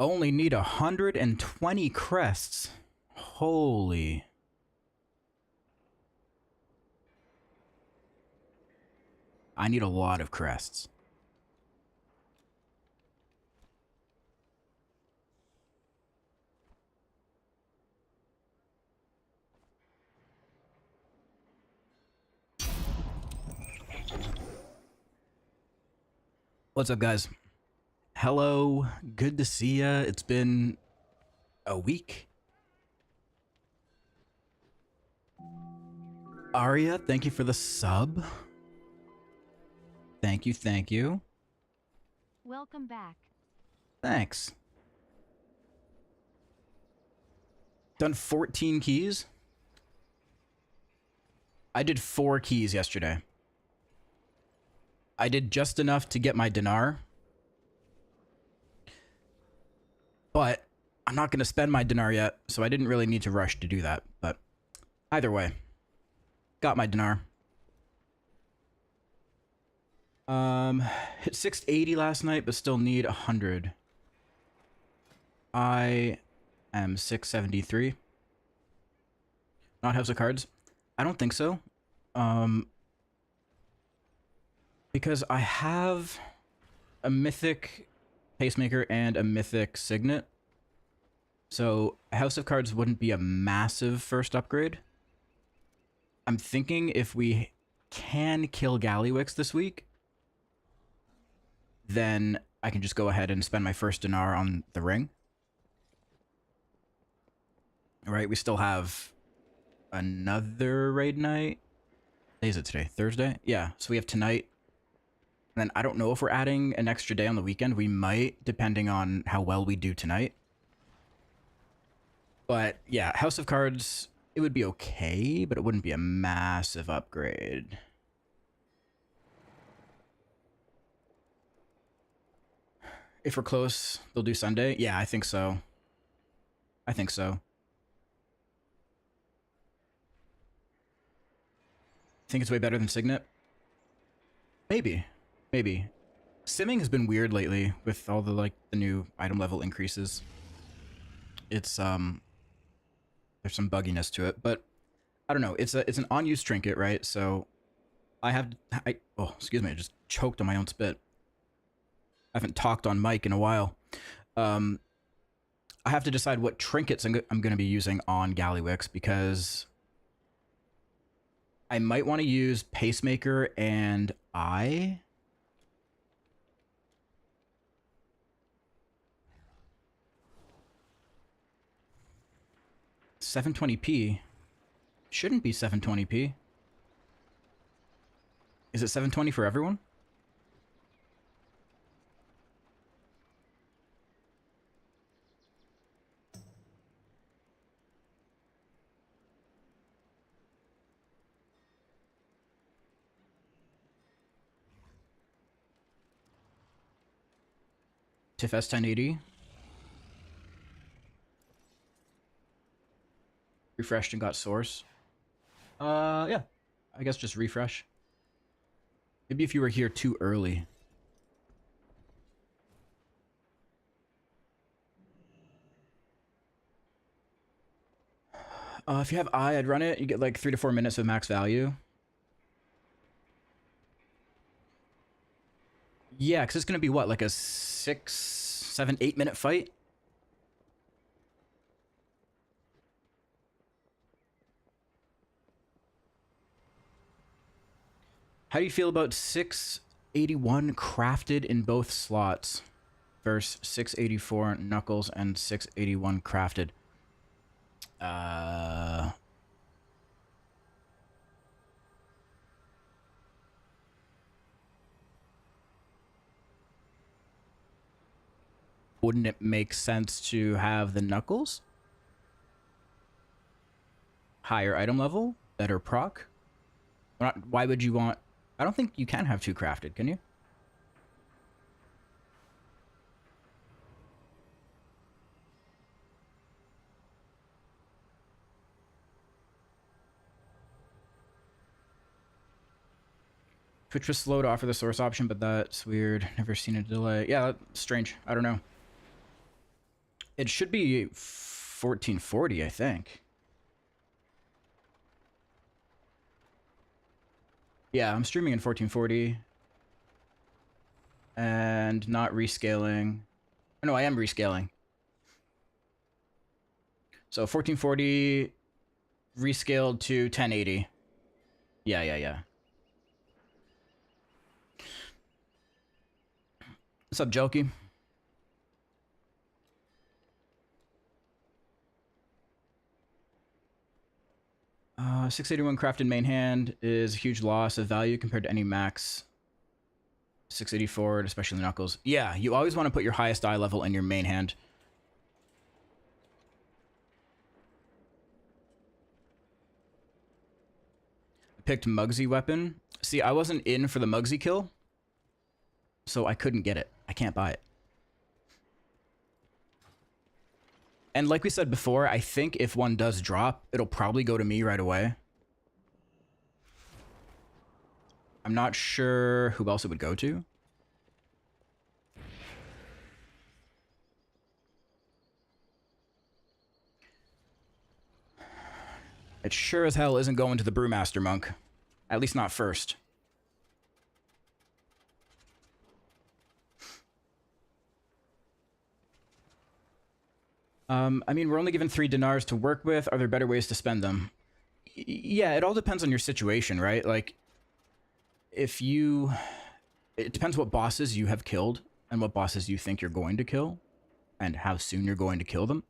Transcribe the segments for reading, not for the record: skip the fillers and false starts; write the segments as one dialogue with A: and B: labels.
A: Only need 120 crests. Holy. I need a lot of crests. What's up, guys? Hello, good to see ya. It's been a week. Arya, thank you for the sub. Thank you, thank you.
B: Welcome back.
A: Thanks. Done 14 keys? I did 4 keys yesterday. I did just enough to get my dinar. But I'm not going to spend my dinar yet, so I didn't really need to rush to do that. But either way, got my dinar. Hit 680 last night, but still need 100. I am 673. Not House of Cards? I don't think so. Because I have a mythic pacemaker and a mythic signet. So House of Cards wouldn't be a massive first upgrade. I'm thinking if we can kill Gallywix this week, then I can just go ahead and spend my first dinar on the ring. Alright, we still have another raid night. What day is it today? Thursday? Yeah, so we have tonight. And then I don't know if we're adding an extra day on the weekend. We might, depending on how well we do tonight. But yeah, House of Cards, it would be okay, but it wouldn't be a massive upgrade. If we're close, they'll do Sunday? Yeah, I think so. I think so. Think it's way better than Signet? Maybe. Maybe. Simming has been weird lately with all the, like, the new item level increases. It's, there's some bugginess to it, but I don't know. It's an on-use trinket, right? So oh, excuse me, I just choked on my own spit. I haven't talked on mic in a while. I have to decide what trinkets I'm going to be using on Gallywix, because I might want to use Pacemaker and 720p. Shouldn't be 720p. Is it 720 for everyone? TIFF S1080. Refreshed and got source. Yeah. I guess just refresh. Maybe if you were here too early. If you have I'd run it. You get like 3 to 4 minutes of max value. Yeah, because it's going to be what, like a 6, 7, 8 minute fight? How do you feel about 681 crafted in both slots versus 684 knuckles and 681 crafted? Wouldn't it make sense to have the knuckles? Higher item level, better proc? Why would you want... I don't think you can have 2 crafted, can you? Twitch was slow to offer the source option, but that's weird. Never seen a delay. Yeah, that's strange. I don't know. It should be 1440, I think. Yeah, I'm streaming in 1440. And not rescaling. Oh, no, I am rescaling. So 1440 rescaled to 1080. Yeah. What's up, Jokey? 681 crafted main hand is a huge loss of value compared to any max 684, especially knuckles. Yeah, you always want to put your highest die level in your main hand. I picked Mugsy weapon. See, I wasn't in for the Mugsy kill, so I couldn't get it. I can't buy it. And like we said before, I think if one does drop, it'll probably go to me right away. I'm not sure who else it would go to. It sure as hell isn't going to the Brewmaster Monk. At least not first. I mean, we're only given 3 dinars to work with. Are there better ways to spend them? Yeah, it all depends on your situation, right? Like, if you... It depends what bosses you have killed and what bosses you think you're going to kill and how soon you're going to kill them.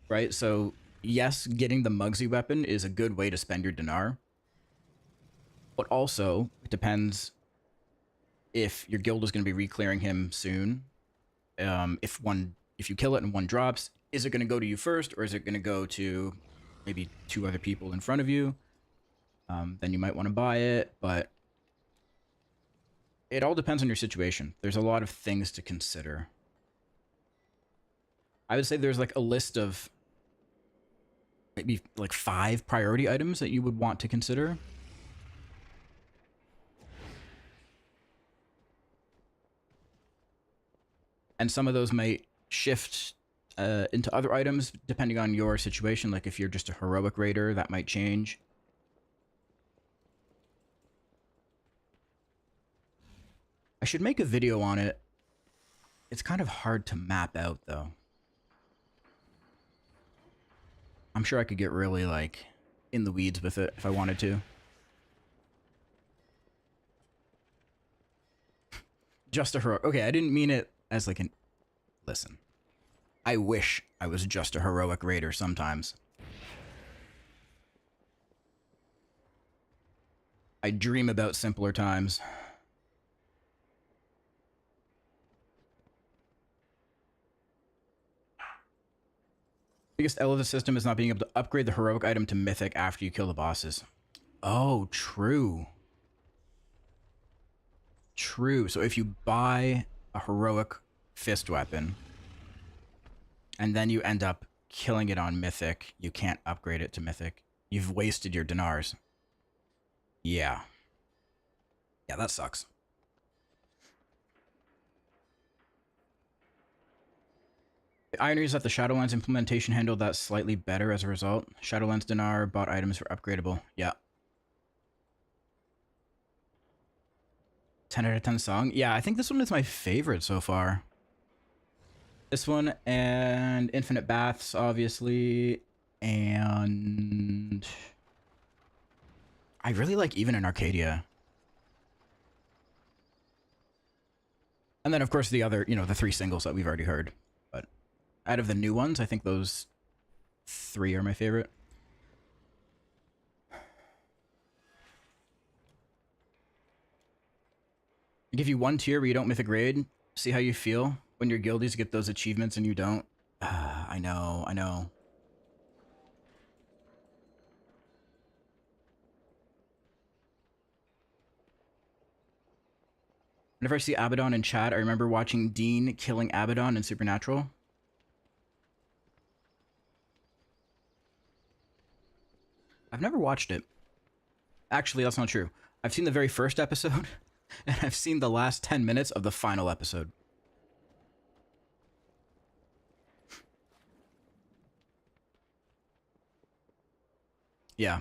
A: Right? So, yes, getting the Mugsy weapon is a good way to spend your dinar. But also, it depends if your guild is going to be re-clearing him soon. If you kill it and one drops, is it going to go to you first, or is it going to go to maybe 2 other people in front of you? Then you might want to buy it, but it all depends on your situation. There's a lot of things to consider. I would say there's like a list of maybe like 5 priority items that you would want to consider. And some of those might shift into other items depending on your situation. Like if you're just a heroic raider, that might change. I should make a video on it. It's kind of hard to map out, though. I'm sure I could get really, like, in the weeds with it if I wanted to. Just a heroic. Okay, I didn't mean it as, like, an... Listen. I wish I was just a heroic raider sometimes. I dream about simpler times. Biggest L of the system is not being able to upgrade the heroic item to mythic after you kill the bosses. Oh, true. True. So if you buy a heroic fist weapon and then you end up killing it on mythic, you can't upgrade it to mythic. You've wasted your dinars. Yeah. Yeah, that sucks. The irony is that the Shadowlands implementation handled that slightly better as a result. Shadowlands dinar bought items for upgradable. Yeah. 10 out of 10 song. Yeah, I think this one is my favorite so far. This one and Infinite Baths, obviously. And I really like Even in Arcadia. And then, of course, the other, the 3 singles that we've already heard. But out of the new ones, I think those 3 are my favorite. I give you 1 tier where you don't mythic raid. See how you feel when your guildies get those achievements and you don't. I know. Whenever I see Abaddon in chat, I remember watching Dean killing Abaddon in Supernatural. I've never watched it. Actually, that's not true. I've seen the very first episode, and I've seen the last 10 minutes of the final episode. Yeah.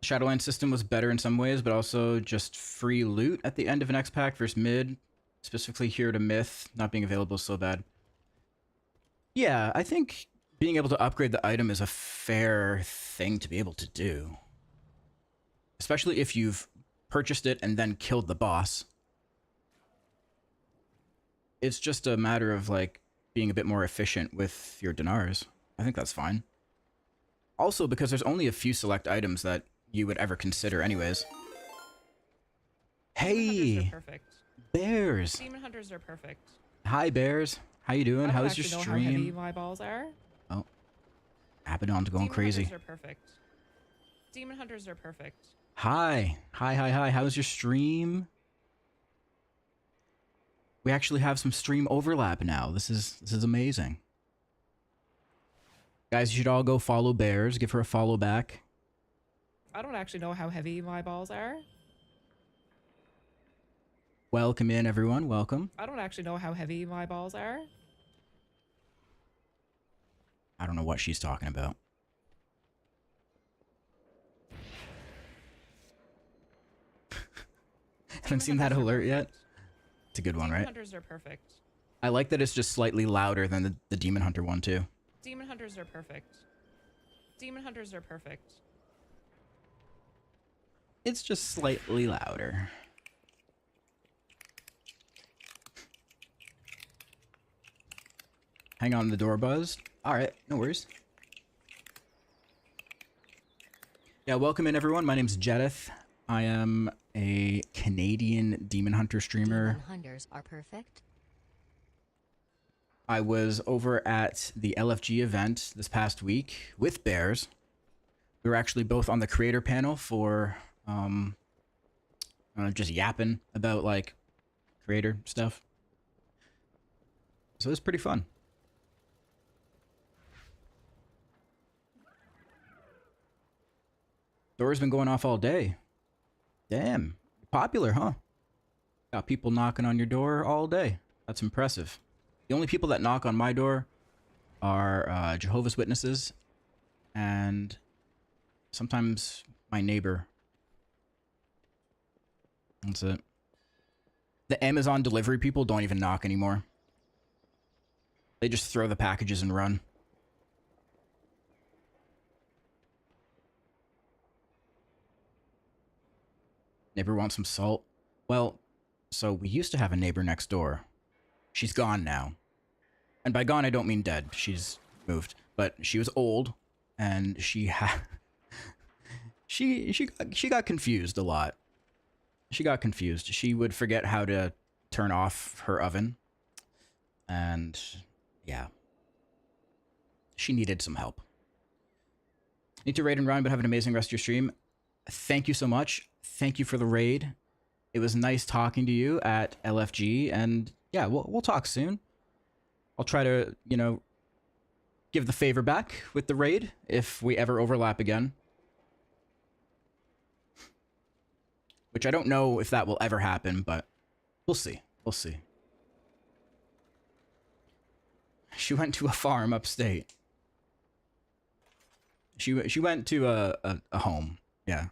A: Shadowline system was better in some ways, but also just free loot at the end of an X pack versus mid, specifically here to myth, not being available is so bad. Yeah, I think being able to upgrade the item is a fair thing to be able to do. Especially if you've purchased it and then killed the boss. It's just a matter of, like, being a bit more efficient with your dinars. I think that's fine. Also, because there's only a few select items that you would ever consider anyways. Hey!
C: Perfect.
A: Bears!
C: Demon hunters are perfect.
A: Hi, Bears. How you doing?
C: I don't
A: How's your
C: actually know how heavy
A: stream?
C: my balls are.
A: Oh. Abaddon's going
C: Demon
A: crazy.
C: hunters are perfect. Demon hunters are perfect.
A: Hi. Hi. How's your stream? We actually have some stream overlap now. This is amazing. Guys, you should all go follow Bears. Give her a follow back.
C: I don't actually know how heavy my balls are.
A: Welcome in, everyone. Welcome.
C: I don't actually know how heavy my balls are.
A: I don't know what she's talking about. Haven't seen that alert yet. It's a good one, right?
C: Demon hunters are perfect.
A: I like that it's just slightly louder than the Demon Hunter one, too.
C: Demon hunters are perfect. Demon hunters are perfect.
A: It's just slightly louder. Hang on, the door buzzed. Alright, no worries. Yeah, welcome in, everyone. My name's Jedith. I am a Canadian Demon Hunter streamer.
D: Demon hunters are perfect.
A: I was over at the LFG event this past week with Bears. We were actually both on the creator panel for just yapping about, like, creator stuff. So it was pretty fun. Door's been going off all day. Damn. Popular, huh? Got people knocking on your door all day. That's impressive. The only people that knock on my door are Jehovah's Witnesses and sometimes my neighbor. That's it. The Amazon delivery people don't even knock anymore. They just throw the packages and run. Neighbor wants some salt. Well, so we used to have a neighbor next door. She's gone now. And by gone, I don't mean dead. She's moved. But she was old, and she got confused a lot. She got confused. She would forget how to turn off her oven. And, yeah. She needed some help. Need to raid and run, but have an amazing rest of your stream. Thank you so much. Thank you for the raid. It was nice talking to you at LFG, and yeah, we'll talk soon. I'll try to, you know, give the favor back with the raid if we ever overlap again. Which I don't know if that will ever happen, but we'll see. We'll see. She went to a farm upstate. She went to a home. Yeah.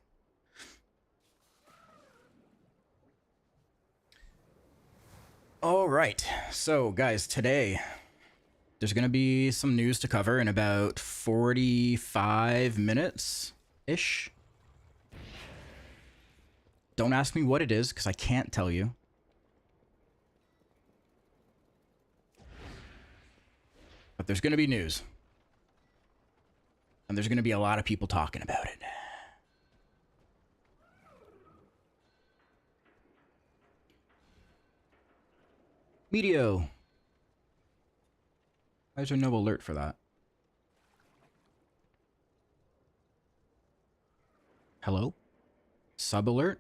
A: All right. So, guys, today there's going to be some news to cover in about 45 minutes-ish. Don't ask me what it is, because I can't tell you. But there's going to be news. And there's going to be a lot of people talking about it. Meteo. Why is there no alert for that? Hello? Sub alert?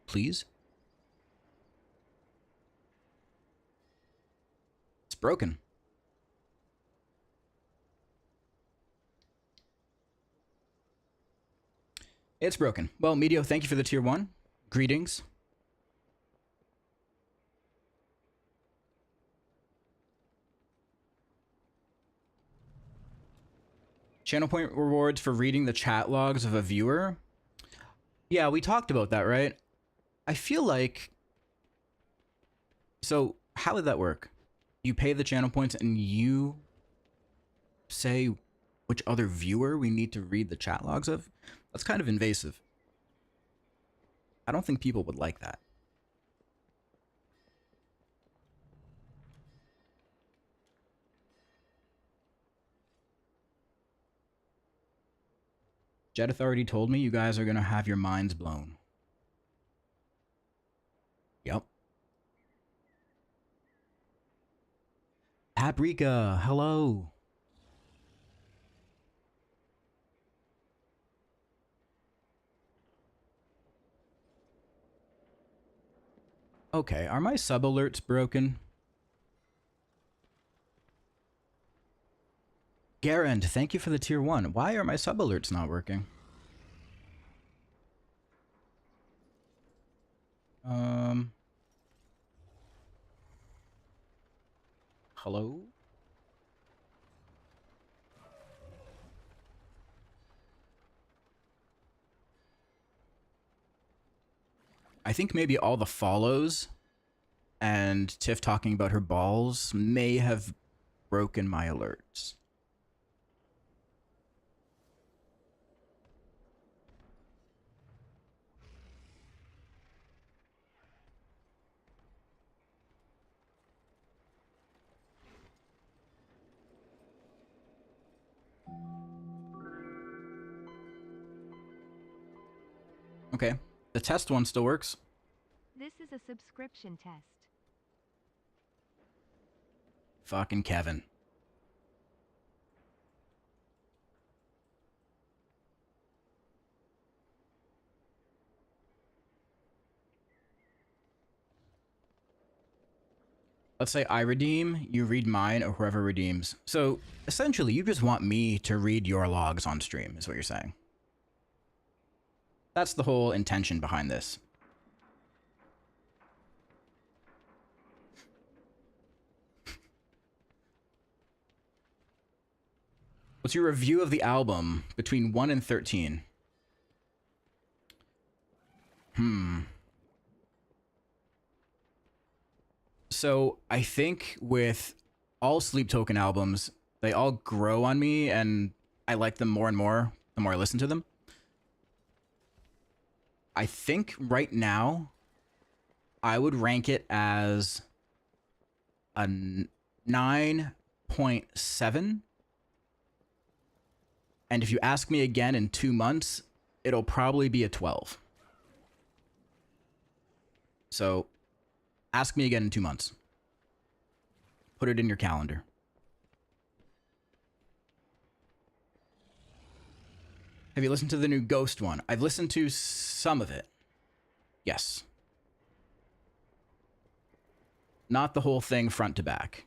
A: Please? It's broken. It's broken. Well, Meteo, thank you for the tier 1. Greetings. Channel point rewards for reading the chat logs of a viewer. Yeah, we talked about that, right? I feel like... So, how would that work? You pay the channel points and you say which other viewer we need to read the chat logs of? That's kind of invasive. I don't think people would like that. Jedith already told me you guys are gonna have your minds blown. Yep. Paprika, hello. Okay, are my sub alerts broken? Garand, thank you for the tier 1. Why are my sub alerts not working? Hello? I think maybe all the follows and Tiff talking about her balls may have broken my alerts. Okay, the test one still works.
B: This is a subscription test.
A: Fucking Kevin. Let's say I redeem, you read mine, or whoever redeems. So, essentially, you just want me to read your logs on stream, is what you're saying. That's the whole intention behind this. What's your review of the album between 1 and 13? So I think with all Sleep Token albums, they all grow on me and I like them more and more the more I listen to them. I think right now I would rank it as a 9.7. And if you ask me again in 2 months, it'll probably be a 12. So ask me again in 2 months. Put it in your calendar. Have you listened to the new Ghost one? I've listened to some of it. Yes. Not the whole thing front to back.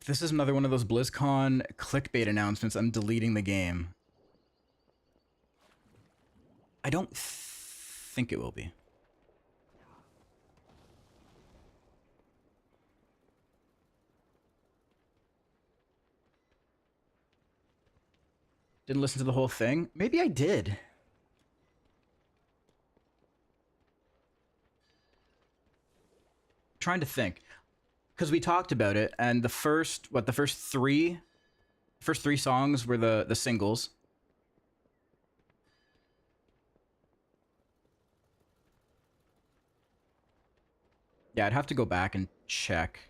A: This is another one of those BlizzCon clickbait announcements. I'm deleting the game. I don't think it will be. Didn't listen to the whole thing? Maybe I did. Trying to think. Because we talked about it, and the first three songs were the singles. Yeah, I'd have to go back and check.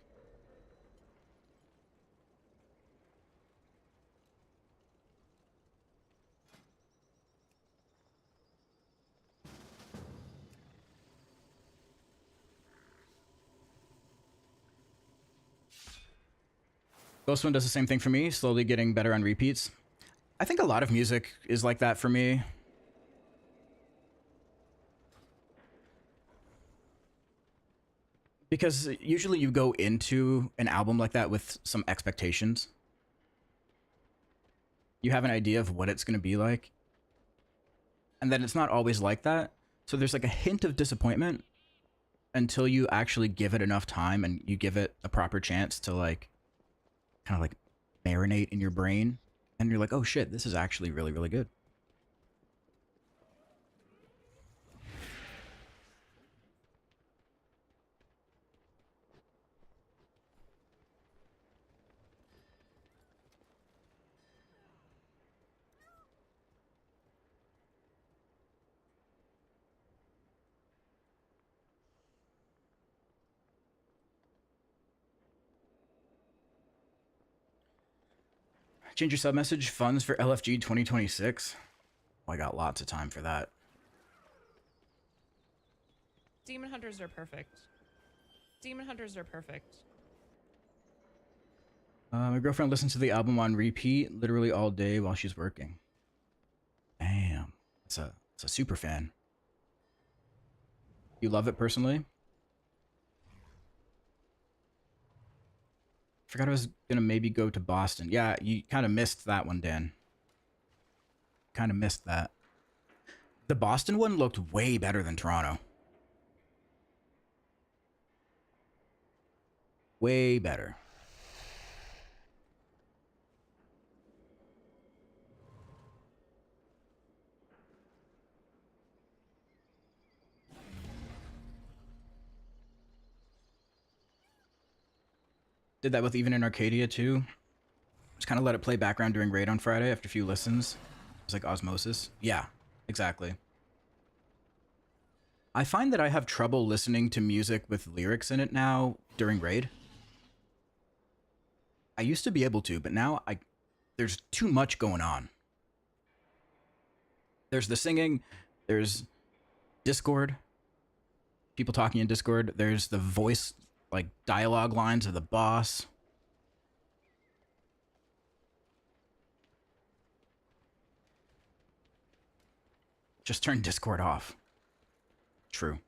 A: Ghost One does the same thing for me, slowly getting better on repeats. I think a lot of music is like that for me. Because usually you go into an album like that with some expectations. You have an idea of what it's going to be like. And then it's not always like that. So there's like a hint of disappointment until you actually give it enough time and you give it a proper chance to like kind of like marinate in your brain. And you're like, oh shit, this is actually really, really good. Change your sub message. Funds for LFG 2026. Oh, I got lots of time for that.
C: Demon Hunters are perfect. Demon Hunters are perfect.
A: My girlfriend listens to the album on repeat literally all day while she's working. Damn. It's a super fan. You love it personally? Forgot I was gonna maybe go to Boston. Yeah, you kind of missed that one, Dan. Kind of missed that. The Boston one looked way better than Toronto. Way better. Did that with Even in Arcadia too. Just kind of let it play background during raid on Friday after a few listens. It was like osmosis. Yeah, exactly. I find that I have trouble listening to music with lyrics in it now during raid. I used to be able to, but now there's too much going on. There's the singing, there's Discord, people talking in Discord, there's the voice, like dialogue lines of the boss. Just turn Discord off. True.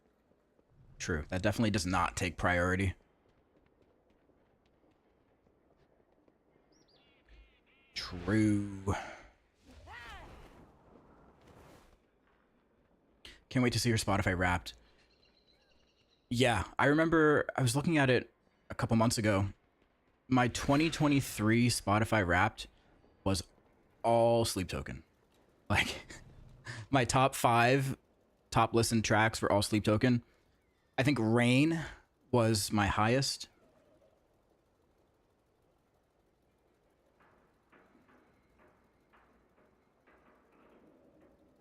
A: True. That definitely does not take priority. True. Can't wait to see your Spotify Wrapped. Yeah, I remember I was looking at it a couple months ago. My 2023 Spotify Wrapped was all Sleep Token. Like, my top 5 top listened tracks were all Sleep Token. I think Rain was my highest.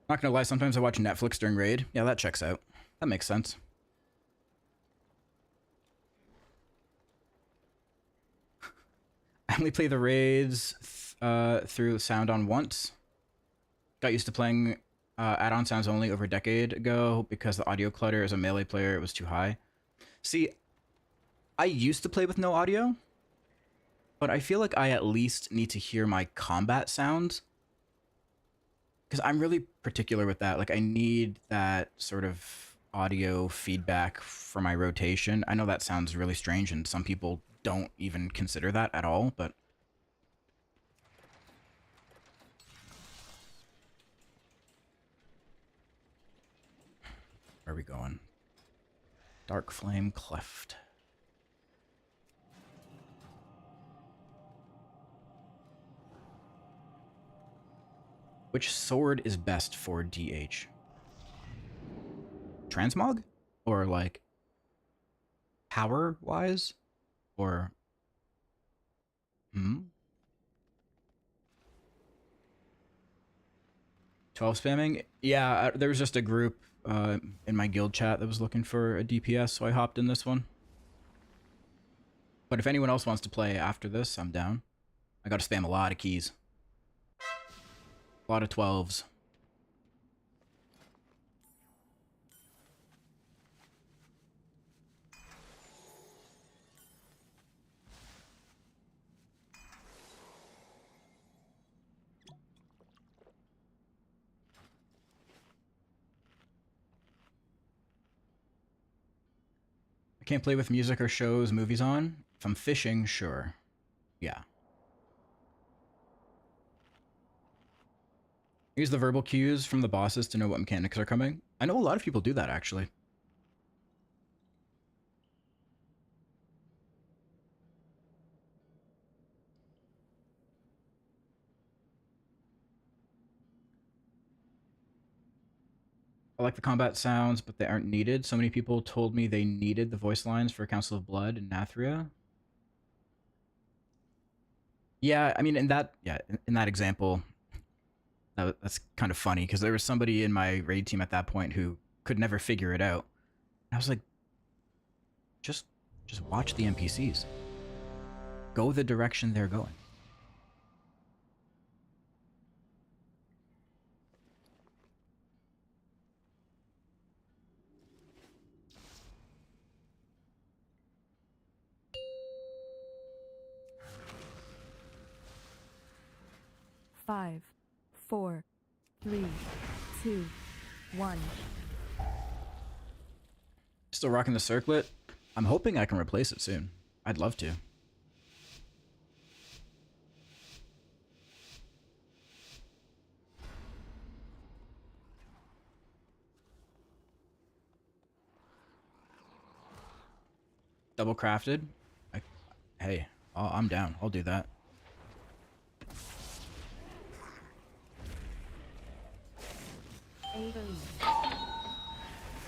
A: Not gonna lie, sometimes I watch Netflix during raid. Yeah, that checks out. That makes sense. I only play the raids through sound on once. Got used to playing add-on sounds only over a decade ago because the audio clutter as a melee player it was too high. See, I used to play with no audio, but I feel like I at least need to hear my combat sounds because I'm really particular with that. Like, I need that sort of audio feedback for my rotation. I know that sounds really strange and some people don't even consider that at all, but where are we going? Dark Flame Cleft. Which sword is best for DH? Transmog? Or like power wise? Or 12 spamming? Yeah, there was just a group in my guild chat that was looking for a DPS, so I hopped in this one. But if anyone else wants to play after this, I'm down. I gotta spam a lot of keys. A lot of 12s. I can't play with music or shows, movies on. If I'm fishing, sure. Yeah. Use the verbal cues from the bosses to know what mechanics are coming. I know a lot of people do that, actually. I like the combat sounds, but they aren't needed. So many people told me they needed the voice lines for Council of Blood and Nathria. Yeah, I mean, in that example, that's kind of funny because there was somebody in my raid team at that point who could never figure it out. I was like, just watch the NPCs. Go the direction they're going.
D: Five, 4, 3, 2, 1.
A: Still rocking the circlet. I'm hoping I can replace it soon. I'd love to. Double crafted. Hey, I'm down. I'll do that.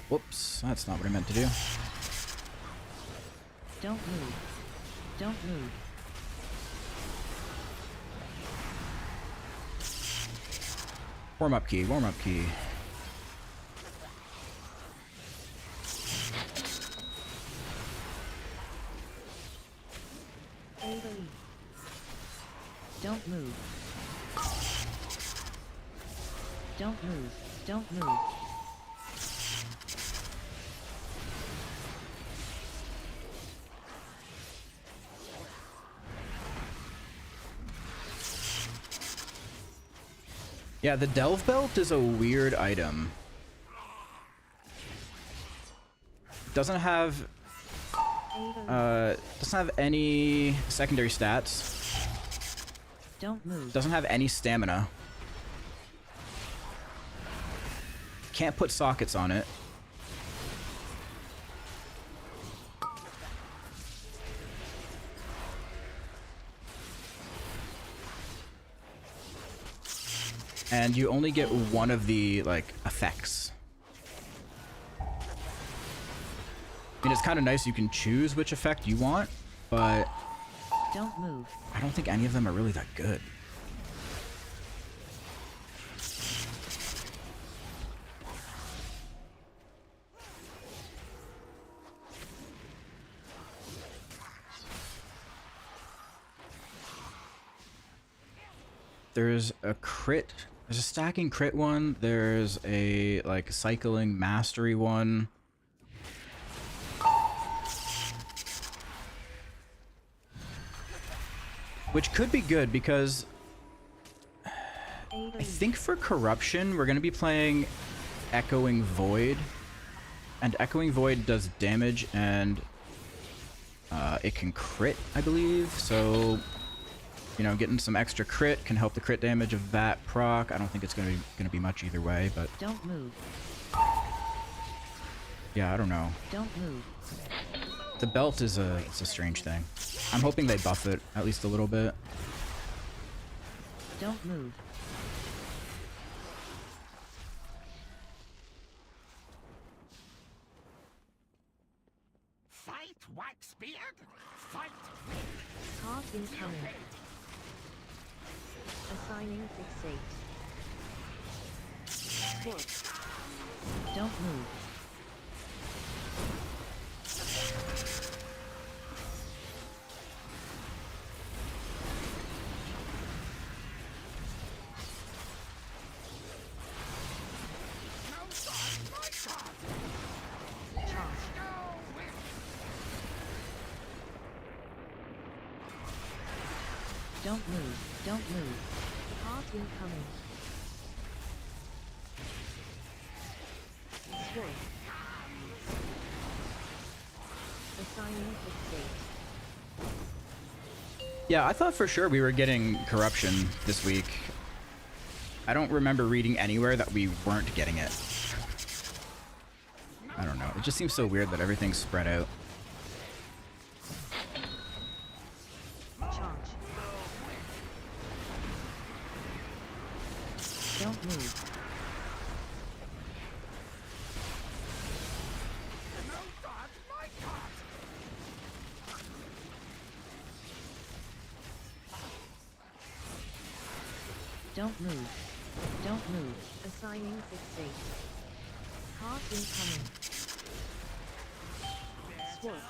A: Whoops, that's not what I meant to do.
D: Don't move. Don't move.
A: Warm up key, warm up key.
D: Don't move. Don't move. Don't move.
A: Yeah, the Delve Belt is a weird item. Doesn't have any secondary stats.
D: Don't move.
A: Doesn't have any stamina. Can't put sockets on it. And you only get one of the, like, effects. I mean, it's kind of nice you can choose which effect you want, but
D: Don't move.
A: I don't think any of them are really that good. There's a crit. There's a stacking crit one. There's a, like, cycling mastery one. Which could be good because I think for corruption we're going to be playing Echoing Void. And Echoing Void does damage and it can crit, I believe. So, you know, getting some extra crit can help the crit damage of that proc. I don't think it's going to be much either way, but
D: Don't move.
A: yeah, I don't know.
D: Don't move.
A: The belt is it's a strange thing. I'm hoping they buff it at least a little bit.
D: Don't move.
E: Fight, Waxbeard! Fight!
B: Card incoming. Assigning fixate. What?
D: Don't move. Don't move. Don't move.
B: Card incoming. Sword. Assigning fixate.
A: Yeah, I thought for sure we were getting corruption this week. I don't remember reading anywhere that we weren't getting it. I don't know. It just seems so weird that everything's spread out.
B: Charge.
D: Don't move.
E: No god, my god!
D: Don't move. Don't move.
B: Assigning fixate. Heart incoming. Sword.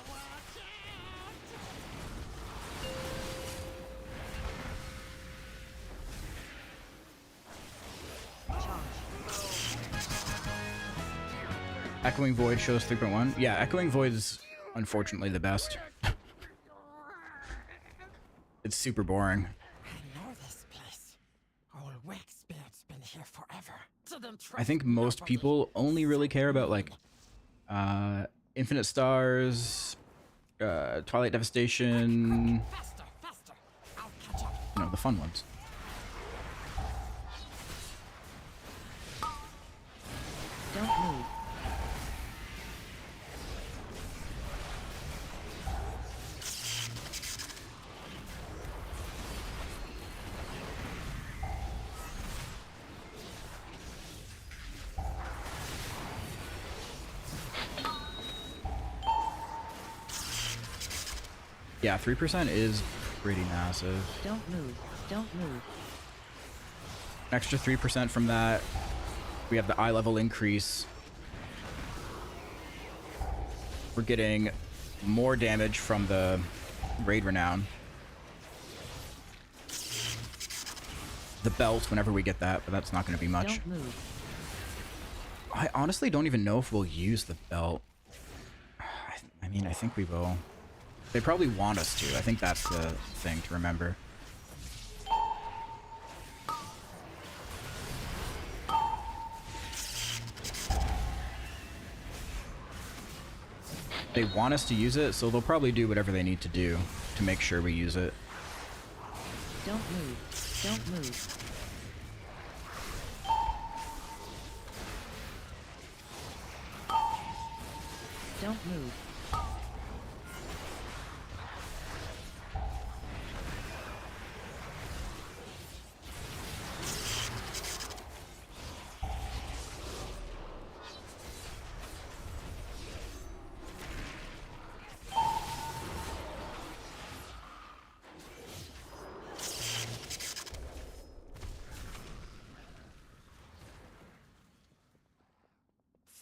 B: Charge.
A: Echoing Void shows 3.1. Yeah, Echoing Void is unfortunately the best. It's super boring.
E: I know this place. Old Waxbeard's been here forever. Didn't
A: I
E: trust
A: think most
E: nobody.
A: people only really care about like Infinite Stars, Twilight Devastation,
E: Faster, faster! I'll catch up.
A: you know, the fun ones.
D: Don't move.
A: Yeah, 3% is pretty massive.
D: Don't move. Don't move.
A: An extra 3% from that. We have the eye level increase. We're getting more damage from the Raid Renown. The belt, whenever we get that, but that's not going to be much.
D: Don't move.
A: I honestly don't even know if we'll use the belt. I mean, I think we will. They probably want us to. I think that's the thing to remember. They want us to use it, so they'll probably do whatever they need to do to make sure we use it.
D: Don't move. Don't move. Don't move.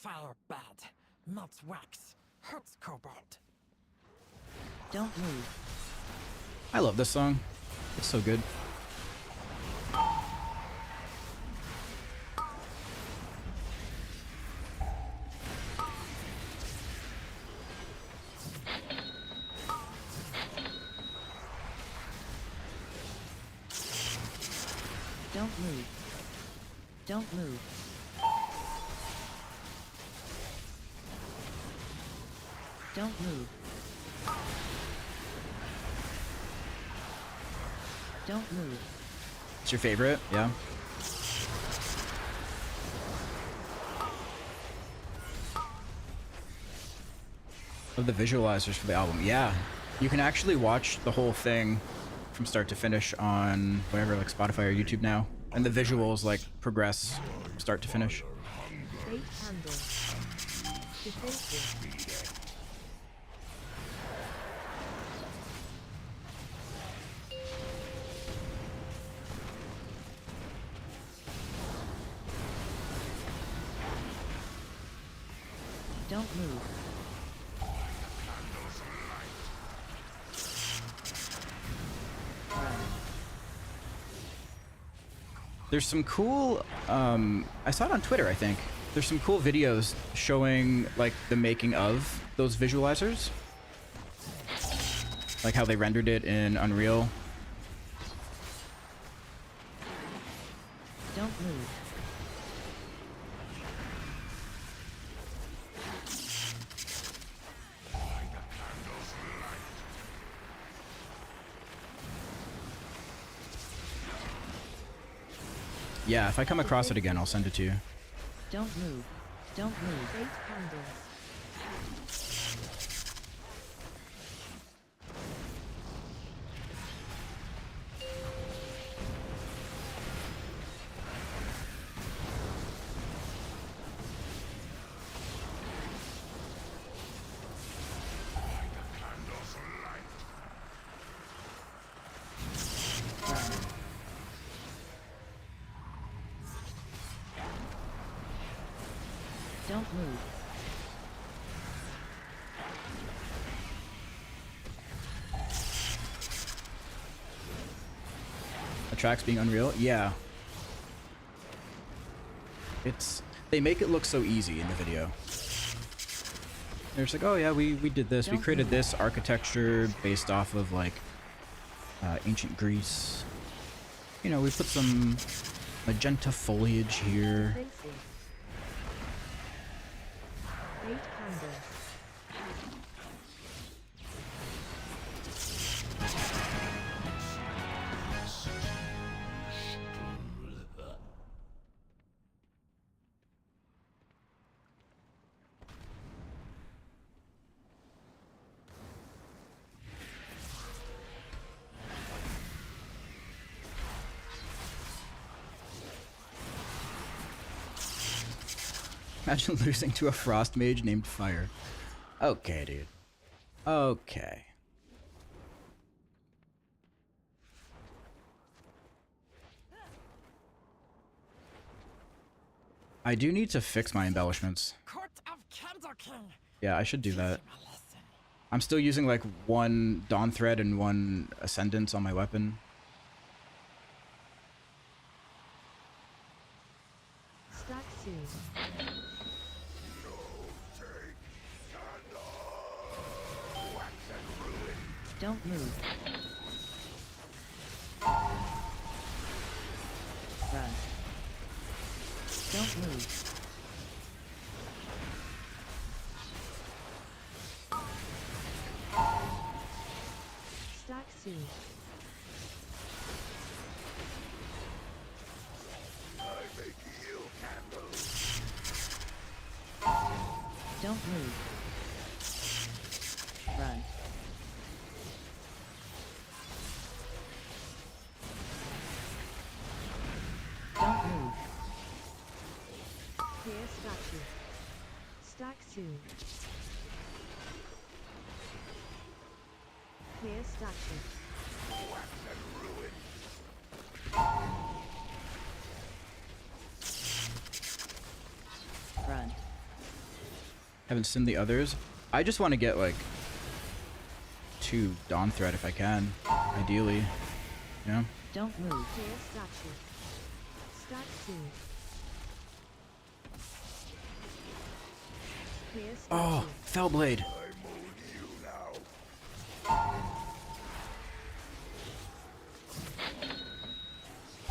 E: Fire bad. Melts wax. Hurts cobalt.
D: Don't move.
A: I love this song. It's so good.
D: Don't move. Don't move. Don't move. Don't move.
A: It's your favorite? Yeah. Of the visualizers for the album. Yeah. You can actually watch the whole thing from start to finish on whatever, like Spotify or YouTube now. And the visuals like progress start to finish.
B: Fate handle. Defensive.
D: Don't move.
A: There's some cool, I saw it on Twitter, I think. There's some cool videos showing like the making of those visualizers. Like how they rendered it in Unreal.
D: Don't move.
A: Yeah, if I come across it again, I'll send it to you.
D: Don't move. Don't move.
B: Fate handle.
D: Don't move.
A: The tracks being unreal? Yeah. They make it look so easy in the video. They're just like, oh yeah, we did this. We created this architecture based off of like ancient Greece. You know, we put some magenta foliage here.
B: Defensive. 8 handles.
A: Imagine losing to a frost mage named Fire. Okay, dude. Okay. I do need to fix my embellishments.
E: Court of Candle King.
A: Yeah, I should do that.
E: Teach him a lesson.
A: I'm still using like one Dawn Thread and one Ascendance on my weapon.
B: Stack soon.
D: Don't move. Run. Don't move.
B: Stack soon.
D: Don't move. Run. Don't move.
B: Clear statue. Stack soon. Clear statue.
D: Run.
A: Haven't seen the others. I just want to get like 2 Dawn Thread if I can, ideally. You know?
D: Don't move.
B: Clear statue. Stack soon. Clear statue.
A: Oh, Fellblade.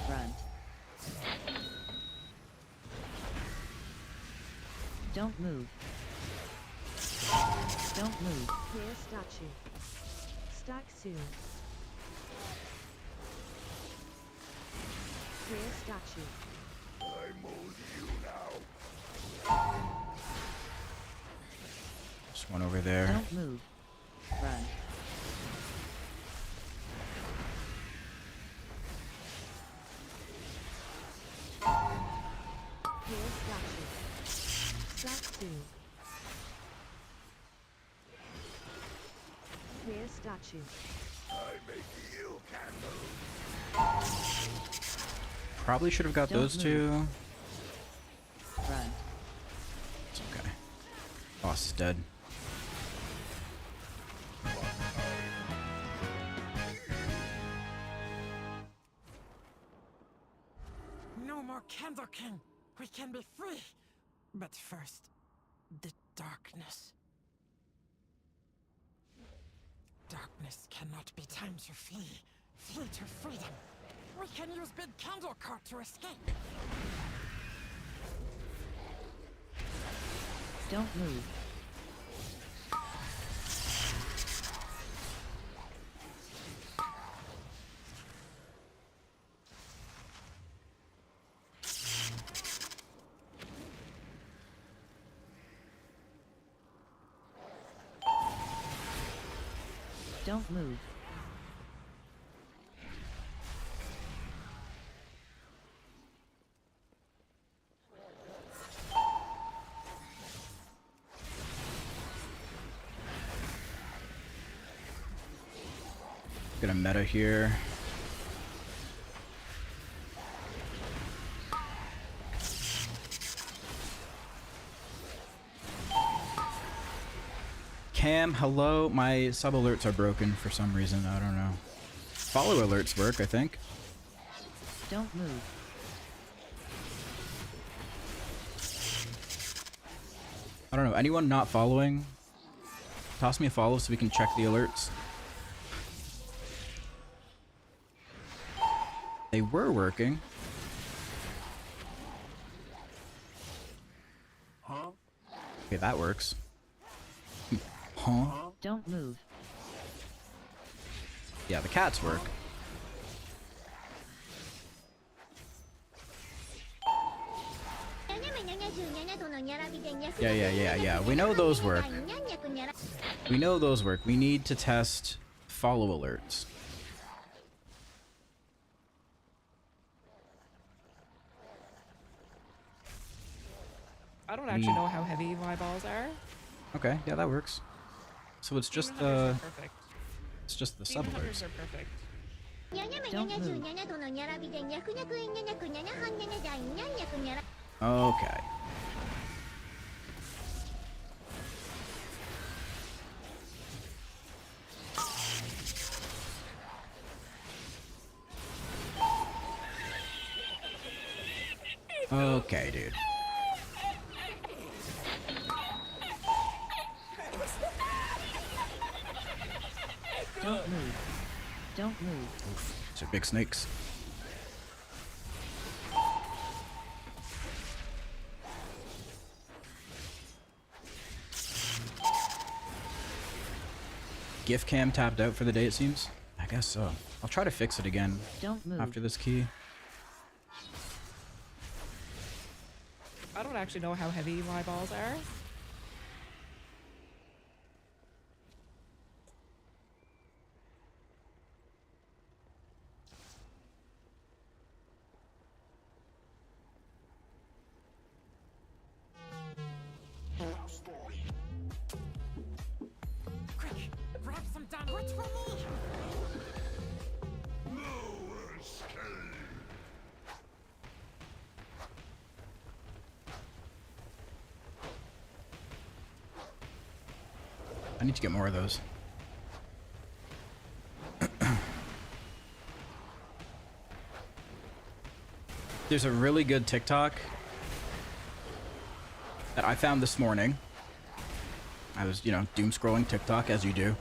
D: Run. Don't move. Don't move.
B: Clear statue. Stack soon. Clear statue.
A: Just one over there.
D: Don't move. Run.
B: Clear statue. Stack soon. Clear statue.
A: Probably should have got
D: Don't
A: those
D: move.
A: 2.
D: Run.
A: It's okay. Boss is dead.
E: No more Candle King. We can be free. But first, the darkness. Darkness cannot be time to flee. Flee to freedom. We can use Big Candle Cart to escape.
D: Don't move. Don't move.
A: Gonna meta here. Ham, hello. My sub alerts are broken for some reason. I don't know. Follow alerts work, I think.
D: Don't move.
A: I don't know. Anyone not following? Toss me a follow so we can check the alerts. They were working. Okay, that works. Huh?
D: Don't move.
A: Yeah, the cats work. Yeah. We know those work. We know those work. We need to test follow alerts.
C: I don't actually know how heavy my balls are.
A: Okay, yeah, that works. So it's just
C: Demon hunters are perfect.
A: it's just the sub
C: Demon
A: alerts.
C: hunters are perfect.
D: Don't move.
A: Okay. Okay, dude.
D: Don't move. Don't move.
A: Oof, these are big snakes. GIF cam tapped out for the day, it seems. I guess so. I'll try to fix it again
D: Don't move.
A: after this key.
C: I don't actually know how heavy my balls are.
E: Quick, grab some downwards for me.
A: I need to get more of those. There's a really good TikTok that I found this morning. I was, you know, doom scrolling TikTok as you do.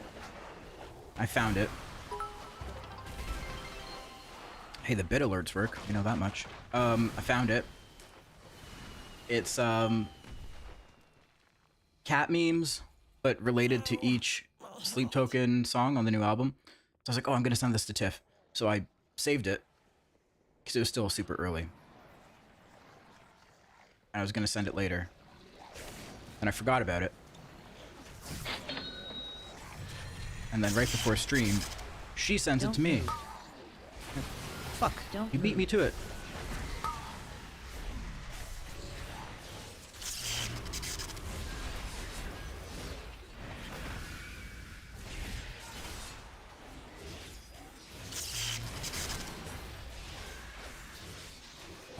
A: I found it. Hey, the bit alerts work. You know that much. I found it. It's cat memes, but related to each Sleep Token song on the new album. So I was like, oh, I'm gonna send this to Tiff. So I saved it because it was still super early. I was gonna send it later, and I forgot about it. And then right before stream, she sends it to me.
D: move.
A: Fuck,
D: Don't
A: you beat me
D: move.
A: to it.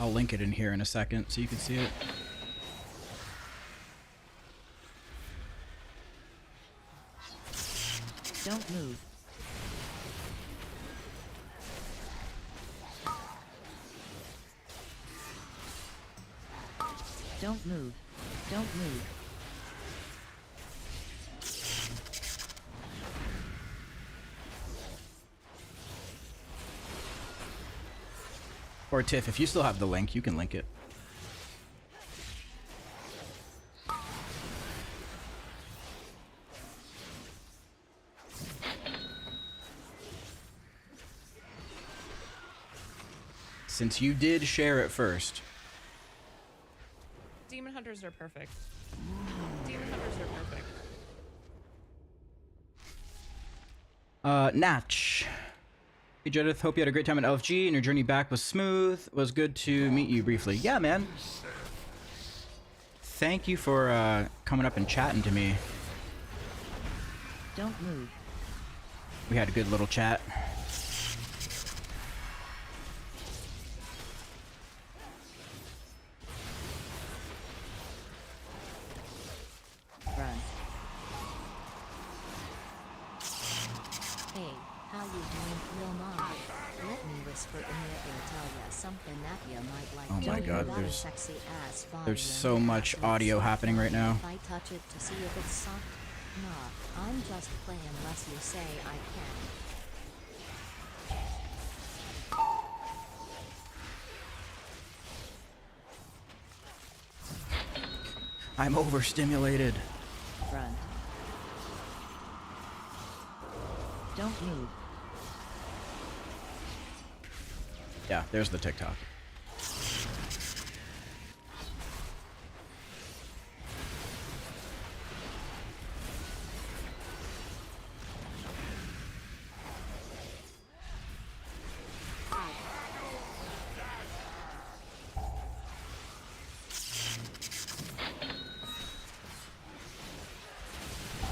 A: I'll link it in here in a second so you can see it.
D: Don't move. Don't move. Don't move.
A: Or Tiff, if you still have the link, you can link it. Since you did share it first.
C: Demon hunters are perfect. Demon hunters are perfect.
A: Natch. Hey Jedith, hope you had a great time at LFG and your journey back was smooth. Was good to meet you briefly. Yeah, man. Thank you for coming up and chatting to me.
D: Don't move.
A: We had a good little chat.
D: Run.
F: you ain't real mom. Let me whisper in your ear, tell ya something that you might like.
A: Oh my
F: Don't
A: God,
F: you got a
A: there's-
F: sexy ass body
A: There's
F: and
A: so
F: it
A: much
F: absolute
A: audio
F: soft.
A: happening right now.
F: If I touch it to see if it's soft? Nah, I'm just playing unless you say I can.
A: I'm overstimulated.
D: Run. Don't move.
A: Yeah, there's the TikTok.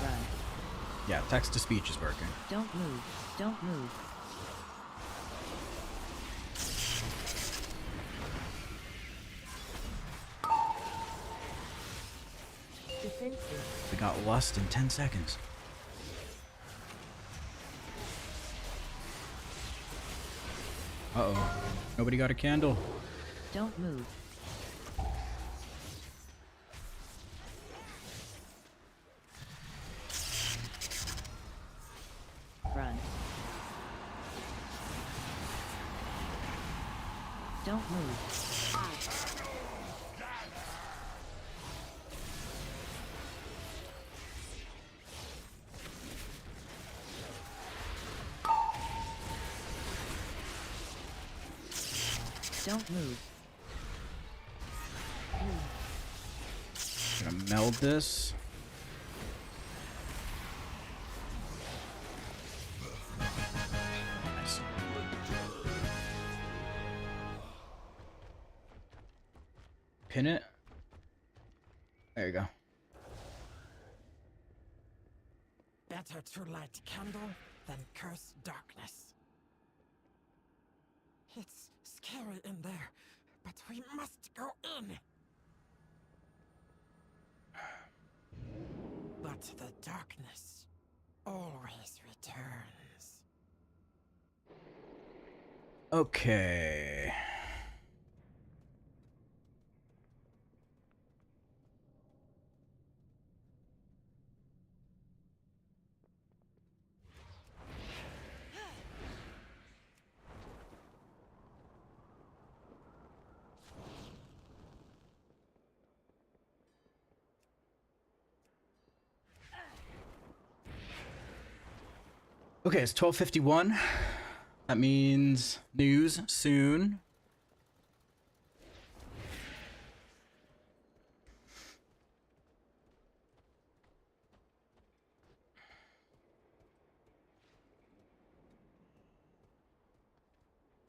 D: Run.
A: Yeah, text to speech is working.
D: Don't move. Don't move.
B: Defensive.
A: We got lust in 10 seconds. Uh-oh. Nobody got a candle.
D: Don't move. Run. Don't move. Don't move.
A: Gonna meld this. Nice. Pin it. There you go.
E: Better to light candle than curse darkness. It's scary in there, but we must go in. But the darkness always returns.
A: Okay. Okay, it's 12:51. That means news soon.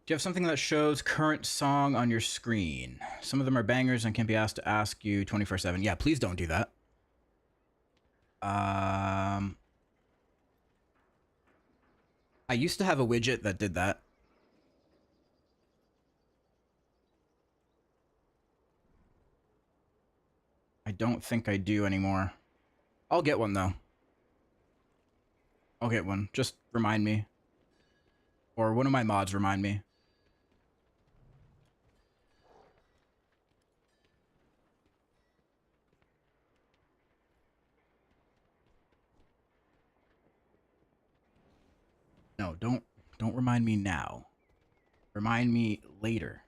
A: Do you have something that shows current song on your screen? Some of them are bangers and can be asked to ask you 24/7. Yeah, please don't do that. I used to have a widget that did that. I don't think I do anymore. I'll get one though. I'll get one. Just remind me. Or one of my mods remind me. No, don't remind me now. Remind me later.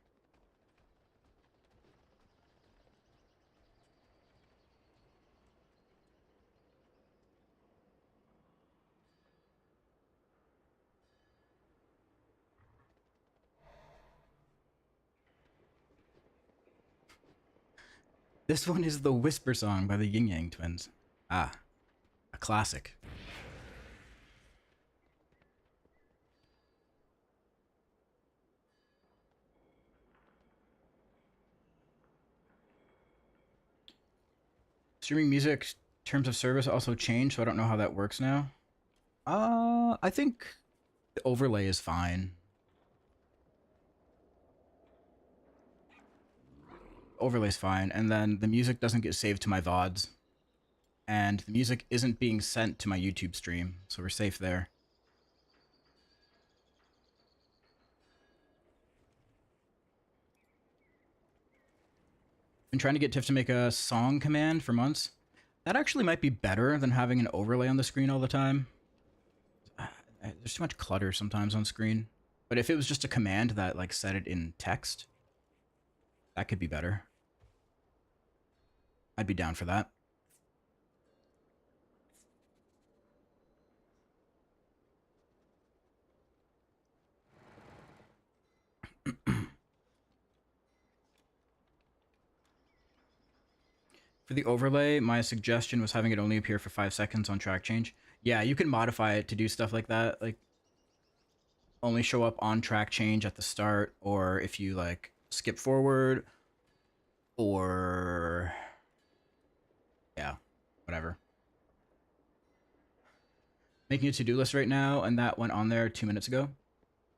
A: This one is the Whisper Song by the Yin Yang Twins. Ah, a classic. Streaming music terms of service also changed, so I don't know how that works now. I think the overlay is fine. Overlay's fine, and then the music doesn't get saved to my VODs. And the music isn't being sent to my YouTube stream, so we're safe there. Been trying to get Tiff to make a song command for months. That actually might be better than having an overlay on the screen all the time. There's too much clutter sometimes on screen. But if it was just a command that like said it in text, that could be better. I'd be down for that. For the overlay, my suggestion was having it only appear for 5 seconds on track change. Yeah, you can modify it to do stuff like that, like only show up on track change at the start, or if you like skip forward, or yeah, whatever. Making a to-do list right now, and that went on there 2 minutes ago.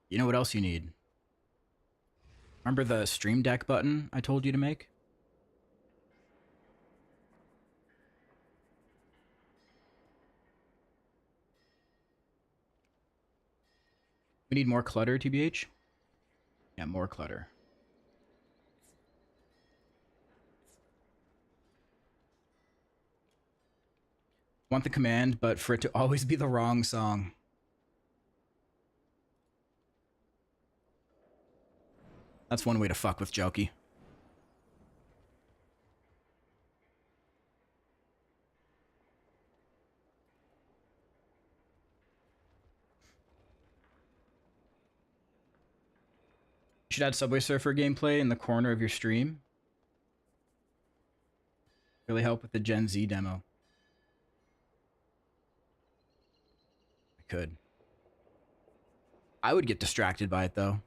A: You know what else you need? Remember the Stream Deck button I told you to make? We need more clutter, TBH? Yeah, more clutter. Want the command, but for it to always be the wrong song. That's one way to fuck with Jokey. You should add Subway Surfer gameplay in the corner of your stream. Really help with the Gen Z demo. I could. I would get distracted by it though.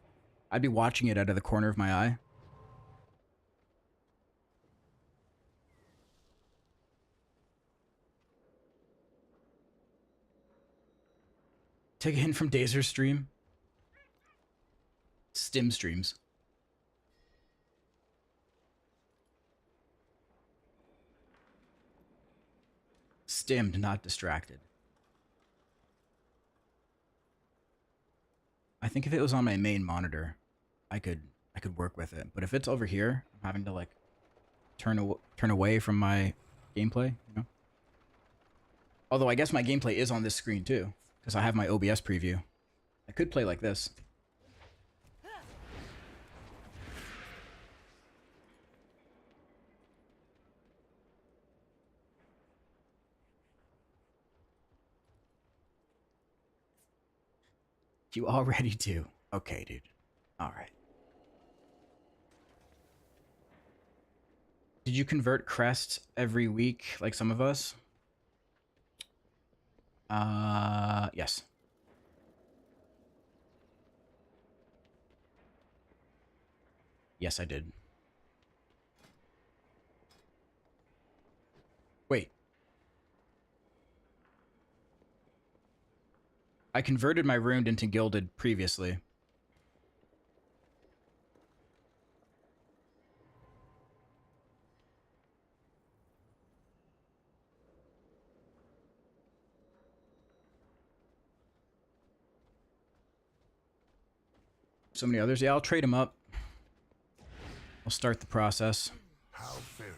A: I'd be watching it out of the corner of my eye. Take a hint from Dazer's stream. Stim streams. Stimmed, not distracted. I think if it was on my main monitor, I could work with it. But if it's over here, I'm having to like turn away from my gameplay, you know? Although I guess my gameplay is on this screen too, because I have my OBS preview. I could play like this. You already do. Okay, dude. All right. Did you convert crests every week like some of us? Yes. Yes, I did. Wait. I converted my Ruined into Gilded previously. So many others. Yeah, I'll trade them up. I'll start the process.
G: How fare you?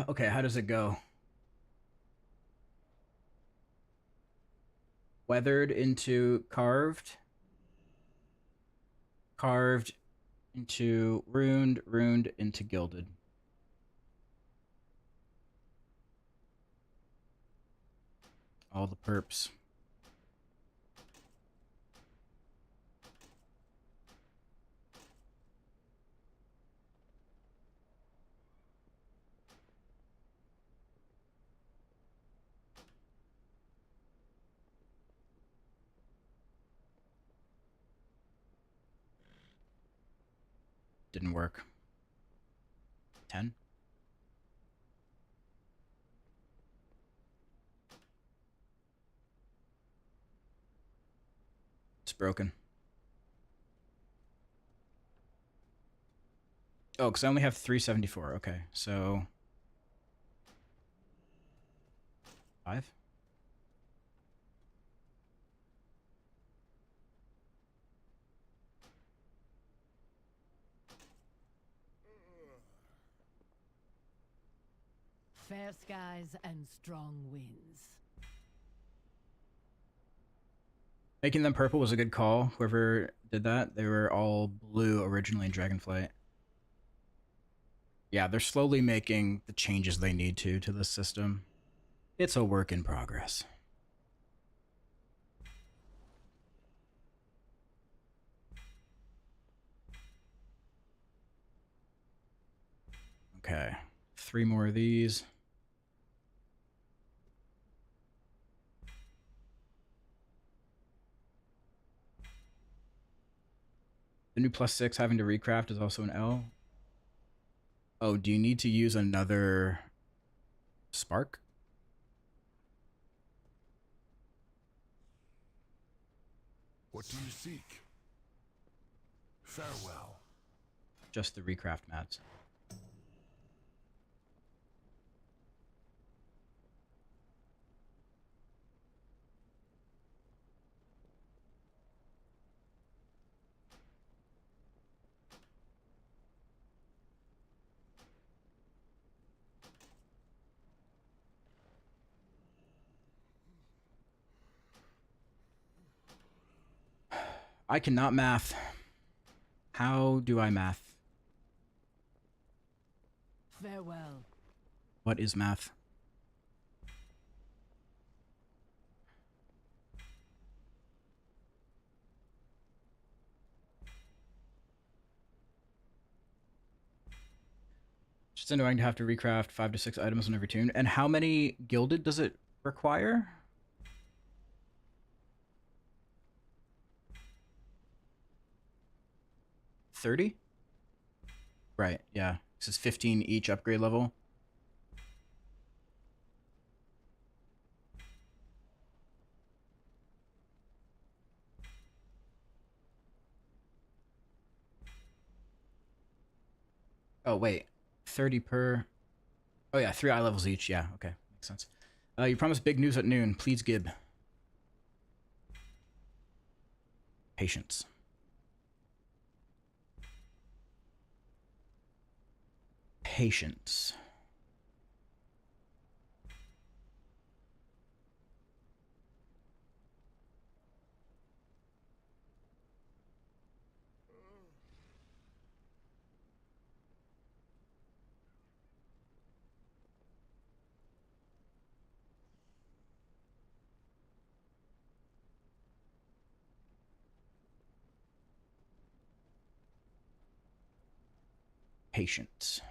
A: Okay, how does it go? Weathered into carved. Carved into ruined, ruined into gilded. All the perps. Didn't work. 10? It's broken. Oh, because I only have 374. Okay, so 5?
G: Fair skies and strong winds.
A: Making them purple was a good call. Whoever did that, they were all blue originally in Dragonflight. Yeah, they're slowly making the changes they need to this system. It's a work in progress. Okay, 3 more of these. The new +6 having to recraft is also an L. Oh, do you need to use another spark?
H: What do you seek? Farewell.
A: Just the recraft mats. I cannot math. How do I math?
G: Farewell.
A: What is math? Just annoying to have to recraft 5 to 6 items on every tune. And how many gilded does it require? 30? Right, yeah. This is 15 each upgrade level. Oh, wait. 30 per... Oh, yeah, 3 eye levels each. Yeah, okay. Makes sense. You promised big news at noon. Please, Gib. Patience. Patience. Patience.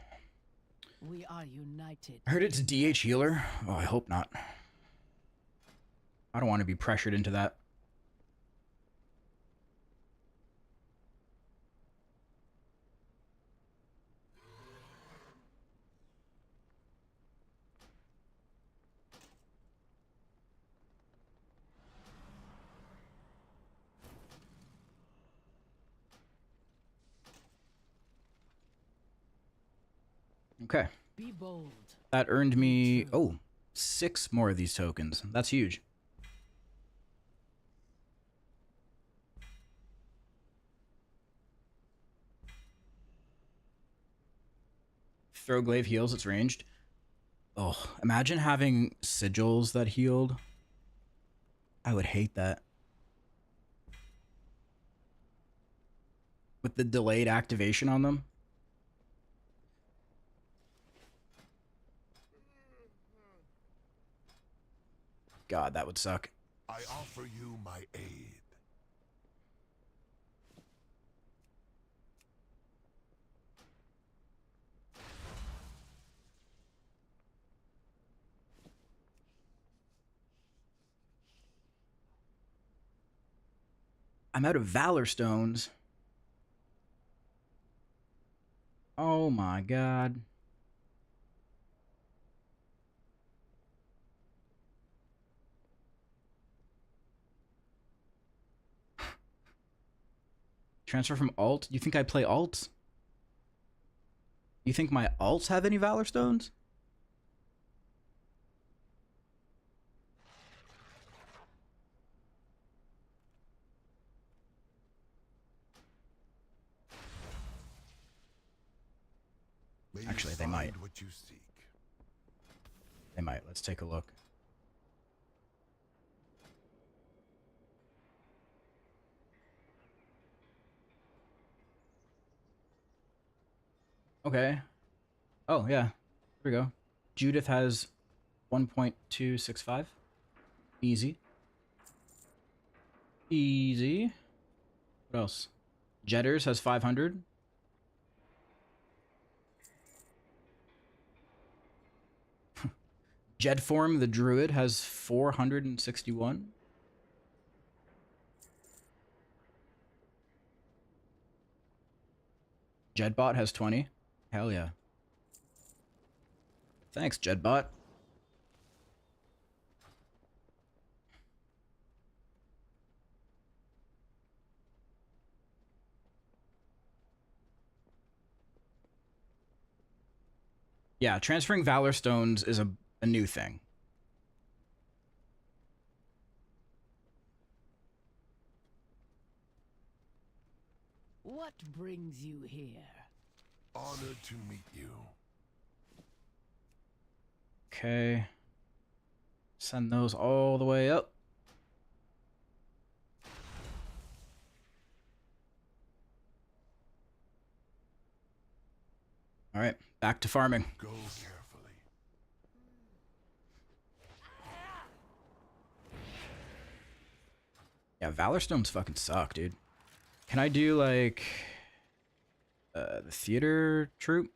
G: We are united.
A: I heard it's DH healer. Oh, I hope not. I don't want to be pressured into that. Okay.
G: Be bold.
A: That earned me, 6 more of these tokens. That's huge. Throwglaive heals, it's ranged. Oh, imagine having sigils that healed. I would hate that. With the delayed activation on them. God, that would suck.
H: I offer you my aid.
A: I'm out of Valor Stones. Oh my god. Transfer from alt? You think I play alts? You think my alts have any Valor Stones?
H: May
A: Actually,
H: you
A: they might.
H: find what you seek.
A: They might. Let's take a look. Okay. Oh, yeah. Here we go. Judith has 1.265. Easy. Easy. What else? Jetters has 500. Jedform the Druid has 461. Jedbot has 20. Hell yeah. Thanks, Jedbot. Yeah, transferring Valor Stones is a new thing.
G: What brings you here?
H: Honored to meet you.
A: Okay. Send those all the way up. All right, back to farming.
H: Go carefully.
A: Yeah, Valor Stones fucking suck, dude. Can I do, like, the theater troupe?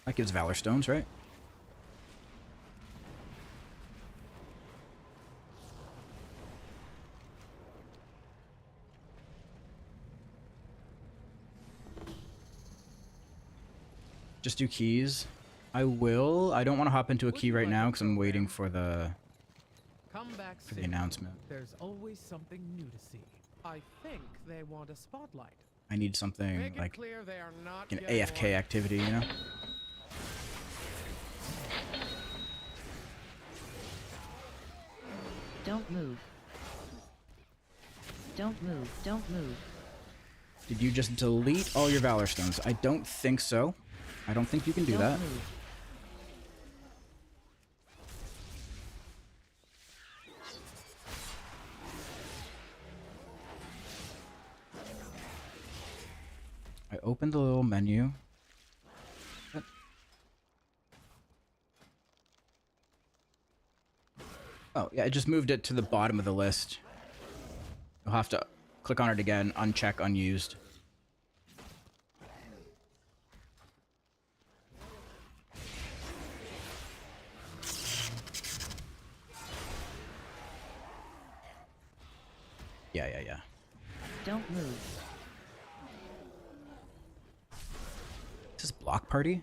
A: That gives Valor Stones, right? Just do keys. I will. I don't want to hop into a key right now because I'm waiting for the
I: Come back
A: for the
I: soon.
A: announcement.
I: There's always something new to see. I think they want a spotlight.
A: I need something
I: Make it
A: like
I: clear they are not
A: an
I: getting
A: AFK
I: one.
A: activity, you know?
D: Don't move. Don't move. Don't move.
A: Did you just delete all your Valor Stones? I don't think so. I don't think you can do
D: Don't
A: that.
D: move.
A: I opened the little menu. Oh, yeah, I just moved it to the bottom of the list. You'll have to click on it again, uncheck unused. Yeah.
D: Don't move.
A: Is this Block Party?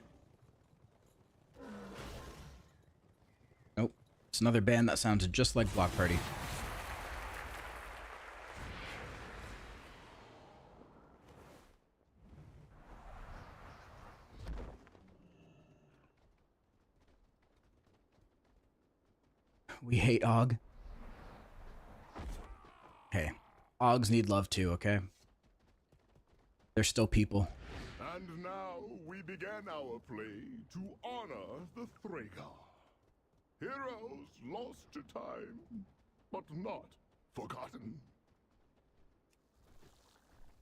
A: Nope. It's another band that sounds just like Block Party. We hate Og. Hey, Ogs need love too, okay? They're still people.
H: And now we began our play to honor the Thrakar. Heroes lost to time, but not forgotten.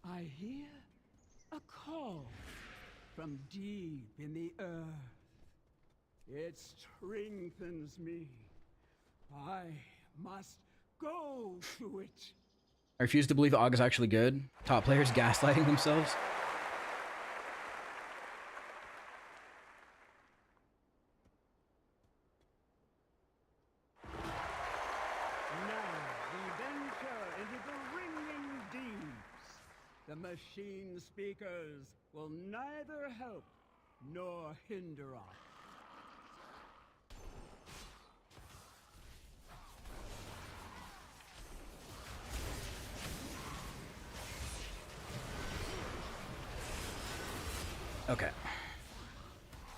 G: I hear a call from deep in the earth. It strengthens me. I must go to it.
A: I refuse to believe Og is actually good. Top players gaslighting themselves.
G: Now we venture into the ringing deeps. The machine speakers will neither help nor hinder us.
A: Okay.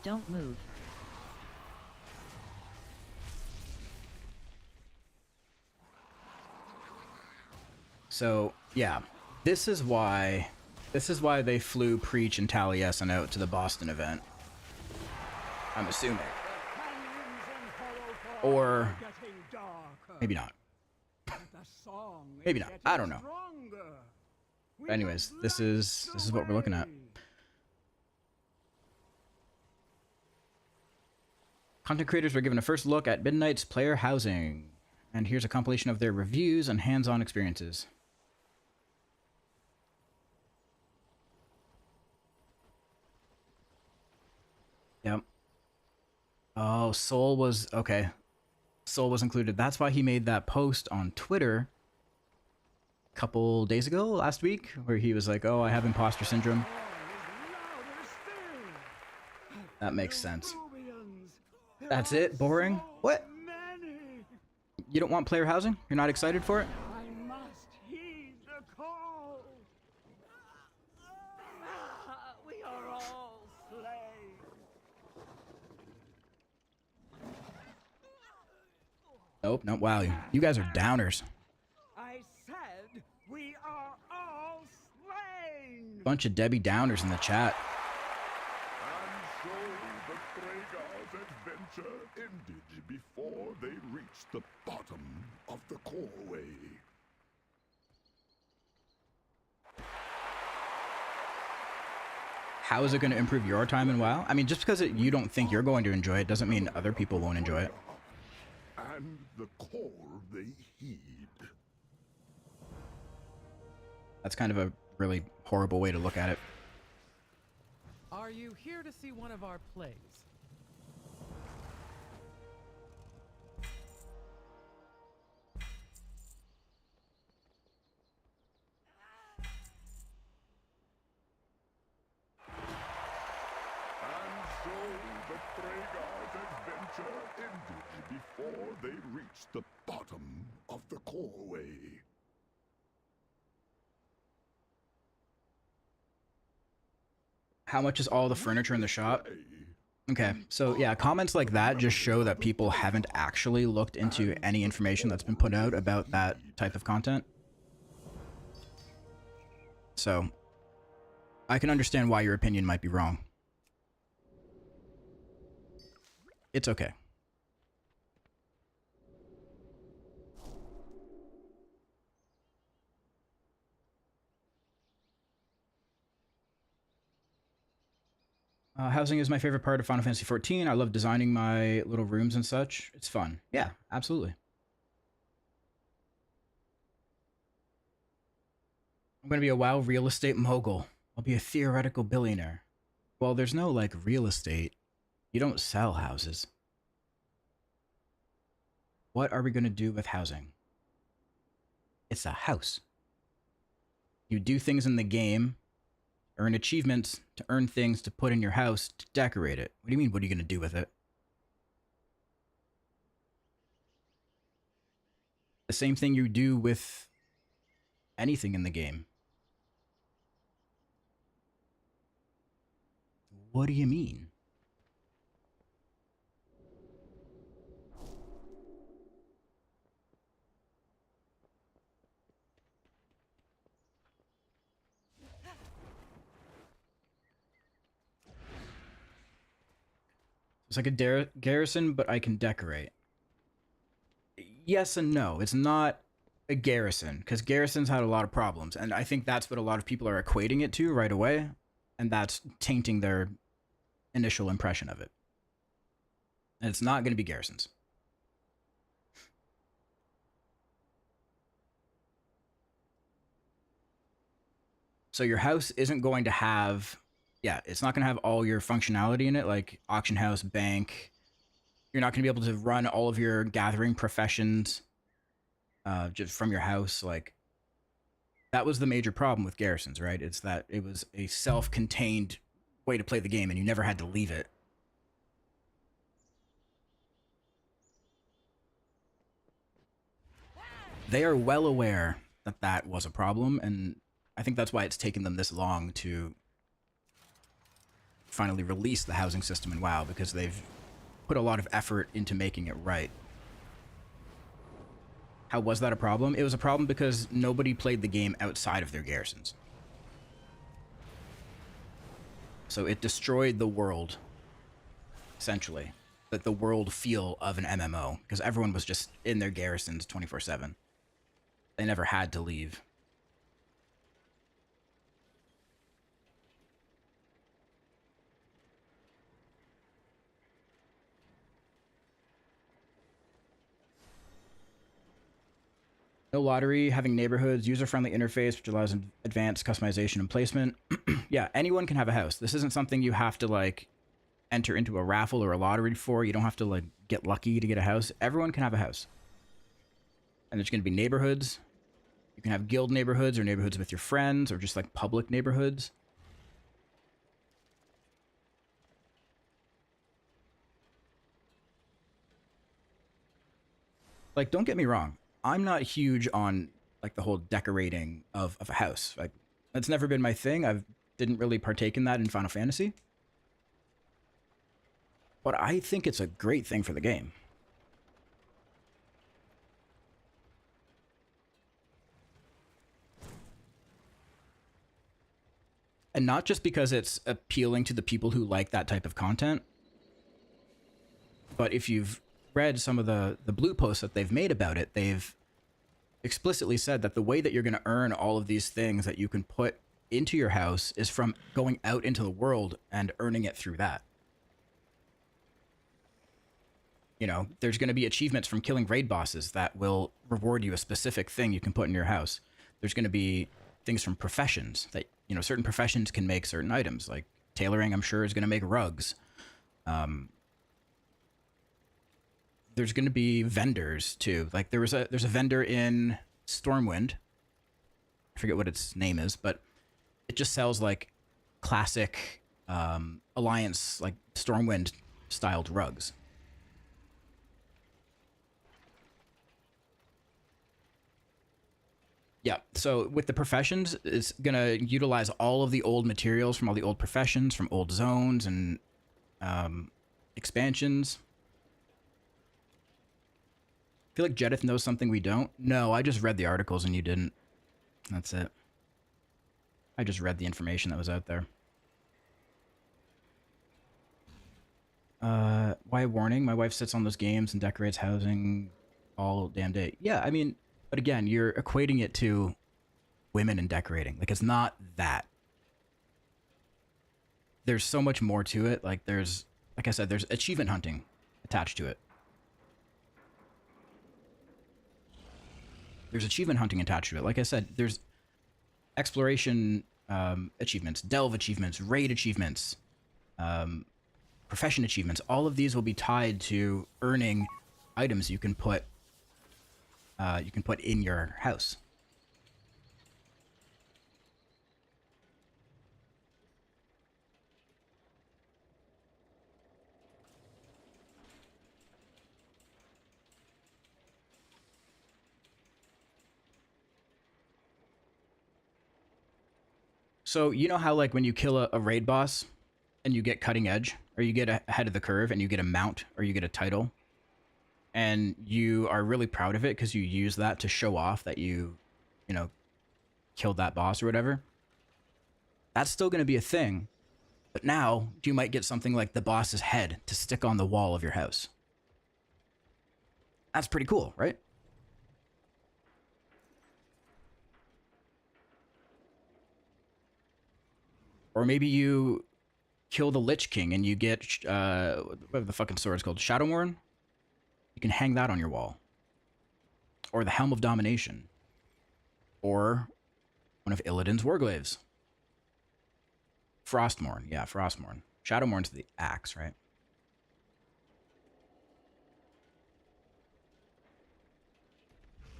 D: Don't move.
A: So, yeah. This is why they flew Preach and Taliesin out to the Boston event. I'm assuming.
G: Canyons and hollow
A: Or
G: Getting darker,
A: maybe not.
G: but the song is
A: Maybe not.
G: getting
A: I don't know.
G: stronger. We
A: But anyways,
G: have
A: this
G: lighted
A: is
G: the
A: what we're looking at.
G: way.
A: Content creators were given a first look at Midnight's player housing. And here's a compilation of their reviews and hands-on experiences. Yep. Oh, Soul was... Okay. Soul was included. That's why he made that post on Twitter a couple days ago, last week, where he was like, oh, I have imposter syndrome. That makes sense. That's it? Boring? What? You don't want player housing? You're not excited for it?
G: I must heed the call. We are all slain.
A: Nope, nope. Wow, you guys are downers.
G: I said we are all slain.
A: Bunch of Debbie Downers in the chat.
H: And so the Thragar's adventure ended before they reached the bottom of the coreway.
A: How is it going to improve your time in WoW? I mean, just because you don't think you're going to enjoy it doesn't mean other people won't enjoy it.
H: And the call they heed.
A: That's kind of a really horrible way to look at it.
I: Are you here to see one of our plays?
H: And so the Thragar's adventure ended before they reached the bottom of the coreway.
A: How much is all the furniture in the shop? Okay, so yeah, comments like that just show that people haven't actually looked into any information that's been put out about that type of content. So, I can understand why your opinion might be wrong. It's okay. Housing is my favorite part of Final Fantasy XIV. I love designing my little rooms and such. It's fun. Yeah, absolutely. I'm going to be a WoW real estate mogul. I'll be a theoretical billionaire. Well, there's no, like, real estate. You don't sell houses. What are we going to do with housing? It's a house. You do things in the game, earn achievements to earn things to put in your house to decorate it. What do you mean, what are you going to do with it? The same thing you do with anything in the game. What do you mean? It's like a garrison, but I can decorate. Yes and no. It's not a garrison, because garrisons had a lot of problems, and I think that's what a lot of people are equating it to right away, and that's tainting their initial impression of it. And it's not going to be garrisons. So your house isn't going to have... Yeah, it's not going to have all your functionality in it, like auction house, bank. You're not going to be able to run all of your gathering professions just from your house. Like, that was the major problem with garrisons, right? It's that it was a self-contained way to play the game, and you never had to leave it. They are well aware that that was a problem, and I think that's why it's taken them this long to finally release the housing system in WoW, because they've put a lot of effort into making it right. How was that a problem? It was a problem because nobody played the game outside of their garrisons. So it destroyed the world, essentially. the world feel of an MMO, because everyone was just in their garrisons 24/7. They never had to leave. No lottery, having neighborhoods, user-friendly interface, which allows advanced customization and placement. Yeah, anyone can have a house. This isn't something you have to, like, enter into a raffle or a lottery for. You don't have to, like, get lucky to get a house. Everyone can have a house. And there's going to be neighborhoods. You can have guild neighborhoods or neighborhoods with your friends or just, like, public neighborhoods. Like, don't get me wrong. I'm not huge on, like, the whole decorating of a house. Like, that's never been my thing. I didn't really partake in that in Final Fantasy. But I think it's a great thing for the game. And not just because it's appealing to the people who like that type of content, but if you've read some of the blue posts that they've made about it, they've explicitly said that the way that you're going to earn all of these things that you can put into your house is from going out into the world and earning it through that. You know, there's going to be achievements from killing raid bosses that will reward you a specific thing you can put in your house. There's going to be things from professions that, you know, certain professions can make certain items. Like tailoring, I'm sure, is going to make rugs. There's going to be vendors too. Like there's a vendor in Stormwind. I forget what its name is, but it just sells like classic Alliance, like Stormwind styled rugs. Yeah, so with the professions, it's going to utilize all of the old materials from all the old professions, from old zones and expansions. I feel like Jedith knows something we don't. No, I just read the articles and you didn't. That's it. I just read the information that was out there. Why warning? My wife sits on those games and decorates housing all damn day. Yeah, I mean... But again, you're equating it to women and decorating. Like, it's not that. There's so much more to it. Like, there's, like I said, there's achievement hunting attached to it. There's achievement hunting attached to it. Like I said, there's exploration achievements, delve achievements, raid achievements, profession achievements. All of these will be tied to earning items you can put in your house. So you know how like when you kill a raid boss and you get cutting edge, or you get ahead of the curve and you get a mount or you get a title, and you are really proud of it because you use that to show off that you know, killed that boss or whatever. That's still going to be a thing. But now you might get something like the boss's head to stick on the wall of your house. That's pretty cool, right? Or maybe you kill the Lich King and you get, what the fucking sword is called? Shadowmourne? You can hang that on your wall. Or the Helm of Domination. Or one of Illidan's Warglaves. Frostmourne. Yeah, Frostmourne. Shadowmourn's the axe, right?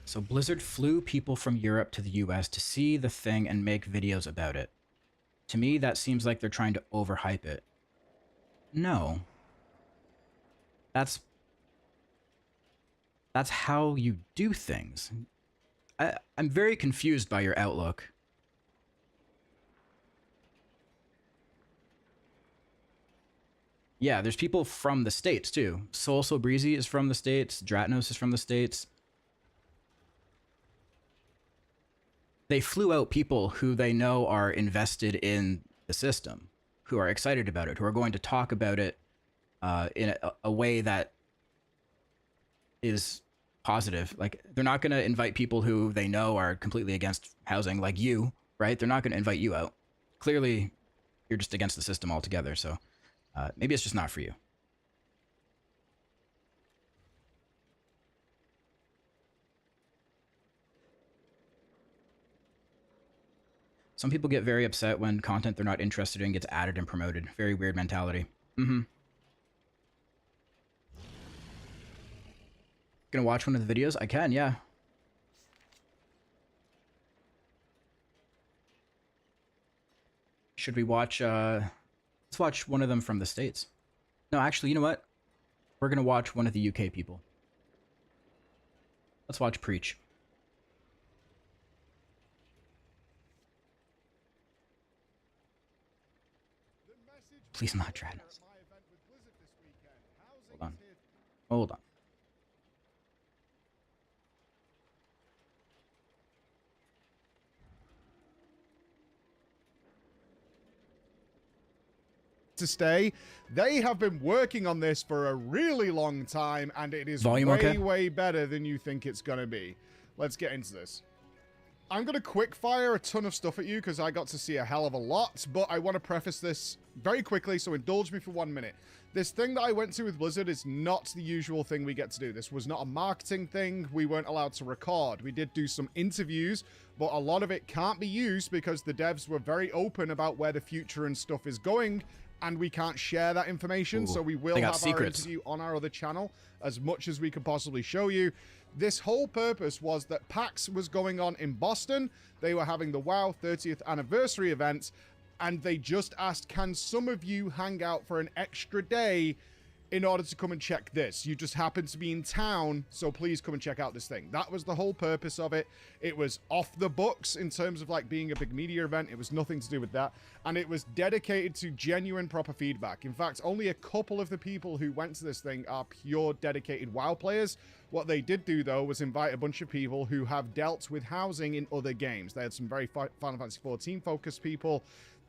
A: So Blizzard flew people from Europe to the US to see the thing and make videos about it. To me, that seems like they're trying to overhype it. No. That's how you do things. I'm very confused by your outlook. Yeah, there's people from the States, too. So Breezy is from the States. Dratnos is from the States. They flew out people who they know are invested in the system, who are excited about it, who are going to talk about it in a way that is positive. Like, they're not going to invite people who they know are completely against housing, like you, right? They're not going to invite you out. Clearly, you're just against the system altogether. So maybe it's just not for you. Some people get very upset when content they're not interested in gets added and promoted. Very weird mentality. Mm-hmm. Gonna watch one of the videos? I can, yeah. Should we watch, let's watch one of them from the States. No, actually, you know what? We're gonna watch one of the UK people. Let's watch Preach. Please not Travis. Hold on. Hold on.
J: To stay. They have been working on this for a really long time, and it is way better than you think it's gonna be. Let's get into this. I'm gonna quick fire a ton of stuff at you because I got to see a hell of a lot, but I want to preface this very quickly, so indulge me for 1 minute. This thing that I went to with Blizzard is not the usual thing we get to do. This was not a marketing thing. We weren't allowed to record. We did do some interviews, but a lot of it can't be used because the devs were very open about where the future and stuff is going, and we can't share that information. So we will have our interview on our other channel as much as we could possibly show you. This whole purpose was that PAX was going on in Boston. They were having the WoW 30th anniversary event, and they just asked, can some of you hang out for an extra day in order to come and check this? You just happen to be in town, so please come and check out this thing. That was the whole purpose of it. It was off the books in terms of like being a big media event. It was nothing to do with that. And it was dedicated to genuine proper feedback. In fact, only a couple of the people who went to this thing are pure dedicated WoW players. What they did do, though, was invite a bunch of people who have dealt with housing in other games. They had some very Final Fantasy XIV focused people.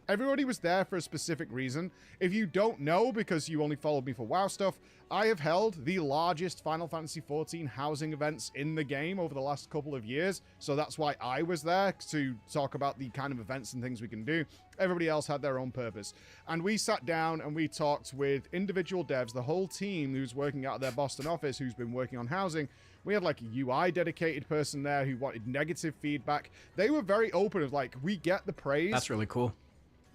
J: Everybody was there for a specific reason. If you don't know, because you only followed me for WoW stuff, I have held the largest Final Fantasy XIV housing events in the game over the last couple of years. So that's why I was there, to talk about the kind of events and things we can do. Everybody else had their own purpose. And we sat down and we talked with individual devs, the whole team who's working out of their Boston office, who's been working on housing. We had like a UI dedicated person there who wanted negative feedback. They were very open of like, we get the praise.
A: That's really cool.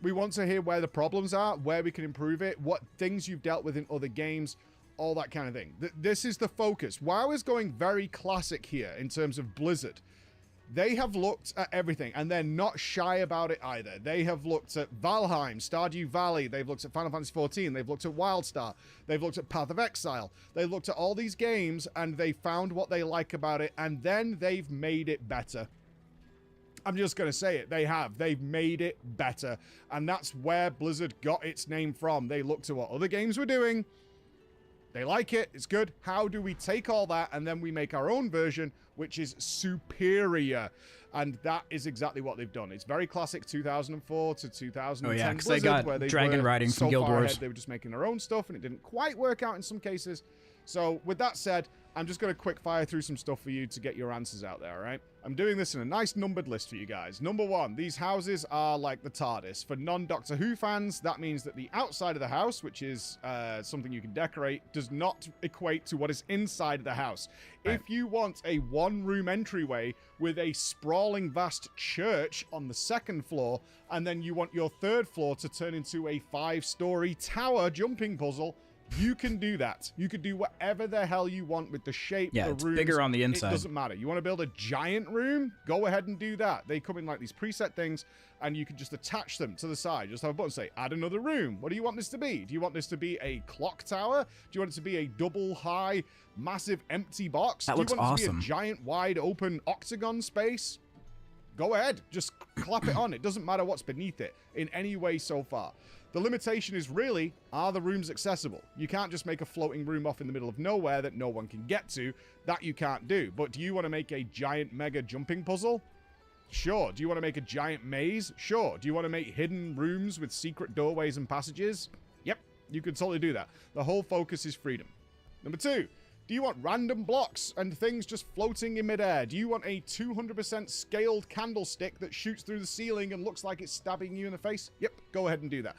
J: We want to hear where the problems are, where we can improve it, what things you've dealt with in other games, all that kind of thing. This is the focus. WoW is going very classic here in terms of Blizzard. They have looked at everything, and they're not shy about it either. They have looked at Valheim, Stardew Valley, they've looked at Final Fantasy XIV, they've looked at WildStar, they've looked at Path of Exile, they've looked at all these games, and they found what they like about it, and then they've made it better. I'm just going to say it. They have. They've made it better. And that's where Blizzard got its name from. They looked at what other games were doing. They like it. It's good. How do we take all that and then we make our own version, which is superior? And that is exactly what they've done. It's very classic 2004 to 2010
A: Oh yeah, because
J: Blizzard,
A: they got
J: where they
A: dragon
J: were
A: riding
J: so
A: from Guild
J: far
A: Wars.
J: ahead, they were just making their own stuff, and it didn't quite work out in some cases. So with that said, I'm just going to quick fire through some stuff for you to get your answers out there, all right? I'm doing this in a nice numbered list for you guys. Number 1, these houses are like the TARDIS. For non-Doctor Who fans, that means that the outside of the house, which is something you can decorate, does not equate to what is inside of the house. Right. If you want a one-room entryway with a sprawling vast church on the 2nd floor, and then you want your 3rd floor to turn into a 5-story tower jumping puzzle, you can do that. You could do whatever the hell you want with the shape, the
A: it's
J: rooms.
A: bigger on the inside.
J: It doesn't matter. You want to build a giant room? Go ahead and do that. They come in like these preset things, and you can just attach them to the side. Just have a button say, add another room. What do you want this to be? Do you want this to be a clock tower? Do you want it to be a double high, massive empty box?
A: That looks
J: awesome. Do you want it
A: awesome.
J: to be a giant, wide open octagon space? Go ahead. Just clap it on. It doesn't matter what's beneath it in any way so far. The limitation is really, are the rooms accessible? You can't just make a floating room off in the middle of nowhere that no one can get to. That you can't do. But do you want to make a giant mega jumping puzzle? Sure. Do you want to make a giant maze? Sure. Do you want to make hidden rooms with secret doorways and passages? Yep. You can totally do that. The whole focus is freedom. Number 2, do you want random blocks and things just floating in midair? Do you want a 200% scaled candlestick that shoots through the ceiling and looks like it's stabbing you in the face? Yep, go ahead and do that.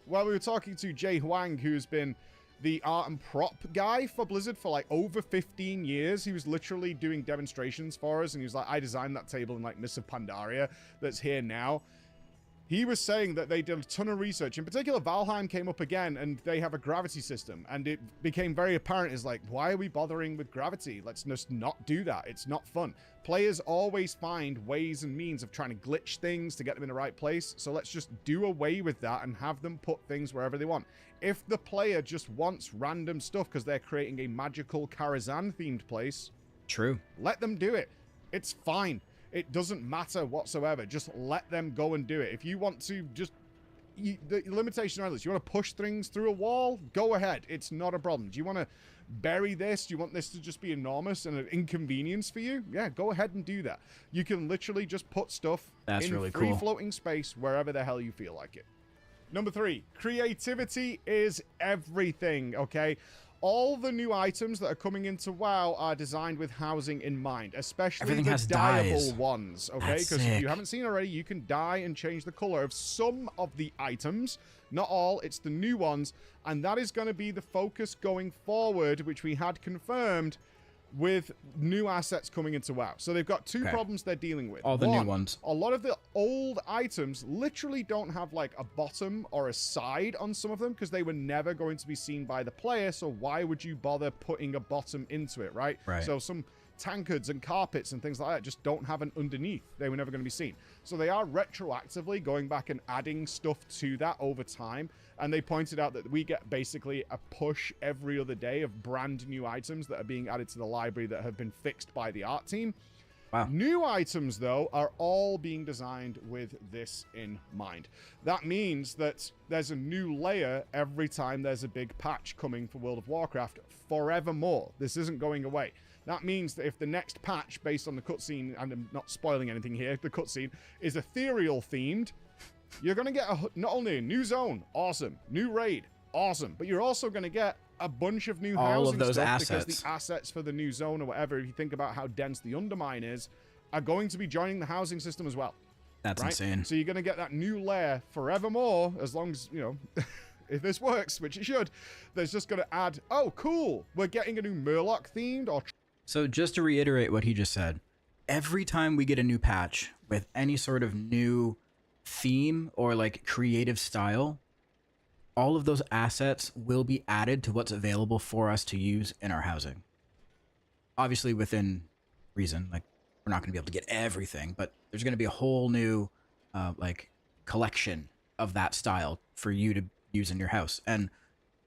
J: Well, we were talking to Jay Huang, who's been the art and prop guy for Blizzard for like over 15 years. He was literally doing demonstrations for us, and he was like, I designed that table in like Mists of Pandaria that's here now. He was saying that they did a ton of research. In particular, Valheim came up again, and they have a gravity system. And it became very apparent, is like, why are we bothering with gravity? Let's just not do that. It's not fun. Players always find ways and means of trying to glitch things to get them in the right place. So let's just do away with that and have them put things wherever they want. If the player just wants random stuff because they're creating a magical Karazhan-themed place,
A: true,
J: let them do it. It's fine. It doesn't matter whatsoever. Just let them go and do it. If you want to just... the limitation on this, you want to push things through a wall? Go ahead. It's not a problem. Do you want to bury this? Do you want this to just be enormous and an inconvenience for you? Yeah, go ahead and do that. You can literally just put stuff in
A: really
J: free
A: cool.
J: floating space wherever the hell you feel like it. Number 3, creativity is everything, okay? All the new items that are coming into WoW are designed with housing in mind, especially
A: Everything
J: the
A: has
J: dyeable
A: dyes.
J: ones, okay?
A: That's
J: Because if you
A: sick.
J: haven't seen already, you can dye and change the color of some of the items. Not all, it's the new ones. And that is going to be the focus going forward, which we had confirmed with new assets coming into WoW. So they've got 2 problems they're dealing with.
A: All the new
J: One,
A: ones.
J: a lot of the old items literally don't have like a bottom or a side on some of them because they were never going to be seen by the player. So why would you bother putting a bottom into it, right?
A: Right.
J: So some tankards and carpets and things like that just don't have an underneath. They were never going to be seen. So they are retroactively going back and adding stuff to that over time. And they pointed out that we get basically a push every other day of brand new items that are being added to the library that have been fixed by the art team.
A: Wow.
J: New items, though, are all being designed with this in mind. That means that there's a new layer every time there's a big patch coming for World of Warcraft forevermore. This isn't going away. That means that if the next patch, based on the cutscene, and I'm not spoiling anything here, the cutscene is ethereal themed, you're going to get not only a new zone, awesome, new raid, awesome, but you're also going to get a bunch of new
A: All
J: housing
A: of those
J: stuff
A: assets.
J: because the assets for the new zone or whatever, if you think about how dense the Undermine is, are going to be joining the housing system as well.
A: That's
J: right?
A: insane.
J: So you're going to get that new layer forevermore, as long as, you know, if this works, which it should, there's just going to add, oh, cool, we're getting a new Murloc themed or...
A: So just to reiterate what he just said, every time we get a new patch with any sort of new theme or like creative style, all of those assets will be added to what's available for us to use in our housing. Obviously within reason, like we're not going to be able to get everything, but there's going to be a whole new like collection of that style for you to use in your house. And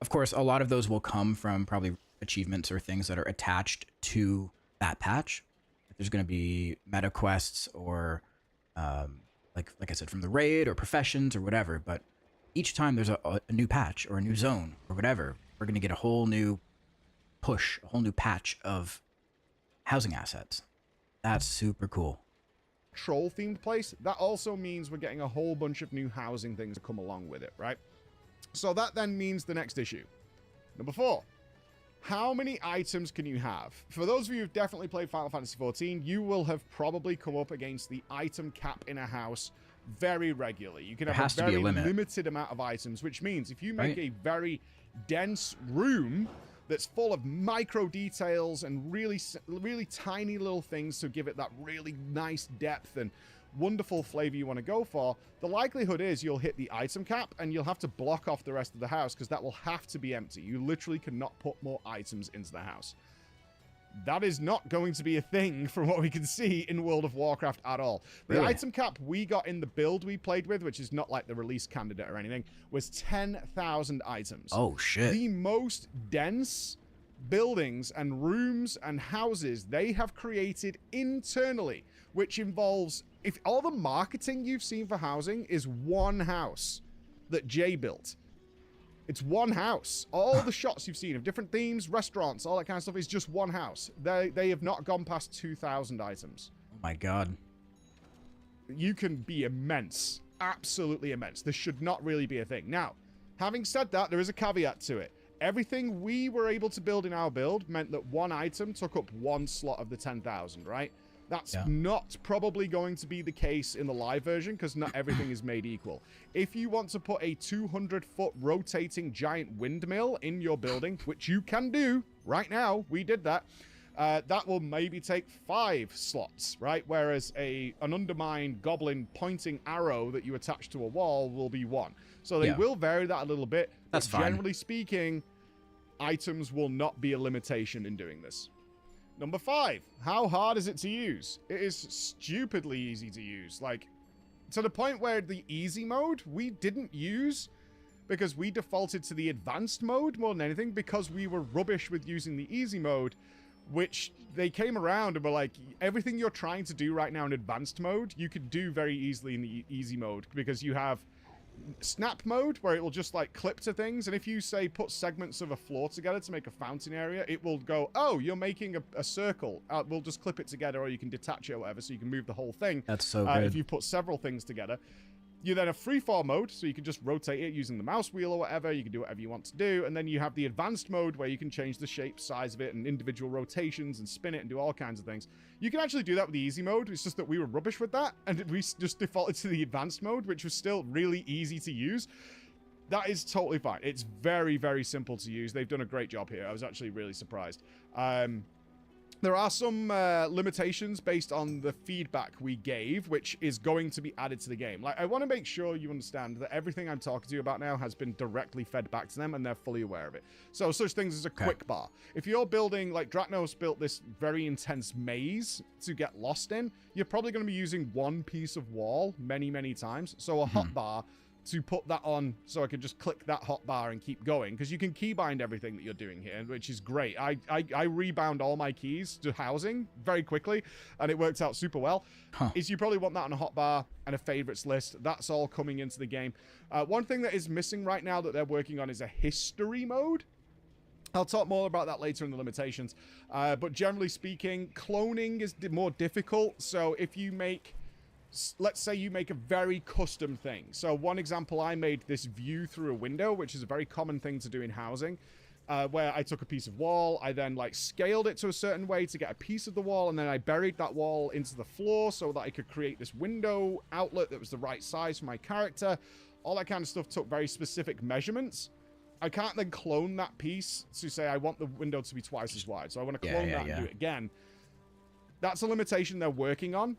A: of course, a lot of those will come from probably achievements or things that are attached to that patch. There's going to be meta quests or like I said, from the raid or professions or whatever, but each time there's a new patch or a new zone or whatever, we're going to get a whole new push, a whole new patch of housing assets. That's super cool.
J: Troll themed place, that also means we're getting a whole bunch of new housing things to come along with it, right? So that then means the next issue. Number 4. How many items can you have? For those of you who've definitely played Final Fantasy XIV, you will have probably come up against the item cap in a house very regularly. You can have a very limited amount of items, which means if you make a very dense room that's full of micro details and really tiny little things to give it that really nice depth and wonderful flavor you want to go for, the likelihood is you'll hit the item cap and you'll have to block off the rest of the house because that will have to be empty. You literally cannot put more items into the house. That is not going to be a thing from what we can see in World of Warcraft at all. The item cap we got in the build we played with, which is not like the release candidate or anything, was 10,000 items.
A: Oh, shit.
J: The most dense buildings and rooms and houses they have created internally, which involves, if all the marketing you've seen for housing is one house that Jay built. It's one house. All the shots you've seen of different themes, restaurants, all that kind of stuff is just one house. They have not gone past 2,000 items.
A: Oh my god.
J: You can be immense. Absolutely immense. This should not really be a thing. Now, Having said that, there is a caveat to it. Everything we were able to build in our build meant that one item took up one slot of the 10,000, right? That's not probably going to be the case in the live version because not everything is made equal. If you want to put a 200-foot rotating giant windmill in your building, which you can do right now, we did that, that will maybe take 5 slots, right? Whereas an undermined goblin pointing arrow that you attach to a wall will be 1. So they will vary that a little bit.
A: That's fine.
J: Generally speaking, items will not be a limitation in doing this. Number 5, how hard is it to use? It is stupidly easy to use. Like, to the point where the easy mode we didn't use because we defaulted to the advanced mode more than anything because we were rubbish with using the easy mode, which they came around and were like, everything you're trying to do right now in advanced mode, you could do very easily in the easy mode because you have snap mode where it will just like clip to things, and if you say put segments of a floor together to make a fountain area, it will go, oh, you're making a circle, we'll just clip it together, or you can detach it or whatever, so you can move the whole thing.
A: That's so good.
J: If you put several things together. You then have freeform mode, so you can just rotate it using the mouse wheel or whatever. You can do whatever you want to do. And then you have the advanced mode where you can change the shape, size of it, and individual rotations and spin it and do all kinds of things. You can actually do that with the easy mode. It's just that we were rubbish with that, and we just defaulted to the advanced mode, which was still really easy to use. That is totally fine. It's very, very simple to use. They've done a great job here. I was actually really surprised. There are some limitations based on the feedback we gave, which is going to be added to the game. Like, I want to make sure you understand that everything I'm talking to you about now has been directly fed back to them, and they're fully aware of it. So, such things as a quick bar. If you're building, like Draknos built this very intense maze to get lost in, you're probably going to be using one piece of wall many, many times. So, a hotbar to put that on, so I can just click that hotbar and keep going, because you can keybind everything that you're doing here, which is great. I rebound all my keys to housing very quickly, and it worked out super well. Is you probably want that on a hotbar and a favorites list. That's all coming into the game. One thing that is missing right now that they're working on is a history mode. I'll talk more about that later in the limitations. But generally speaking, cloning is more difficult. So if you make, let's say you make a very custom thing. So one example, I made this view through a window, which is a very common thing to do in housing, where I took a piece of wall, I then like scaled it to a certain way to get a piece of the wall, and then I buried that wall into the floor so that I could create this window outlet that was the right size for my character. All that kind of stuff took very specific measurements. I can't then clone that piece to say I want the window to be twice as wide. So I want to clone that and do it again. That's a limitation they're working on.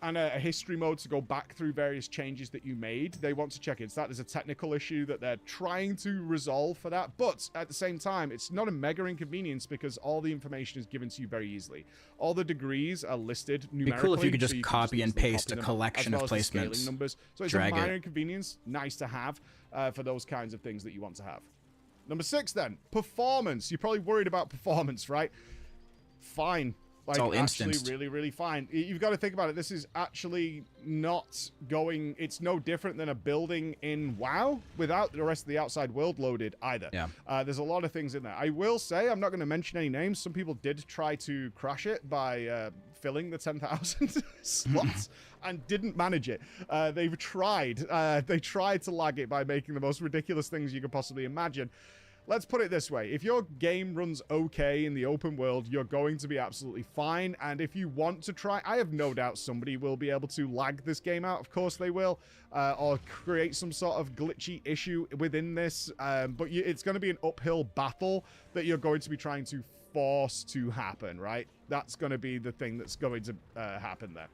J: And a history mode to go back through various changes that you made. They want to check into that. There's a technical issue that they're trying to resolve for that. But at the same time, it's not a mega inconvenience because all the information is given to you very easily. All the degrees are listed numerically.
A: It'd be cool if you could just
J: so
A: copy and paste a collection of placements.
J: Numbers. So it's a minor inconvenience. Nice to have for those kinds of things that you want to have. Number 6 then. Performance. You're probably worried about performance, right? Fine. Like,
A: it's all
J: actually
A: instanced.
J: really, really fine. You've got to think about it. This is actually not going... It's no different than a building in WoW without the rest of the outside world loaded either.
A: Yeah.
J: There's a lot of things in there. I will say, I'm not going to mention any names. Some people did try to crash it by filling the 10,000 slots and didn't manage it. They've tried. They tried to lag it by making the most ridiculous things you could possibly imagine. Let's put it this way. If your game runs okay in the open world, you're going to be absolutely fine. And if you want to try, I have no doubt somebody will be able to lag this game out. Of course they will. Or create some sort of glitchy issue within this. But it's going to be an uphill battle that you're going to be trying to force to happen, right? That's going to be the thing that's going to happen there.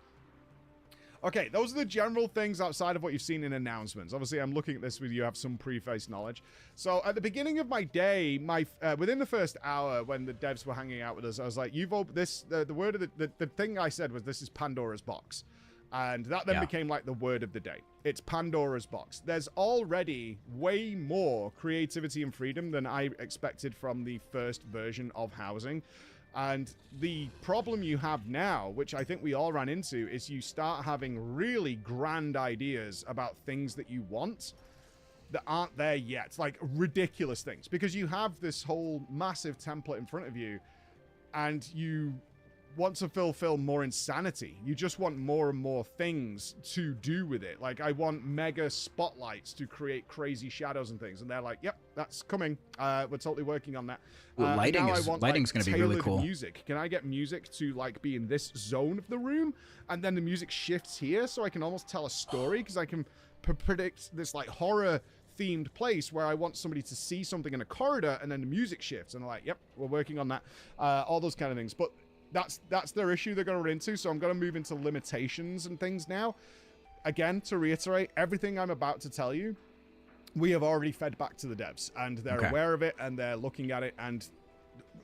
J: Okay, those are the general things outside of what you've seen in announcements. Obviously, I'm looking at this with you have some preface knowledge. So at the beginning of my day, within the first hour when the devs were hanging out with us, I was like, "You've opened this." The word of the thing I said was, "This is Pandora's box," and that then became like the word of the day. It's Pandora's box. There's already way more creativity and freedom than I expected from the first version of housing. And the problem you have now, which I think we all ran into, is you start having really grand ideas about things that you want that aren't there yet. Like ridiculous things. Because you have this whole massive template in front of you, and you want to fulfill more insanity. You just want more and more things to do with it. Like, I want mega spotlights to create crazy shadows and things. And they're like, yep, that's coming. We're totally working on that.
A: Well, lighting's going to be really cool.
J: Music. Can I get music to, like, be in this zone of the room? And then the music shifts here so I can almost tell a story, because I can predict this, like, horror-themed place where I want somebody to see something in a corridor, and then the music shifts. And they're like, yep, we're working on that. All those kind of things. But that's their issue they're going to run into, so I'm going to move into limitations and things now. Again, to reiterate, everything I'm about to tell you, we have already fed back to the devs, and they're aware of it, and they're looking at it, and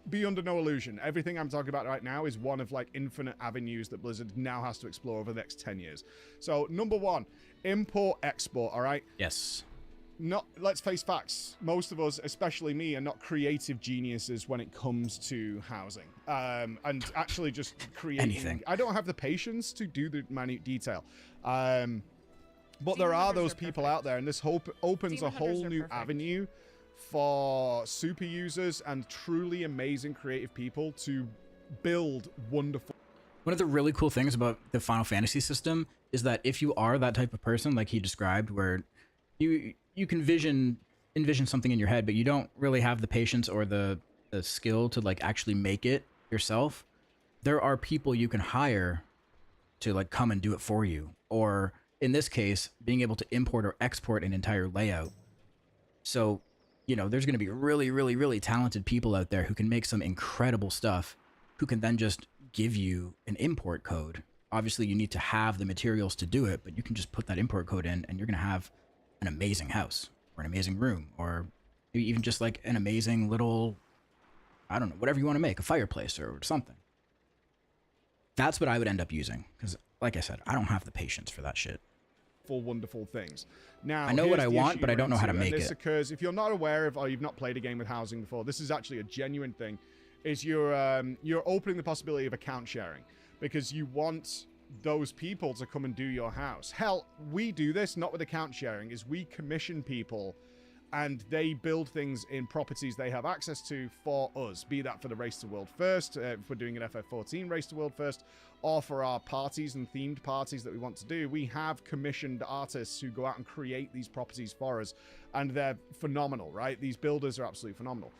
J: be under no illusion. Everything I'm talking about right now is one of, like, infinite avenues that Blizzard now has to explore over the next 10 years. So, number one, import-export, all right?
A: Yes.
J: Let's face facts. Most of us, especially me, are not creative geniuses when it comes to housing. And actually just creating
A: anything.
J: I don't have the patience to do the minute detail. But there are those people out there, and this opens a whole new avenue for super users and truly amazing creative people to build wonderful.
A: One of the really cool things about the Final Fantasy system is that if you are that type of person, like he described, where you can envision something in your head, but you don't really have the patience or the skill to, like, actually make it yourself, there are people you can hire to, like, come and do it for you. Or in this case, being able to import or export an entire layout. So, you know, there's going to be really, really, really talented people out there who can make some incredible stuff, who can then just give you an import code. Obviously, you need to have the materials to do it, but you can just put that import code in, and you're going to have an amazing house, or an amazing room, or maybe even just, like, an amazing little, I don't know, whatever you want to make, a fireplace or something. That's what I would end up using, because, like I said, I don't have the patience for that shit.
J: Wonderful things. Now,
A: I know what I want, but I don't know how to make it.
J: This occurs if you're not aware of, or you've not played a game with housing before. This is actually a genuine thing. Is you're opening the possibility of account sharing, because you want those people to come and do your house. Hell, we do this not with account sharing, is we commission people and they build things in properties they have access to for us, be that for the Race to World First, if we're doing an FF14 Race to World First, or for our parties and themed parties that we want to do. We have commissioned artists who go out and create these properties for us, and they're phenomenal, right? These builders are absolutely phenomenal.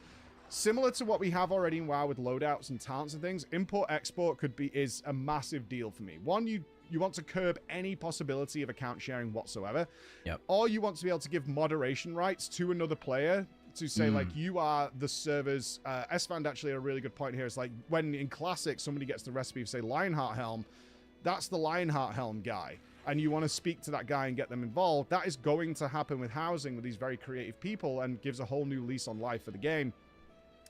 J: Similar to what we have already in WoW with loadouts and talents and things, import-export is a massive deal for me. One, you want to curb any possibility of account sharing whatsoever.
A: Yep.
J: Or you want to be able to give moderation rights to another player to say, like, you are the server's... Esfand actually had a really good point here. It's like, when in Classic, somebody gets the recipe of, say, Lionheart Helm, that's the Lionheart Helm guy. And you want to speak to that guy and get them involved. That is going to happen with housing with these very creative people, and gives a whole new lease on life for the game.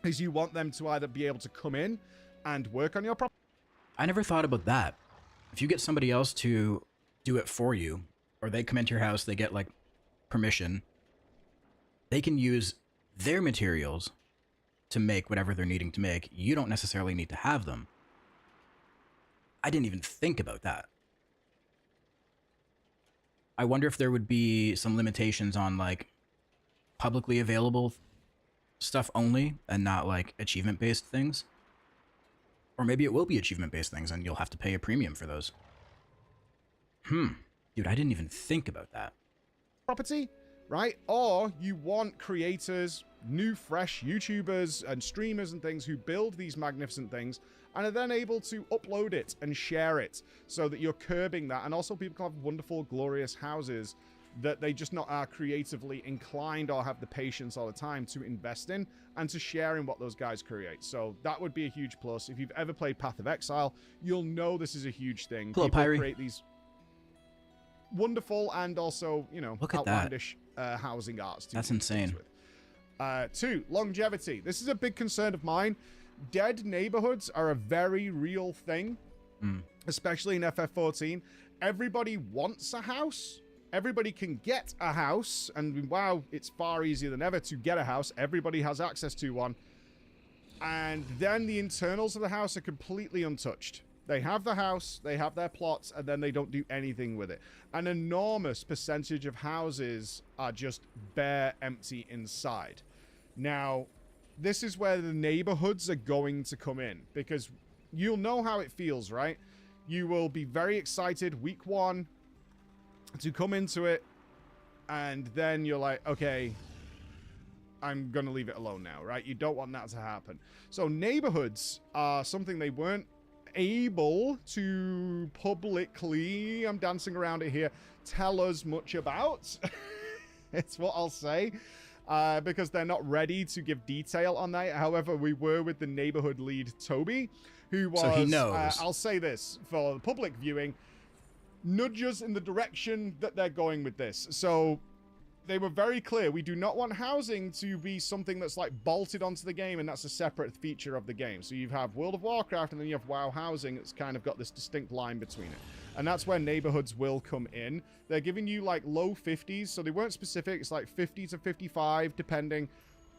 J: Is you want them to either be able to come in and work on your property.
A: I never thought about that. If you get somebody else to do it for you, or they come into your house, they get, like, permission, they can use their materials to make whatever they're needing to make. You don't necessarily need to have them. I didn't even think about that. I wonder if there would be some limitations on, like, publicly available stuff only, and not, like, achievement-based things. Or maybe it will be achievement-based things, and you'll have to pay a premium for those. Dude, I didn't even think about that.
J: Property, right? Or you want creators, new, fresh YouTubers and streamers and things who build these magnificent things and are then able to upload it and share it, so that you're curbing that. And also people can have wonderful, glorious houses that they just not are creatively inclined or have the patience all the time to invest in and to share in what those guys create. So that would be a huge plus. If you've ever played Path of Exile, you'll know this is a huge thing.
A: Hello,
J: people
A: Pyrie.
J: create these wonderful and also, you know,
A: look at
J: outlandish housing arts.
A: That's insane.
J: Two, longevity. This is a big concern of mine. Dead neighborhoods are a very real thing, especially in FF14. Everybody wants a house. Everybody can get a house, and wow, it's far easier than ever to get a house. Everybody has access to one. And then the internals of the house are completely untouched. They have the house, they have their plots, and then they don't do anything with it. An enormous percentage of houses are just bare empty inside. Now, this is where the neighborhoods are going to come in, because you'll know how it feels, right? You will be very excited week 1 to come into it, and then you're like, okay, I'm going to leave it alone now, right? You don't want that to happen. So neighborhoods are something they weren't able to publicly, I'm dancing around it here, tell us much about. It's what I'll say. Because they're not ready to give detail on that. However, we were with the neighborhood lead, Toby, who was,
A: so he knows.
J: I'll say this for the public viewing, nudge us in the direction that they're going with this. So they were very clear. We do not want housing to be something that's like bolted onto the game, and that's a separate feature of the game. So you have World of Warcraft, and then you have WoW housing. It's kind of got this distinct line between it. And that's where neighborhoods will come in. They're giving you like low 50s, so they weren't specific. It's like 50 to 55, depending,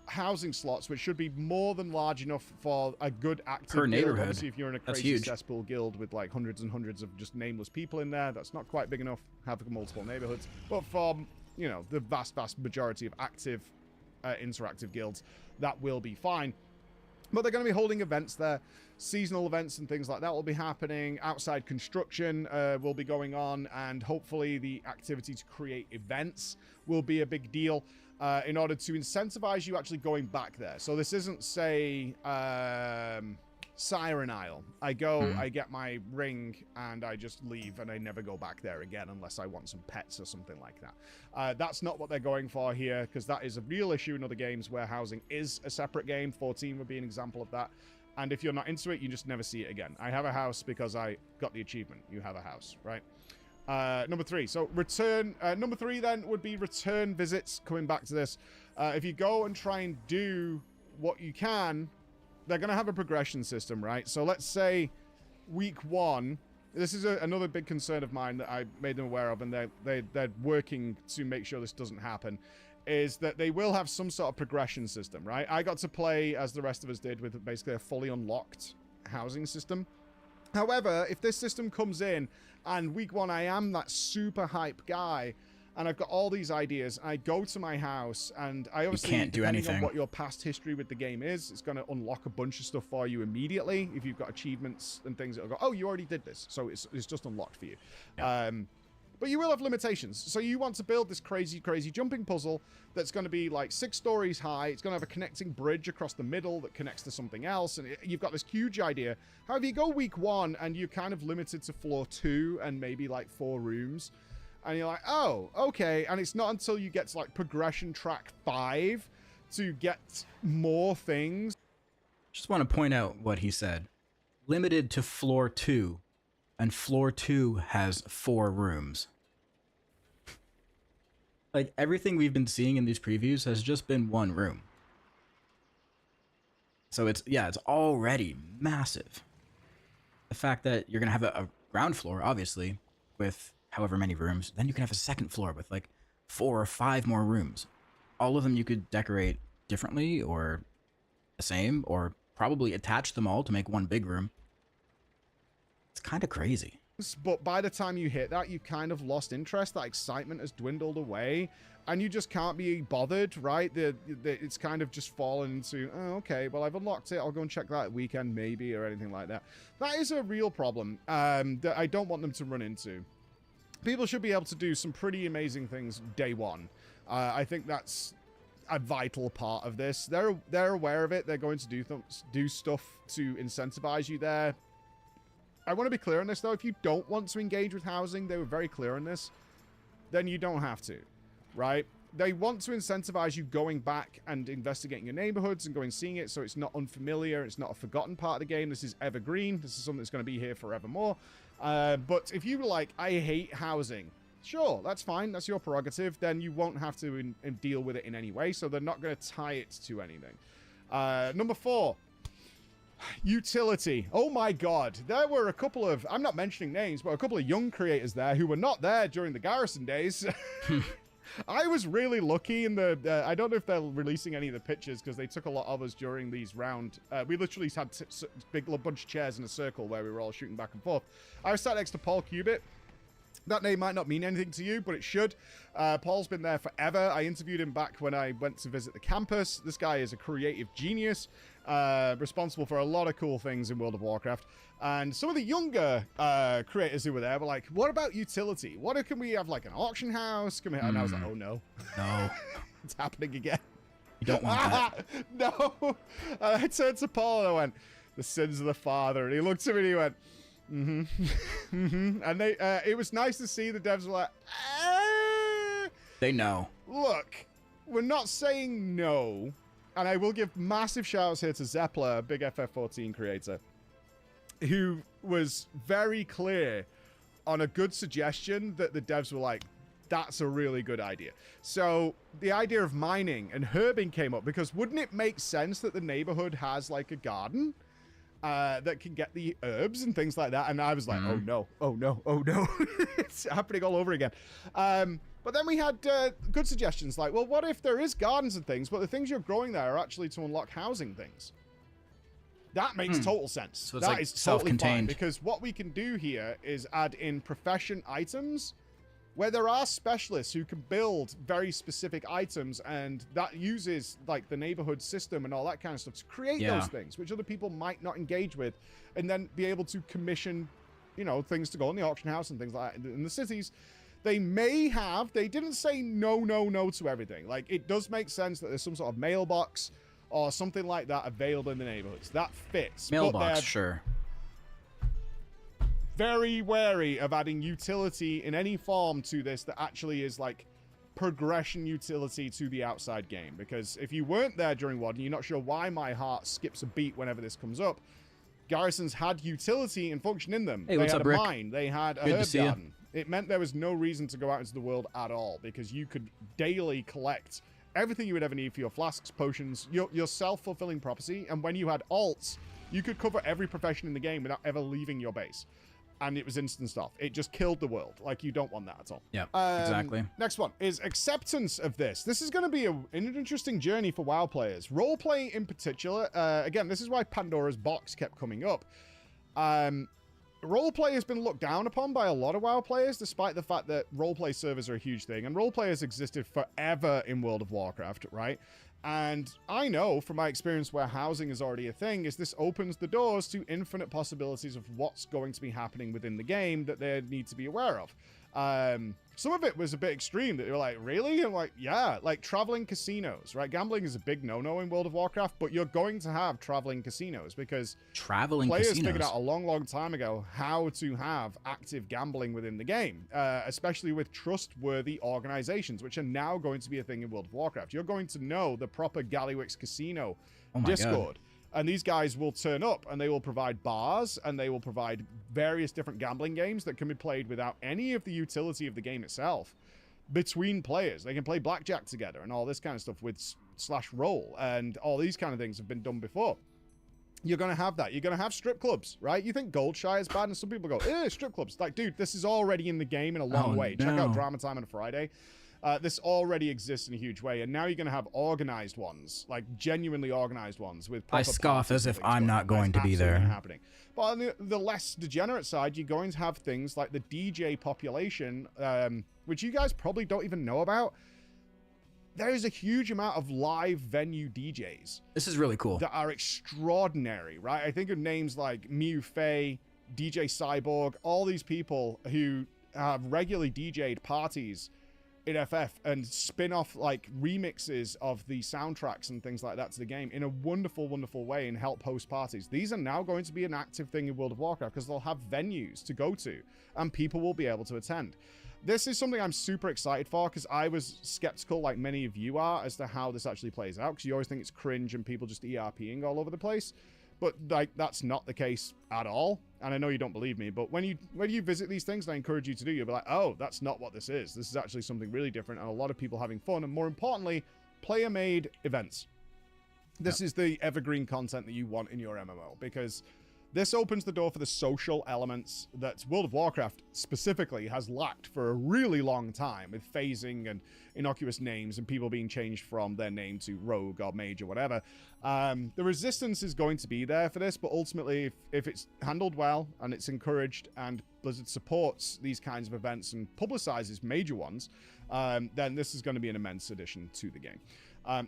J: housing slots, which should be more than large enough for a good active
A: per
J: guild.
A: neighborhood.
J: Obviously, if you're in a
A: That's
J: crazy
A: huge.
J: cesspool guild with like hundreds and hundreds of just nameless people in there, that's not quite big enough. Have multiple neighborhoods. But for, you know, the vast majority of active interactive guilds, that will be fine. But they're going to be holding events there. Seasonal events and things like that will be happening. Outside construction will be going on, and hopefully the activity to create events will be a big deal in order to incentivize you actually going back there. So this isn't, say, Siren Isle. I go, I get my ring, and I just leave, and I never go back there again unless I want some pets or something like that. That's not what they're going for here, because that is a real issue in other games where housing is a separate game. 14 would be an example of that. And if you're not into it, you just never see it again. I have a house because I got the achievement. You have a house, right? Number 3. So return. Number 3 then would be return visits. Coming back to this. If you go and try and do what you can, they're going to have a progression system, right? So let's say week 1. This is another big concern of mine that I made them aware of, and they're working to make sure this doesn't happen, is that they will have some sort of progression system, right? I got to play, as the rest of us did, with basically a fully unlocked housing system. However, if this system comes in, and week 1 I am that super hype guy, and I've got all these ideas, I go to my house, and I obviously,
A: can't do
J: depending
A: anything.
J: on what your past history with the game is, it's going to unlock a bunch of stuff for you immediately. If you've got achievements and things, it'll go, oh, you already did this, so it's just unlocked for you. Yeah. But you will have limitations. So you want to build this crazy jumping puzzle that's going to be like 6 stories high. It's going to have a connecting bridge across the middle that connects to something else. And you've got this huge idea. However, you go week 1 and you're kind of limited to floor 2 and maybe like 4 rooms. And you're like, oh, okay. And it's not until you get to like progression track 5 to get more things.
A: Just want to point out what he said. Limited to floor 2. And floor 2 has 4 rooms. Like, everything we've been seeing in these previews has just been 1 room. So it's already massive. The fact that you're going to have a ground floor, obviously, with however many rooms, then you can have a second floor with like 4 or 5 more rooms. All of them you could decorate differently or the same, or probably attach them all to make 1 big room. It's kind of crazy.
J: But by the time you hit that, you've kind of lost interest. That excitement has dwindled away, and you just can't be bothered, right? It's kind of just fallen into, oh, okay, well, I've unlocked it. I'll go and check that weekend maybe, or anything like that. That is a real problem that I don't want them to run into. People should be able to do some pretty amazing things day 1. I think that's a vital part of this. They're aware of it. They're going to do stuff to incentivize you there. I want to be clear on this, though. If you don't want to engage with housing, they were very clear on this, then you don't have to, right? They want to incentivize you going back and investigating your neighborhoods and going seeing it, so it's not unfamiliar. It's not a forgotten part of the game. This is evergreen. This is something that's going to be here forevermore. But if you were like, I hate housing, sure, that's fine. That's your prerogative. Then you won't have to deal with it in any way, so they're not going to tie it to anything. Number 4. Utility. Oh my god. There were a couple of, I'm not mentioning names, but a couple of young creators there who were not there during the Garrison days. I was really lucky in the, I don't know if they're releasing any of the pictures because they took a lot of us during these round. We literally had big bunch of chairs in a circle where we were all shooting back and forth. I was sat next to Paul Cubitt. That name might not mean anything to you, but it should. Paul's been there forever. I interviewed him back when I went to visit the campus. This guy is a creative genius. responsible for a lot of cool things in World of Warcraft. And some of the younger creators who were there were like, what about utility? What can we have, like an auction house? Can we have? And I was like, oh no.
A: No.
J: It's happening again.
A: You don't want that.
J: No. I turned to Paul and I went, the sins of the father. And he looked at me and he went, And it was nice to see the devs were like,
A: They know.
J: Look, we're not saying no. And I will give massive shouts here to Zeppler, big FF14 creator, who was very clear on a good suggestion that the devs were like, that's a really good idea. So the idea of mining and herbing came up because wouldn't it make sense that the neighborhood has like a garden that can get the herbs and things like that? And I was like, oh no, oh no, oh no. It's happening all over again. But then we had good suggestions like, well, what if there is gardens and things, but the things you're growing there are actually to unlock housing things? That makes total sense.
A: So it's
J: that
A: like
J: is totally fine,
A: self-contained.
J: because what we can do here is add in profession items where there are specialists who can build very specific items, and that uses like the neighborhood system and all that kind of stuff to create those things, which other people might not engage with, and then be able to commission, you know, things to go in the auction house and things like that in the cities. They didn't say no to everything. Like, it does make sense that there's some sort of mailbox or something like that available in the neighborhoods. That fits.
A: Mailbox, sure.
J: Very wary of adding utility in any form to this that actually is like progression utility to the outside game. Because if you weren't there during WoD and you're not sure why my heart skips a beat whenever this comes up, garrisons had utility and function in them.
A: Hey,
J: they
A: what's
J: had
A: up,
J: a
A: Rick?
J: mine. They had a
A: Good to
J: herb
A: see ya.
J: garden. It meant there was no reason to go out into the world at all, because you could daily collect everything you would ever need for your flasks, potions, your self-fulfilling prophecy. And when you had alts, you could cover every profession in the game without ever leaving your base. And it was instant stuff. It just killed the world. Like, you don't want that at all.
A: Yeah, exactly.
J: Next one is acceptance of this. This is going to be an interesting journey for WoW players. Roleplay in particular. Again, this is why Pandora's box kept coming up. Roleplay has been looked down upon by a lot of WoW players, despite the fact that roleplay servers are a huge thing. And roleplay has existed forever in World of Warcraft, right? And I know from my experience where housing is already a thing, is this opens the doors to infinite possibilities of what's going to be happening within the game that they need to be aware of. Some of it was a bit extreme, that they were like, really? I'm like, yeah, like traveling casinos, right? Gambling is a big no-no in World of Warcraft, but you're going to have traveling casinos because players figured out a long time ago how to have active gambling within the game, especially with trustworthy organizations, which are now going to be a thing in World of Warcraft. You're going to know the proper Gallywix Casino Discord. God. And these guys will turn up and they will provide bars and they will provide various different gambling games that can be played without any of the utility of the game itself between players. They can play blackjack together and all this kind of stuff with /roll, and all these kind of things have been done before. You're going to have that. You're going to have strip clubs, right? You think Goldshire is bad, and some people go, strip clubs. Like, dude, this is already in the game in a long way.
A: No.
J: Check out Drama Time on a Friday. This already exists in a huge way, and now you're going to have organized ones, like genuinely organized ones with proper
A: I scoff as if I'm not going to be there.
J: Happening. But on the less degenerate side, you're going to have things like the DJ population, which you guys probably don't even know about. There is a huge amount of live venue DJs.
A: This is really cool.
J: That are extraordinary, right? I think of names like Mew Fei, DJ Cyborg, all these people who have regularly DJ'd parties in FF and spin off like remixes of the soundtracks and things like that to the game in a wonderful way and help host parties. These are now going to be an active thing in World of Warcraft because they'll have venues to go to and people will be able to attend. This is something I'm super excited for because I was skeptical, like many of you are, as to how this actually plays out, because you always think it's cringe and people just ERPing all over the place. But like, that's not the case at all. And I know you don't believe me, but when you visit these things, and I encourage you to do, you'll be like, oh, that's not what this is. This is actually something really different, and a lot of people having fun, and more importantly, player-made events. This is the evergreen content that you want in your MMO, because this opens the door for the social elements that World of Warcraft specifically has lacked for a really long time, with phasing and innocuous names and people being changed from their name to rogue or mage or whatever. The resistance is going to be there for this, but ultimately, if it's handled well and it's encouraged and Blizzard supports these kinds of events and publicizes major ones, then this is going to be an immense addition to the game.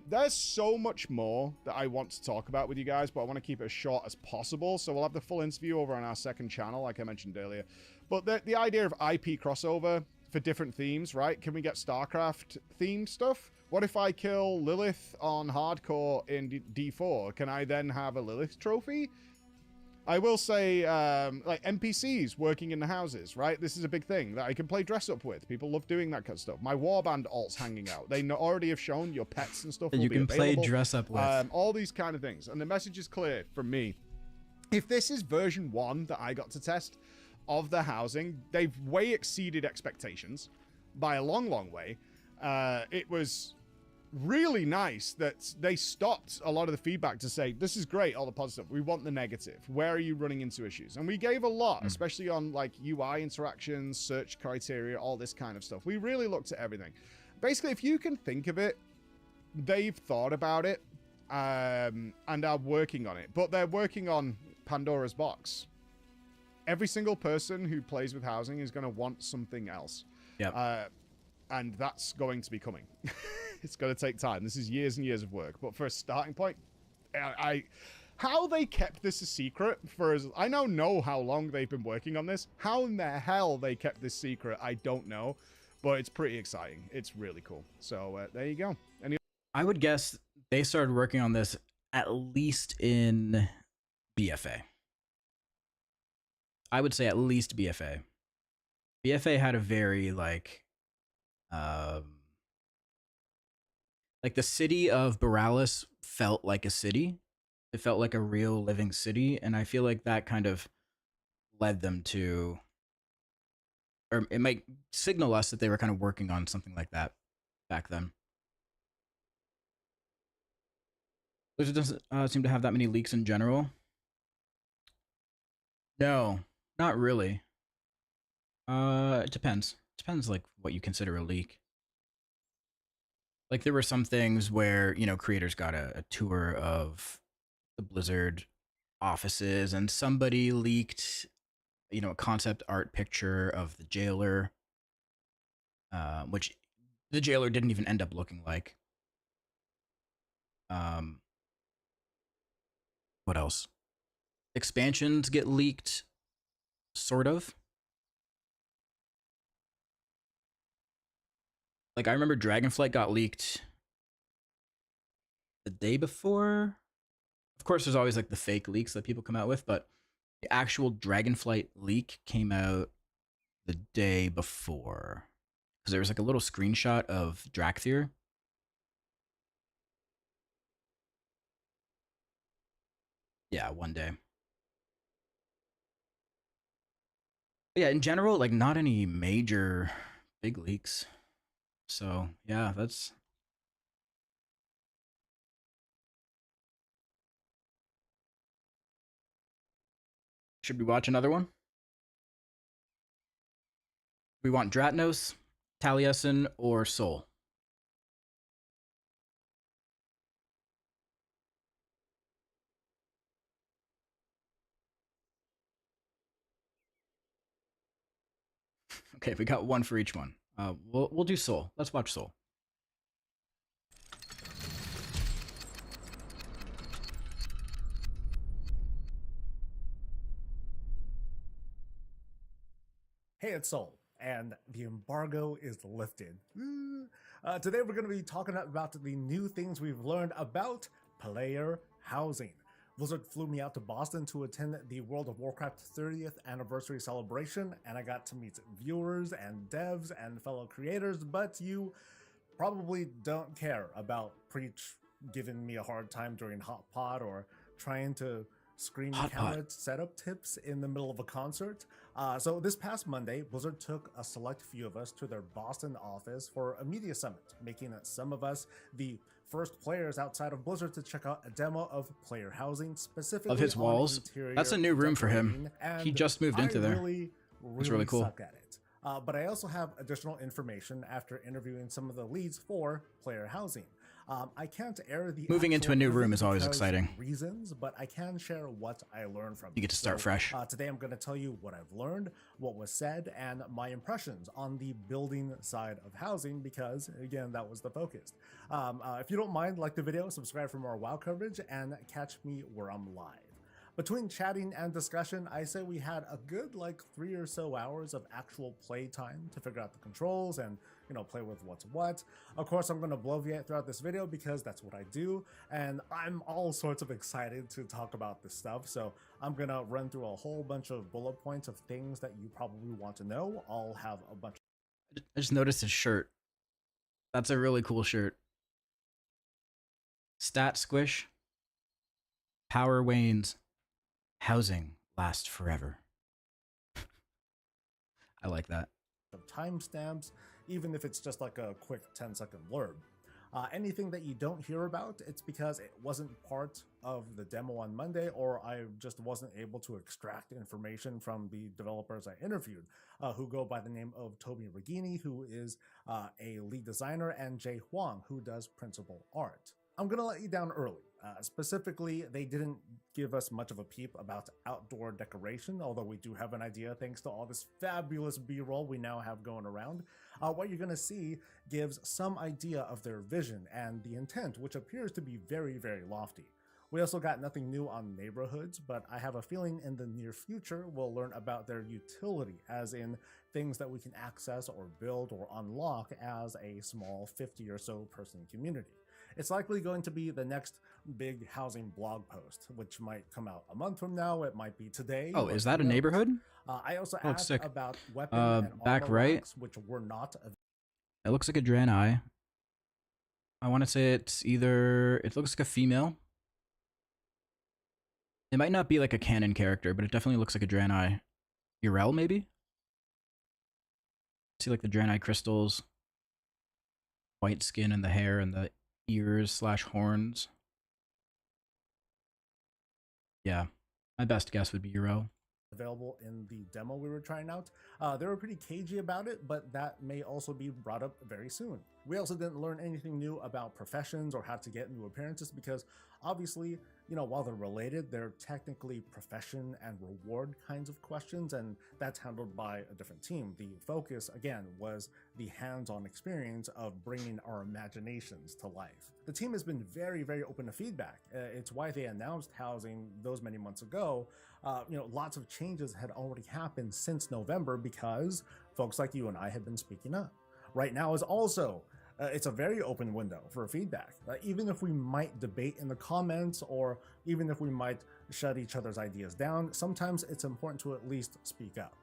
J: There's so much more that I want to talk about with you guys, but I want to keep it as short as possible. So we'll have the full interview over on our second channel, like I mentioned earlier. But the idea of IP crossover for different themes, right? Can we get StarCraft themed stuff? What if I kill Lilith on hardcore in D4? Can I then have a Lilith trophy? I will say, like NPCs working in the houses, right? This is a big thing that I can play dress up with. People love doing that kind of stuff. My warband alts hanging out. They already have shown your pets and stuff.
A: That you can play dress up with.
J: All these kind of things. And the message is clear from me. If this is version 1 that I got to test of the housing, they've way exceeded expectations by a long, long way. It was really nice that they stopped a lot of the feedback to say, this is great, all the positive. We want the negative. Where are you running into issues? And we gave a lot, especially on like UI interactions, search criteria, all this kind of stuff. We really looked at everything. Basically, if you can think of it, they've thought about it and are working on it. But they're working on Pandora's box. Every single person who plays with housing is going to want something else.
A: Yeah.
J: And that's going to be coming. It's going to take time. This is years and years of work. But for a starting point, how they kept this a secret for as I now know how long they've been working on this. How in the hell they kept this secret, I don't know. But it's pretty exciting. It's really cool. So there you go.
A: I would guess they started working on this at least in BFA. I would say at least BFA. BFA had a very like the city of Borealis felt like a city. It felt like a real living city, and I feel like that kind of led them to, or it might signal us that they were kind of working on something like that back then. Blizzard doesn't seem to have that many leaks in general. No, not really. It depends. Depends like what you consider a leak. Like there were some things where, you know, creators got a tour of the Blizzard offices and somebody leaked, you know, a concept art picture of the jailer, which the jailer didn't even end up looking like. What else? Expansions get leaked, sort of. Like, I remember Dragonflight got leaked the day before. Of course, there's always, like, the fake leaks that people come out with, but the actual Dragonflight leak came out the day before. Because there was, like, a little screenshot of Drakthir. Yeah, one day. But yeah, in general, like, not any major big leaks. So, yeah, that's... Should we watch another one? We want Dratnos, Taliesin, or Sol? Okay, we got one for each one. We'll do Sol. Let's watch Sol.
K: Hey, it's Sol, and the embargo is lifted. Today we're going to be talking about the new things we've learned about player housing. Blizzard flew me out to Boston to attend the World of Warcraft 30th anniversary celebration, and I got to meet viewers and devs and fellow creators, but you probably don't care about Preach giving me a hard time during Hot Pot or trying to screen camera setup tips in the middle of a concert. So this past Monday, Blizzard took a select few of us to their Boston office for a media summit, making some of us the first players outside of Blizzard to check out a demo of player housing, specifically
A: of his walls. That's a new room for him. He just moved into there. It's really cool.
K: Suck at it. But I also have additional information after interviewing some of the leads for player housing. I can't air the
A: Moving into a new room is always
K: because
A: exciting.
K: reasons, but I can share what I learned from
A: You get to start fresh.
K: Today I'm going to tell you what I've learned, what was said, and my impressions on the building side of housing, because again, that was the focus. If you don't mind, like the video, subscribe for more WoW coverage, and catch me where I'm live. Between chatting and discussion, I say we had a good 3 or so hours of actual play time to figure out the controls and, play with what's what. Of course, I'm going to bloviate throughout this video because that's what I do, and I'm all sorts of excited to talk about this stuff, so I'm going to run through a whole bunch of bullet points of things that you probably want to know. I'll have a bunch.
A: I just noticed his shirt. That's a really cool shirt. Stat squish. Power wanes. Housing lasts forever. I like that.
K: Of timestamps, even if it's just like a quick 10-second blurb. Anything that you don't hear about, it's because it wasn't part of the demo on Monday, or I just wasn't able to extract information from the developers I interviewed, who go by the name of Toby Regini, who is a lead designer, and Jay Huang, who does principal art. I'm gonna let you down early. Specifically, they didn't give us much of a peep about outdoor decoration, although we do have an idea thanks to all this fabulous B-roll we now have going around. What you're gonna see gives some idea of their vision and the intent, which appears to be very, very lofty. We also got nothing new on neighborhoods, but I have a feeling in the near future we'll learn about their utility, as in things that we can access or build or unlock as a small 50 or so person community. It's likely going to be the next big housing blog post, which might come out a month from now. It might be today.
A: Oh, is that a neighborhood?
K: I also
A: Oh,
K: asked
A: sick.
K: about weapon and
A: back
K: armor
A: right.
K: racks, which were not available.
A: It looks like a Draenei. I want to say it's either... It looks like a female. It might not be like a canon character, but it definitely looks like a Draenei. Urel, maybe? See like the Draenei crystals. White skin and the hair and the ears/horns. Yeah, my best guess would be Urel.
K: Available in the demo we were trying out. They were pretty cagey about it, but that may also be brought up very soon. We also didn't learn anything new about professions or how to get new appearances because obviously, while they're related, they're technically profession and reward kinds of questions, and that's handled by a different team. The focus, again, was the hands-on experience of bringing our imaginations to life. The team has been very, very open to feedback. It's why they announced housing those many months ago. Lots of changes had already happened since November because folks like you and I had been speaking up. Right now is also it's a very open window for feedback. Even if we might debate in the comments, or even if we might shut each other's ideas down, sometimes it's important to at least speak up.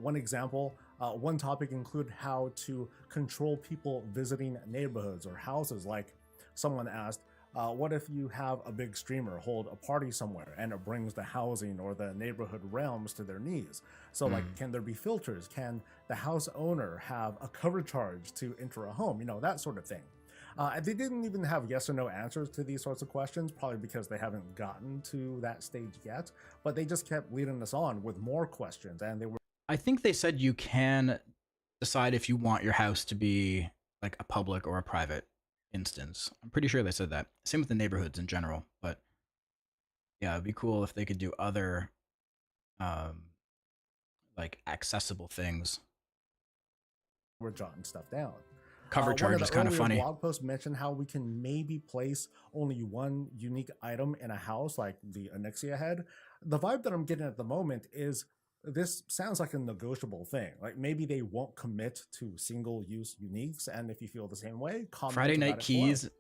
K: One example, one topic include how to control people visiting neighborhoods or houses. Like someone asked, what if you have a big streamer hold a party somewhere and it brings the housing or the neighborhood realms to their knees? So can there be filters? Can the house owner have a cover charge to enter a home? That sort of thing. They didn't even have yes or no answers to these sorts of questions, probably because they haven't gotten to that stage yet, but they just kept leading us on with more questions, and they were...
A: I think they said you can decide if you want your house to be like a public or a private instance. I'm pretty sure they said that. Same with the neighborhoods in general, but yeah, it'd be cool if they could do other like accessible things.
K: We're jotting stuff down.
A: Cover charge is kind of funny.
K: Blog post mentioned how we can maybe place only one unique item in a house, like the Onyxia head. The vibe that I'm getting at the moment is this sounds like a negotiable thing. Like maybe they won't commit to single-use uniques, and if you feel the same way, comment.
A: Friday night keys,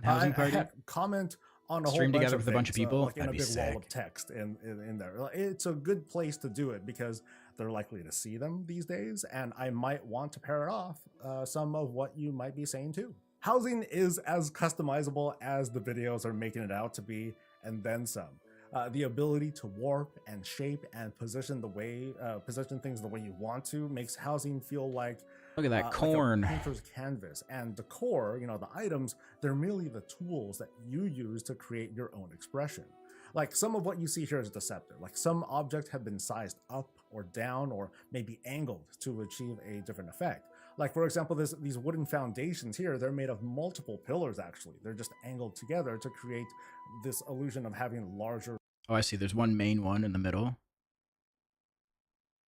A: housing party.
K: Comment on a
A: Stream
K: whole bunch
A: together
K: of
A: with a bunch of people.
K: like in a
A: That'd
K: big
A: be
K: wall
A: sick.
K: of text in there. It's a good place to do it because they're likely to see them these days, and I might want to pair it off some of what you might be saying too. Housing is as customizable as the videos are making it out to be, and then some. The ability to warp and shape and position things the way you want to makes housing feel like,
A: look at that corn,
K: like a painter's canvas. And the core, the items, they're merely the tools that you use to create your own expression. Like some of what you see here is deceptive. Like some objects have been sized up or down or maybe angled to achieve a different effect. Like, for example, these wooden foundations here, they're made of multiple pillars, actually. They're just angled together to create this illusion of having larger...
A: Oh, I see. There's one main one in the middle.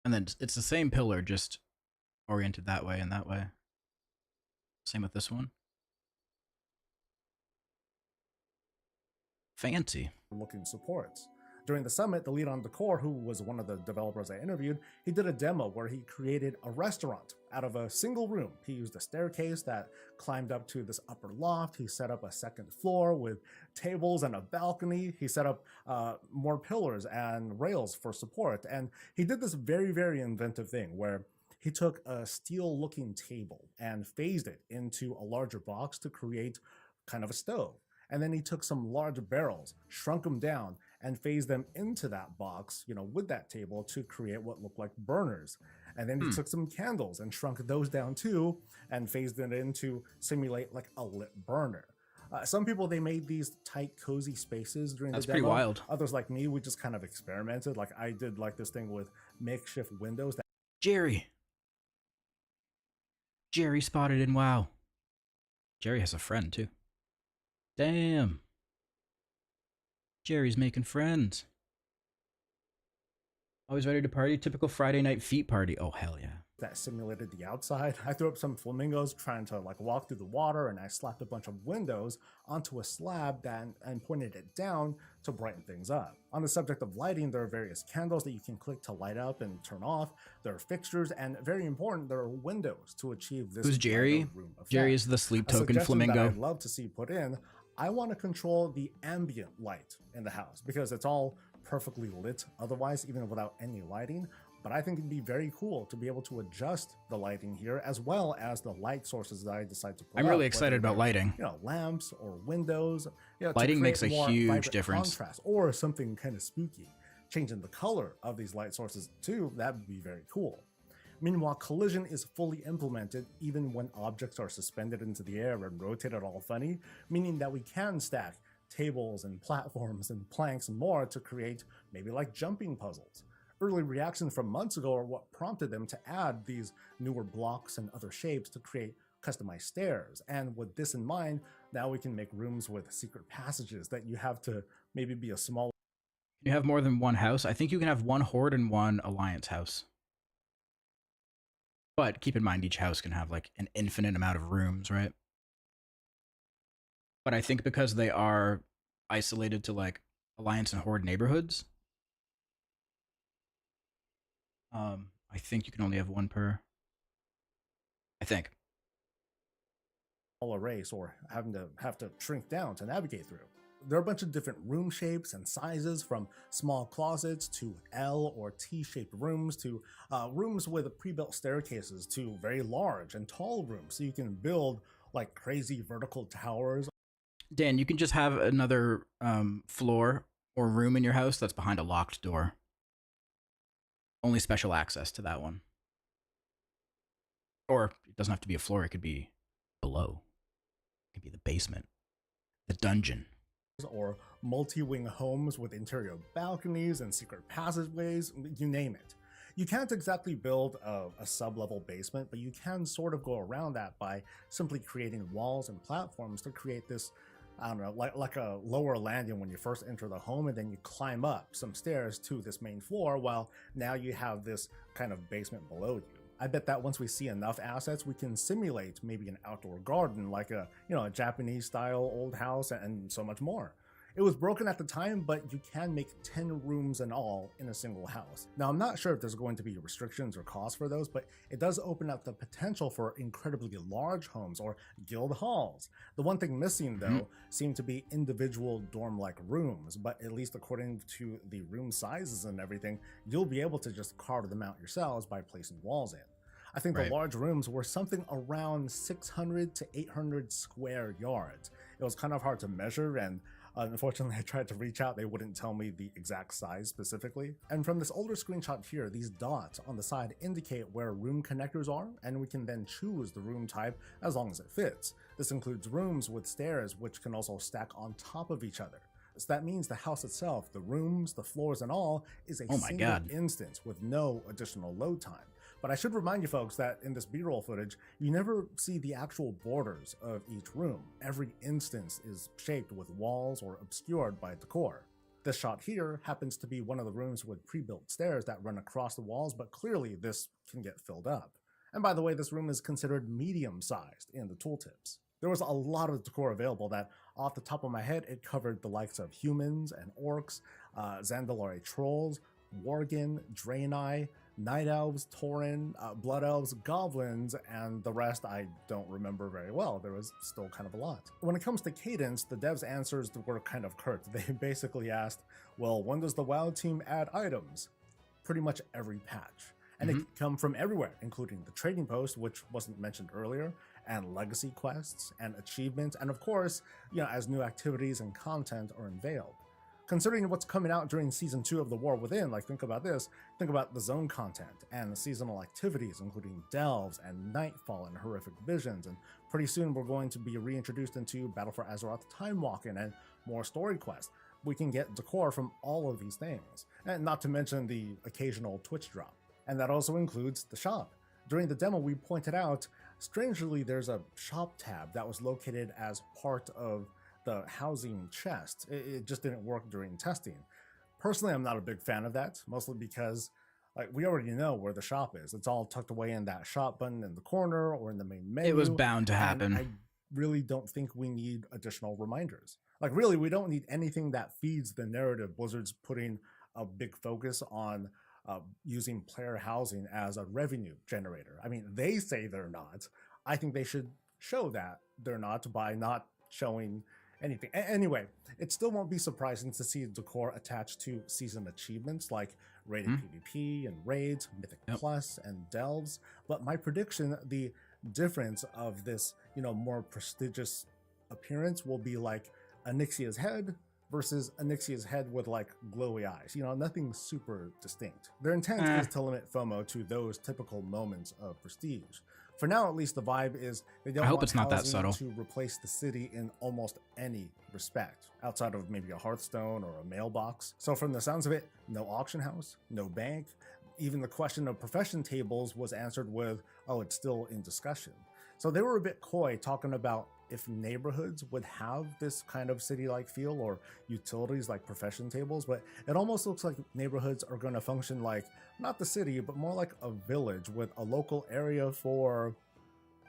A: And then it's the same pillar, just oriented that way and that way. Same with this one. Fancy.
K: Looking supports. During the summit, the lead on decor, who was one of the developers I interviewed, he did a demo where he created a restaurant out of a single room. He used a staircase that climbed up to this upper loft. He set up a second floor with tables and a balcony. He set up more pillars and rails for support. And he did this very, very inventive thing where he took a steel-looking table and phased it into a larger box to create kind of a stove. And then he took some large barrels, shrunk them down, and phased them into that box, you know, with that table to create what looked like burners. And then he took some candles and shrunk those down too, and phased it in to simulate like a lit burner. Some people, they made these tight, cozy spaces during the demo.
A: That's pretty wild.
K: Others like me, we just kind of experimented. Like I did like this thing with makeshift windows.
A: Jerry spotted in WoW. Jerry has a friend too. Damn. Jerry's making friends. Always ready to party. Typical Friday night feet party. Oh, hell yeah.
K: That simulated the outside. I threw up some flamingos trying to like walk through the water, and I slapped a bunch of windows onto a slab and pointed it down to brighten things up. On the subject of lighting, there are various candles that you can click to light up and turn off. There are fixtures, and very important, there are windows to achieve this.
A: Who's Jerry?
K: Room effect.
A: Jerry is the sleep token flamingo.
K: That I'd love to see put in. I want to control the ambient light in the house because it's all perfectly lit otherwise, even without any lighting. But I think it'd be very cool to be able to adjust the lighting here as well as the light sources that I decide to put.
A: I'm really excited about lighting.
K: You know, lamps or windows. You know,
A: lighting makes a huge difference.
K: Contrast or something kind of spooky. Changing the color of these light sources too, that would be very cool. Meanwhile, collision is fully implemented even when objects are suspended into the air and rotated all funny, meaning that we can stack tables and platforms and planks and more to create maybe like jumping puzzles. Early reactions from months ago are what prompted them to add these newer blocks and other shapes to create customized stairs. And with this in mind, now we can make rooms with secret passages that you have to maybe be a small...
A: You have more than one house? I think you can have one Horde and one Alliance house. But keep in mind, each house can have like an infinite amount of rooms, right? But I think because they are isolated to like Alliance and Horde neighborhoods, I think you can only have one per. I think.
K: A race or have to shrink down to navigate through. There are a bunch of different room shapes and sizes, from small closets to L or T-shaped rooms to rooms with pre-built staircases to very large and tall rooms, so you can build like crazy vertical towers.
A: Dan, you can just have another floor or room in your house that's behind a locked door. Only special access to that one. Or it doesn't have to be a floor, it could be below. It could be the basement, the dungeon.
K: Or multi-wing homes with interior balconies and secret passageways, you name it. You can't exactly build a sub-level basement, but you can sort of go around that by simply creating walls and platforms to create this, I don't know, like a lower landing when you first enter the home, and then you climb up some stairs to this main floor, while now you have this kind of basement below you. I bet that once we see enough assets, we can simulate maybe an outdoor garden, like a Japanese style old house, and so much more. It was broken at the time, but you can make 10 rooms in all in a single house. Now, I'm not sure if there's going to be restrictions or costs for those, but it does open up the potential for incredibly large homes or guild halls. The one thing missing, though, seemed to be individual dorm-like rooms, but at least according to the room sizes and everything, you'll be able to just carve them out yourselves by placing walls in. I think the large rooms were something around 600 to 800 square yards. It was kind of hard to measure, and unfortunately, I tried to reach out. They wouldn't tell me the exact size specifically. And from this older screenshot here, these dots on the side indicate where room connectors are, and we can then choose the room type as long as it fits. This includes rooms with stairs, which can also stack on top of each other. So that means the house itself, the rooms, the floors and all, is a single instance with no additional load time. But I should remind you folks that in this B-roll footage, you never see the actual borders of each room. Every instance is shaped with walls or obscured by decor. This shot here happens to be one of the rooms with pre-built stairs that run across the walls, but clearly this can get filled up. And by the way, this room is considered medium-sized in the tooltips. There was a lot of decor available that, off the top of my head, it covered the likes of humans and orcs, Zandalari trolls, Worgen, Draenei, Night Elves, Tauren, Blood Elves, Goblins, and the rest I don't remember very well. There was still kind of a lot. When it comes to cadence, the devs' answers were kind of curt. They basically asked, well, when does the WoW team add items? Pretty much every patch. And it can come from everywhere, including the trading post, which wasn't mentioned earlier, and legacy quests, and achievements, and of course, as new activities and content are unveiled. Considering what's coming out during Season 2 of The War Within, think about this, think about the zone content and the seasonal activities, including Delves and Nightfall and Horrific Visions, and pretty soon we're going to be reintroduced into Battle for Azeroth Time Walking and more story quests. We can get decor from all of these things, and not to mention the occasional Twitch drop. And that also includes the shop. During the demo, we pointed out, strangely, there's a shop tab that was located as part of the housing chest. It just didn't work during testing. Personally, I'm not a big fan of that, mostly because we already know where the shop is. It's all tucked away in that shop button in the corner or in the main menu.
A: It was bound to happen.
K: I really don't think we need additional reminders. Really, we don't need anything that feeds the narrative. Blizzard's putting a big focus on using player housing as a revenue generator. I mean, they say they're not. I think they should show that they're not by not showing anything. Anyway, it still won't be surprising to see decor attached to season achievements like rated PvP and raids, Mythic Plus, and Delves. But my prediction, the difference of this, more prestigious appearance will be like Onyxia's head versus Onyxia's head with glowy eyes. Nothing super distinct. Their intent is to limit FOMO to those typical moments of prestige. For now, at least, the vibe is they don't want
A: it's not that subtle
K: to replace the city in almost any respect, outside of maybe a Hearthstone or a mailbox. So from the sounds of it, no auction house, no bank. Even the question of profession tables was answered with, oh, it's still in discussion. So they were a bit coy talking about if neighborhoods would have this kind of city-like feel or utilities like profession tables, but it almost looks like neighborhoods are going to function like not the city, but more like a village with a local area for,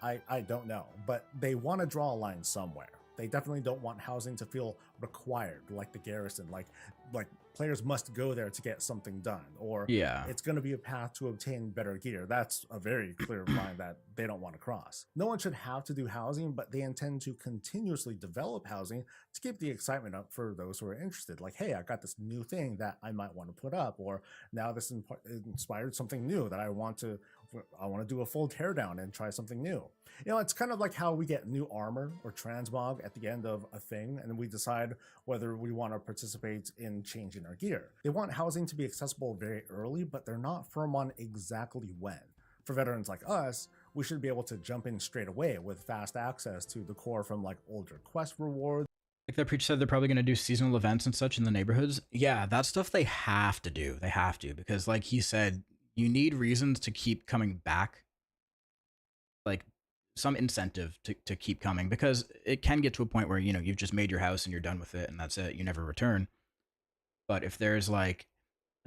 K: I don't know, but they want to draw a line somewhere. They definitely don't want housing to feel required, like the garrison, like players must go there to get something done, or it's going to be a path to obtain better gear. That's a very clear line that they don't want to cross. No one should have to do housing, but they intend to continuously develop housing to keep the excitement up for those who are interested. Like, hey, I got this new thing that I might want to put up, or now this inspired something new that I want to do a full teardown and try something new. It's kind of like how we get new armor or transmog at the end of a thing, and we decide whether we want to participate in changing our gear. They want housing to be accessible very early, but they're not firm on exactly when. For veterans like us, we should be able to jump in straight away with fast access to the core from older quest rewards.
A: Like that preacher said, they're probably going to do seasonal events and such in the neighborhoods. Yeah, that stuff they have to do. They have to, because like he said, you need reasons to keep coming back. Some incentive to keep coming, because it can get to a point where, you've just made your house and you're done with it and that's it. You never return. But if there's like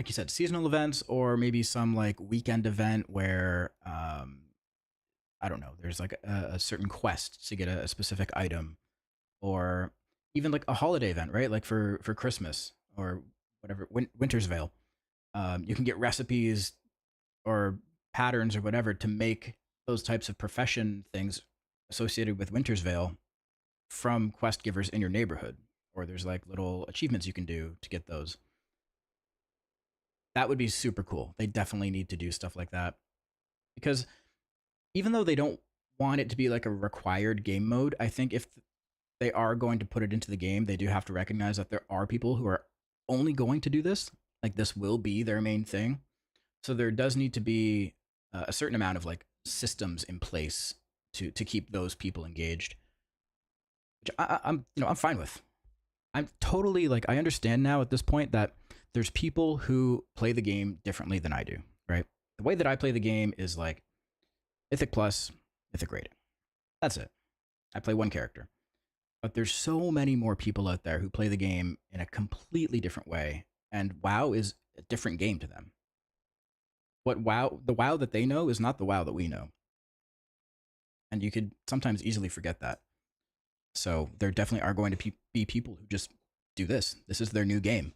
A: you said, seasonal events, or maybe some weekend event where, I don't know, there's a certain quest to get a specific item, or even a holiday event, right? For Christmas or whatever, Winter's Veil, you can get recipes or patterns or whatever to make those types of profession things associated with Winter's Veil from quest givers in your neighborhood, or there's little achievements you can do to get those. That would be super cool. They definitely need to do stuff like that, because even though they don't want it to be a required game mode, I think if they are going to put it into the game, they do have to recognize that there are people who are only going to do this. This will be their main thing. So there does need to be a certain amount of systems in place to keep those people engaged, which I'm fine with. I'm totally I understand now at this point that there's people who play the game differently than I do, right? The way that I play the game is like Mythic Plus, Mythic Rating. That's it. I play one character. But there's so many more people out there who play the game in a completely different way, and WoW is a different game to them. The WoW that they know is not the WoW that we know. And you could sometimes easily forget that. So there definitely are going to be people who just do this. This is their new game.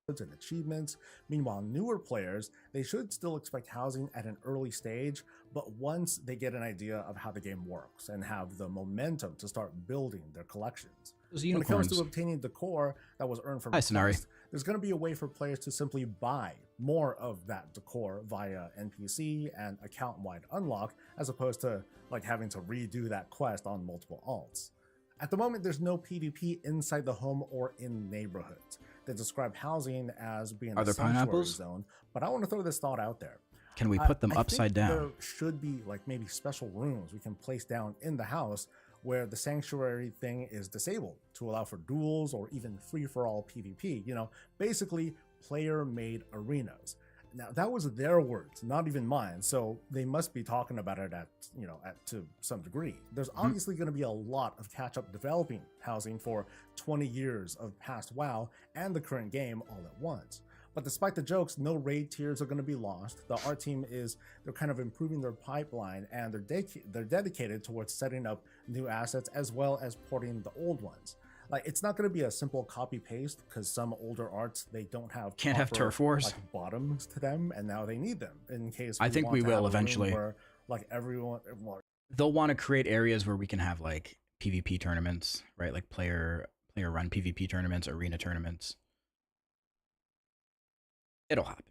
K: And achievements. Meanwhile, newer players, they should still expect housing at an early stage, but once they get an idea of how the game works and have the momentum to start building their collections. When it comes to obtaining decor that was earned from a quest, there's going to be a way for players to simply buy more of that decor via NPC and account-wide unlock, as opposed to like having to redo that quest on multiple alts. At the moment, there's no PvP inside the home or in neighborhoods. They describe housing as being a sanctuary zone, but I want to throw this thought out there.
A: Can we put them upside down?
K: There should be like maybe special rooms we can place down in the house where the sanctuary thing is disabled to allow for duels or even free-for-all PvP. You know, basically player-made arenas. Now that was their words, not even mine, so they must be talking about it to some degree. There's obviously going to be a lot of catch-up developing housing for 20 years of past WoW and the current game all at once. But despite the jokes, no raid tiers are going to be lost. The art team they're kind of improving their pipeline, and they're dedicated towards setting up new assets as well as porting the old ones. Like, it's not going to be a simple copy paste, because some older arts, they can't have
A: turf wars,
K: like bottoms to them, and now they need them in case
A: I think we will eventually.
K: Where, like, everyone,
A: they'll want to create areas where we can have like PvP tournaments, right? Like player run PvP tournaments, arena tournaments. It'll happen.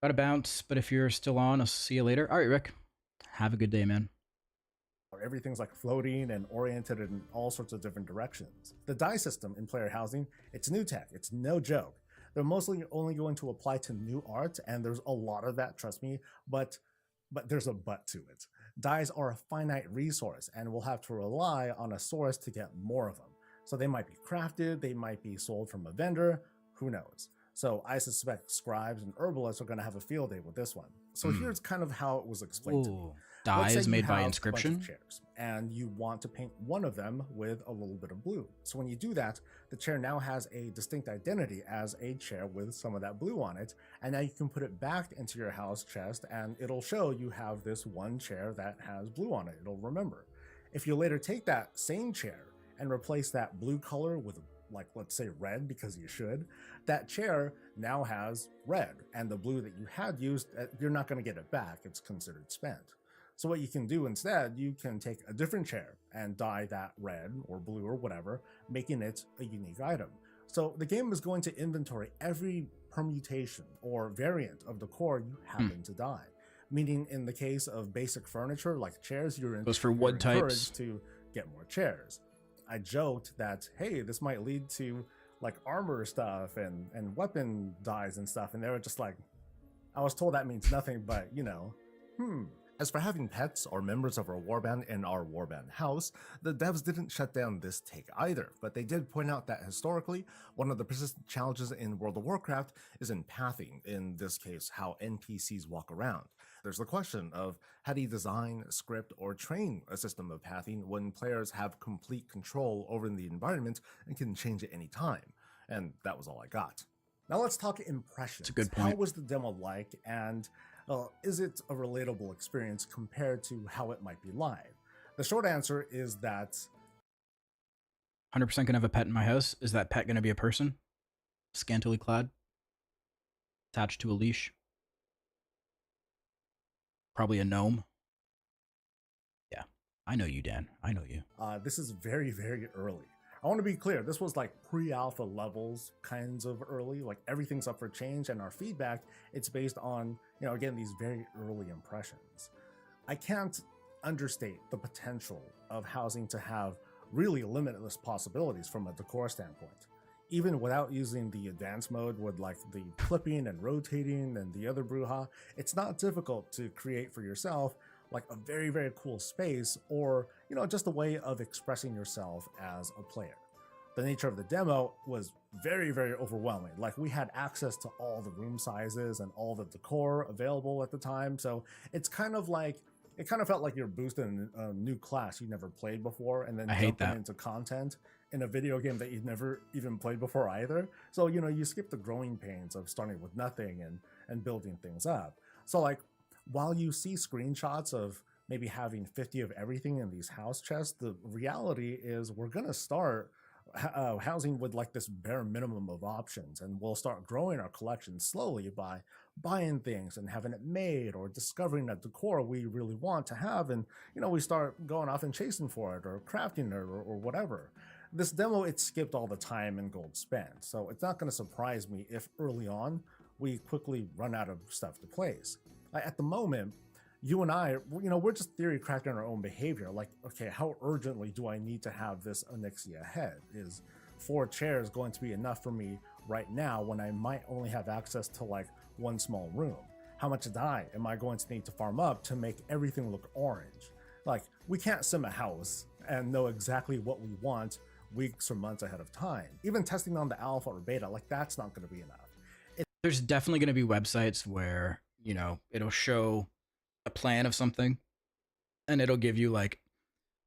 A: Gotta bounce, but if you're still on, I'll see you later. All right, Rick. Have a good day, man.
K: Everything's like floating and oriented in all sorts of different directions. The die system in player housing, it's new tech, it's no joke. They're mostly only going to apply to new art, and there's a lot of that, trust me, but there's a but to it. Dies are a finite resource, and we'll have to rely on a source to get more of them. So they might be crafted, they might be sold from a vendor, who knows? So I suspect scribes and herbalists are going to have a field day with this one. So here's kind of how it was explained to me.
A: Die is made by inscription,
K: chairs, and you want to paint one of them with a little bit of blue. So when you do that, the chair now has a distinct identity as a chair with some of that blue on it, and now you can put it back into your house chest, and it'll show you have this one chair that has blue on it. It'll remember. If you later take that same chair and replace that blue color with, like, let's say red, because you should, that chair now has red, and the blue that you had used, you're not going to get it back. It's considered spent. So what you can do instead, you can take a different chair and dye that red or blue or whatever, making it a unique item. So the game is going to inventory every permutation or variant of decor you happen to dye. Meaning in the case of basic furniture like chairs, you're encouraged to get more chairs. I joked that, hey, this might lead to like armor stuff and weapon dyes and stuff, and they were just like, I was told that means nothing, but you know, As for having pets or members of our warband in our warband house, the devs didn't shut down this take either, but they did point out that historically, one of the persistent challenges in World of Warcraft is in pathing, in this case, how NPCs walk around. There's the question of how do you design, script, or train a system of pathing when players have complete control over the environment and can change at any time. And that was all I got. Now let's talk impressions.
A: That's a good point.
K: How was the demo like, and is it a relatable experience compared to how it might be live? The short answer is that
A: 100% gonna have a pet in my house. Is that pet gonna be a person? Scantily clad? Attached to a leash? Probably a gnome? Yeah, I know you, Dan. I know you.
K: This is very, very early. I want to be clear, this was like pre-alpha levels kinds of early, like everything's up for change, and our feedback, it's based on, you know, again, these very early impressions. I can't understate the potential of housing to have really limitless possibilities from a decor standpoint. Even without using the advanced mode with like the flipping and rotating and the other brouhaha, it's not difficult to create for yourself like a very, very cool space, or, you know, just a way of expressing yourself as a player. the nature of the demo was very, very overwhelming. Like, we had access to all the room sizes and all the decor available at the time. So it's kind of like, it kind of felt like you're boosting a new class you never played before and then jumping into content in a video game that you've never even played before either. So, you know, you skip the growing pains of starting with nothing and building things up. So like, while you see screenshots of maybe having 50 of everything in these house chests, the reality is we're going to start housing with like this bare minimum of options, and we'll start growing our collection slowly by buying things and having it made or discovering a decor we really want to have, and you know, we start going off and chasing for it or crafting it or whatever. This demo, it skipped all the time and gold spent, so it's not going to surprise me if early on we quickly run out of stuff to place. At the moment, you and I, you know, we're just theory crafting our own behavior. Like, okay, how urgently do I need to have this Onyxia head? Is 4 chairs going to be enough for me right now when I might only have access to like one small room? How much dye am I going to need to farm up to make everything look orange? Like, we can't sim a house and know exactly what we want weeks or months ahead of time. Even testing on the alpha or beta, like, that's not going to be enough.
A: There's definitely going to be websites where, you know, it'll show a plan of something and it'll give you like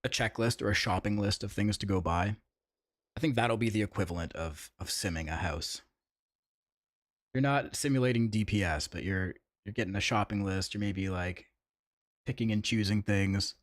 A: a checklist or a shopping list of things to go buy. I think that'll be the equivalent of simming a house. You're not simulating DPS, but you're getting a shopping list. You're maybe like picking and choosing things.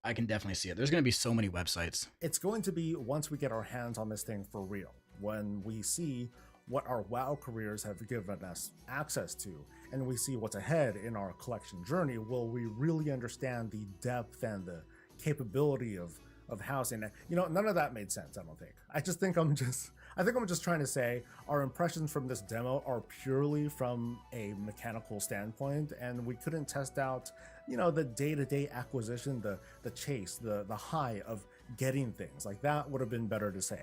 A: I can definitely see it. There's going to be so many websites.
K: It's going to be once we get our hands on this thing for real, when we see what our WoW careers have given us access to, and we see what's ahead in our collection journey, will we really understand the depth and the capability of housing. You know, none of that made sense, I don't think. I think I'm just trying to say our impressions from this demo are purely from a mechanical standpoint, and we couldn't test out, you know, the day-to-day acquisition, the chase, the high of getting things. Like, that would have been better to say.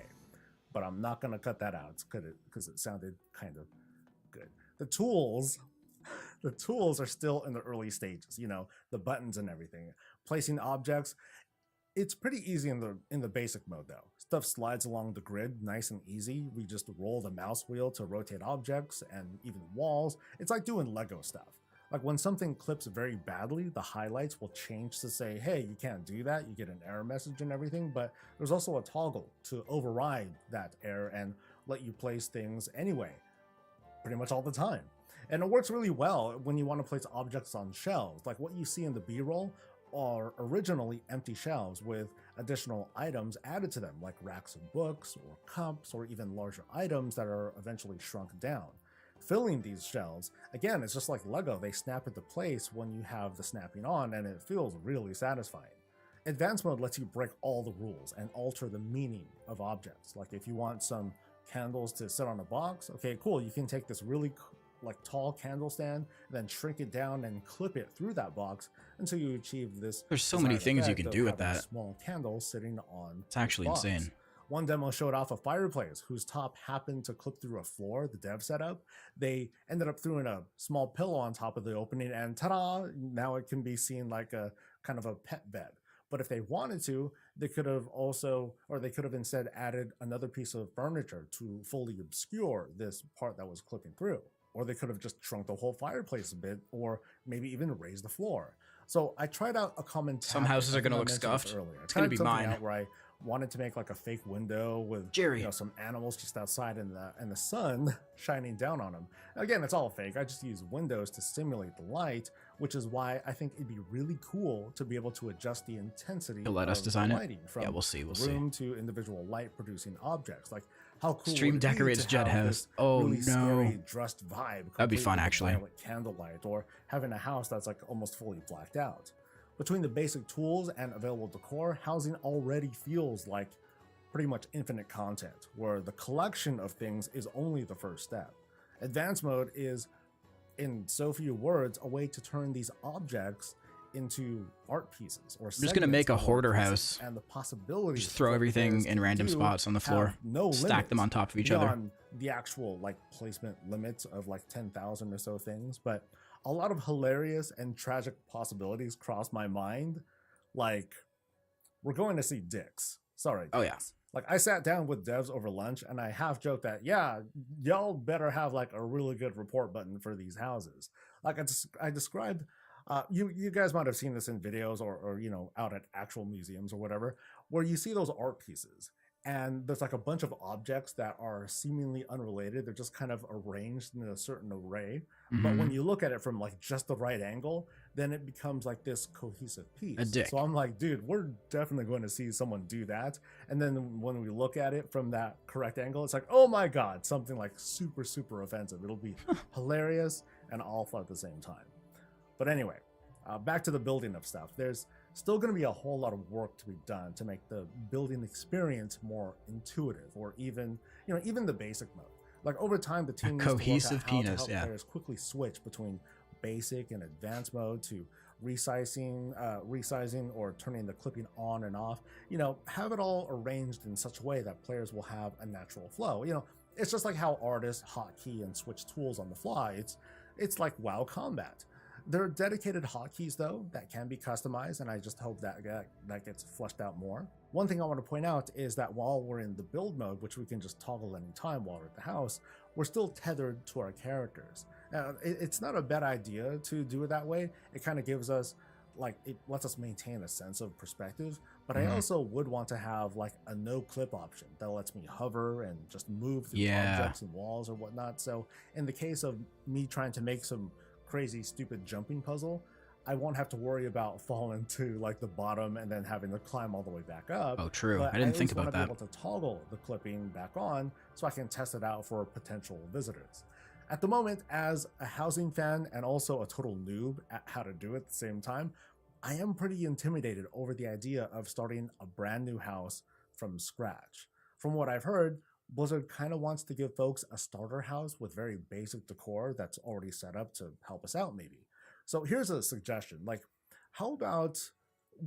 K: But I'm not going to cut that out because it sounded kind of good. The tools are still in the early stages, you know, the buttons and everything. Placing objects, it's pretty easy in the basic mode though. Stuff slides along the grid nice and easy. We just roll the mouse wheel to rotate objects and even walls. It's like doing Lego stuff. Like, when something clips very badly, the highlights will change to say, hey, you can't do that. You get an error message and everything, but there's also a toggle to override that error and let you place things anyway, pretty much all the time. And it works really well when you want to place objects on shelves. Like, what you see in the B-roll are originally empty shelves with additional items added to them, like racks of books or cups or even larger items that are eventually shrunk down. Filling these shelves, again, it's just like Lego. They snap into place when you have the snapping on, and it feels really satisfying. Advanced mode lets you break all the rules and alter the meaning of objects. Like, if you want some candles to sit on a box, okay, cool, you can take this really like tall candle stand, then shrink it down and clip it through that box until you achieve this.
A: There's so many things you can do with that.
K: Small candle sitting on.
A: It's actually insane.
K: One demo showed off a fireplace whose top happened to clip through a floor, the dev setup. They ended up throwing a small pillow on top of the opening, and ta-da, now it can be seen like a kind of a pet bed. But if they wanted to, they could have instead added another piece of furniture to fully obscure this part that was clipping through. Or they could have just shrunk the whole fireplace a bit, or maybe even raised the floor. So I tried out a common.
A: Some houses are going to look scuffed. It's going to be mine.
K: Where I wanted to make like a fake window with
A: Jerry,
K: you know, some animals just outside and the sun shining down on them. Again, it's all fake. I just use windows to simulate the light, which is why I think it'd be really cool to be able to adjust the intensity.
A: You'll let us design it. Yeah, we'll see.
K: Room to individual light producing objects. Like, how cool
A: Stream decorates Jed house. Oh
K: really
A: no,
K: scary dressed vibe.
A: That'd be fun actually.
K: Candlelight, or having a house that's like almost fully blacked out. Between the basic tools and available decor, housing already feels like pretty much infinite content, where the collection of things is only the first step. Advanced mode is, in so few words, a way to turn these objects into art pieces. Or I'm
A: just gonna make a hoarder house
K: and the possibilities.
A: Just throw everything in random spots on the floor, stack them on top of each other.
K: The actual like placement limits of like 10,000 or so things, but a lot of hilarious and tragic possibilities crossed my mind. Like, we're going to see dicks. Sorry.
A: Oh yeah.
K: Like I sat down with devs over lunch and I half joked that, yeah, y'all better have like a really good report button for these houses. Like I described, you guys might have seen this in videos or you know out at actual museums or whatever, where you see those art pieces and there's like a bunch of objects that are seemingly unrelated. They're just kind of arranged in a certain array. But when you look at it from like just the right angle, then it becomes like this cohesive piece.
A: A dick.
K: So I'm like, dude, we're definitely going to see someone do that. And then when we look at it from that correct angle, it's like, oh my God, something like super, super offensive. It'll be hilarious and awful at the same time. But anyway, back to the building of stuff. There's still going to be a whole lot of work to be done to make the building experience more intuitive, or even, you know, even the basic mode. Like over time, the team needs
A: cohesive
K: to work out how
A: penis,
K: to help players quickly switch between basic and advanced mode to resizing or turning the clipping on and off. You know, have it all arranged in such a way that players will have a natural flow. You know, it's just like how artists hotkey and switch tools on the fly. It's like WoW combat. There are dedicated hotkeys though that can be customized, and I just hope that gets fleshed out more. One thing I want to point out is that while we're in the build mode, which we can just toggle anytime while we're at the house, we're still tethered to our characters. Now, it's not a bad idea to do it that way. It kind of gives us, like, it lets us maintain a sense of perspective, but I also would want to have like a no clip option that lets me hover and just move through objects and walls or whatnot. So in the case of me trying to make some crazy stupid jumping puzzle, I won't have to worry about falling to like the bottom and then having to climb all the way back up.
A: Oh, true.
K: But
A: I didn't think about
K: I
A: that.
K: be able to toggle the clipping back on so I can test it out for potential visitors. At the moment, as a housing fan and also a total noob at how to do it at the same time, I am pretty intimidated over the idea of starting a brand new house from scratch. From what I've heard, Blizzard kind of wants to give folks a starter house with very basic decor that's already set up to help us out maybe. So here's a suggestion, like, how about,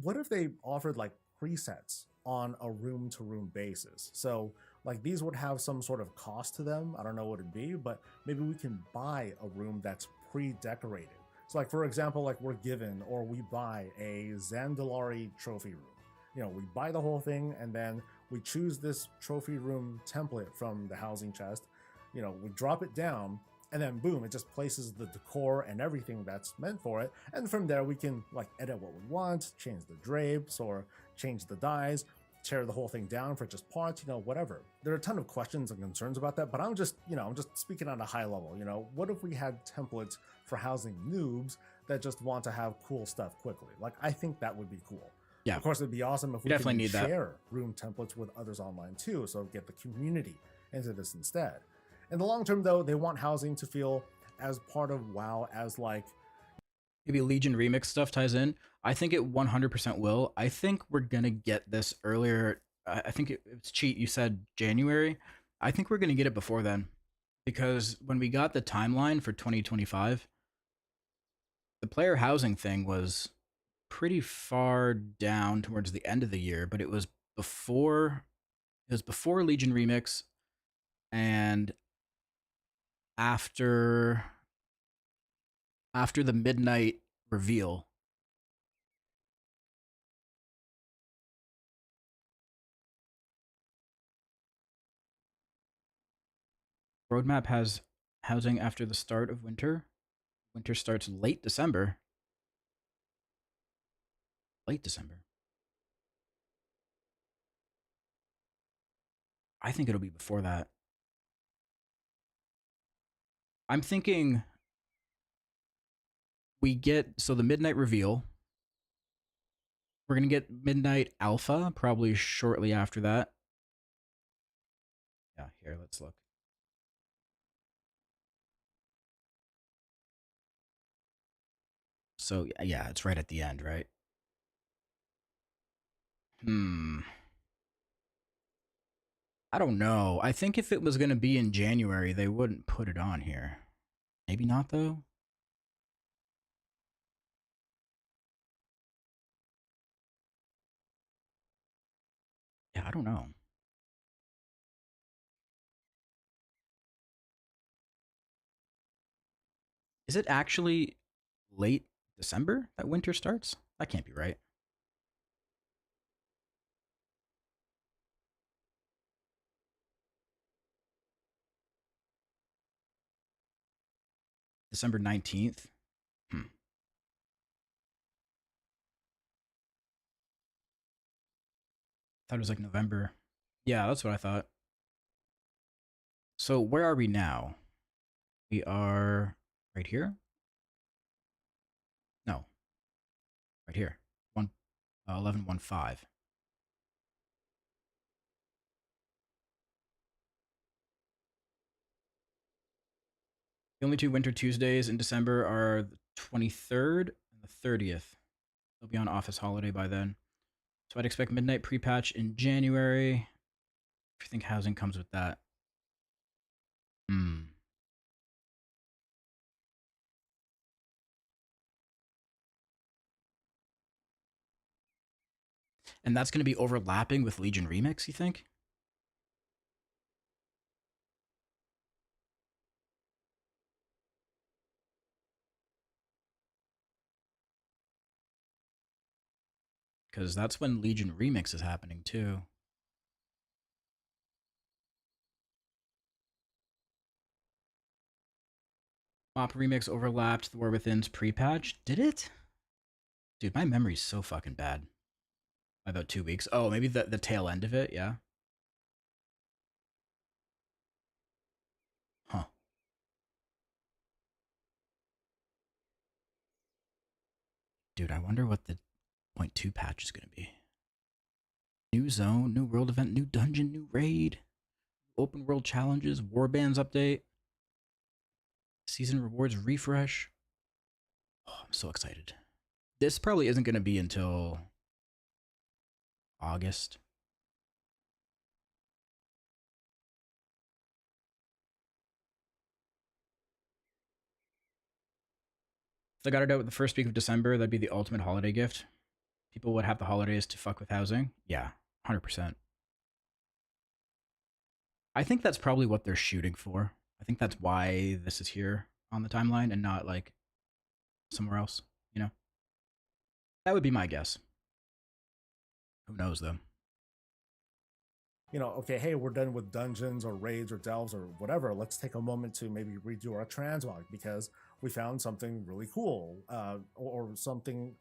K: what if they offered like presets on a room to room basis? So like these would have some sort of cost to them. I don't know what it'd be, but maybe we can buy a room that's pre-decorated. So like, for example, like we're given, or we buy a Zandalari trophy room. You know, we buy the whole thing and then we choose this trophy room template from the housing chest. You know, we drop it down and then boom, it just places the decor and everything that's meant for it. And from there we can like edit what we want, change the drapes or change the dyes, tear the whole thing down for just parts, you know, whatever. There are a ton of questions and concerns about that, but I'm just speaking on a high level. You know, what if we had templates for housing noobs that just want to have cool stuff quickly? Like, I think that would be cool.
A: Yeah.
K: Of course, it'd be awesome if we
A: definitely
K: could
A: need that.
K: share room templates with others online too, so get the community into this instead. In the long term, though, they want housing to feel as part of WoW as like
A: maybe Legion Remix stuff ties in. I think it 100% will. I think we're gonna get this earlier. I think it's cheat. You said January. I think we're gonna get it before then, because when we got the timeline for 2025, the player housing thing was pretty far down towards the end of the year, but it was before Legion Remix and after the midnight reveal. Roadmap has housing after the start of winter. Winter starts late December. Late December. I think it'll be before that. I'm thinking we get, so the midnight reveal. We're going to get midnight alpha probably shortly after that. Yeah, here, let's look. So, yeah, it's right at the end, right? I don't know. I think if it was going to be in January, they wouldn't put it on here. Maybe not, though. Yeah, I don't know. Is it actually late December that winter starts? That can't be right. December 19th. Thought it was like November. Yeah, that's what I thought. So where are we now? We are right here? No. Right here. 11:15. The only 2 winter Tuesdays in December are the 23rd and the 30th. They'll be on office holiday by then. So I'd expect midnight pre-patch in January. If you think housing comes with that. And that's going to be overlapping with Legion Remix, you think? Because that's when Legion Remix is happening, too. Mop Remix overlapped the War Within's pre-patch. Did it? Dude, my memory's so fucking bad. By about 2 weeks. Oh, maybe the tail end of it, yeah. Huh. Dude, I wonder what the 0.2 patch is going to be. New zone, new world event, new dungeon, new raid, open world challenges, warbands update, season rewards refresh. Oh, I'm so excited. This probably isn't going to be until August. If they got it out the first week of December, that'd be the ultimate holiday gift. People would have the holidays to fuck with housing. Yeah, 100%. I think that's probably what they're shooting for. I think that's why this is here on the timeline and not like somewhere else, you know? That would be my guess. Who knows, though?
K: You know, okay, hey, we're done with dungeons or raids or delves or whatever. Let's take a moment to maybe redo our transmog because we found something really cool or something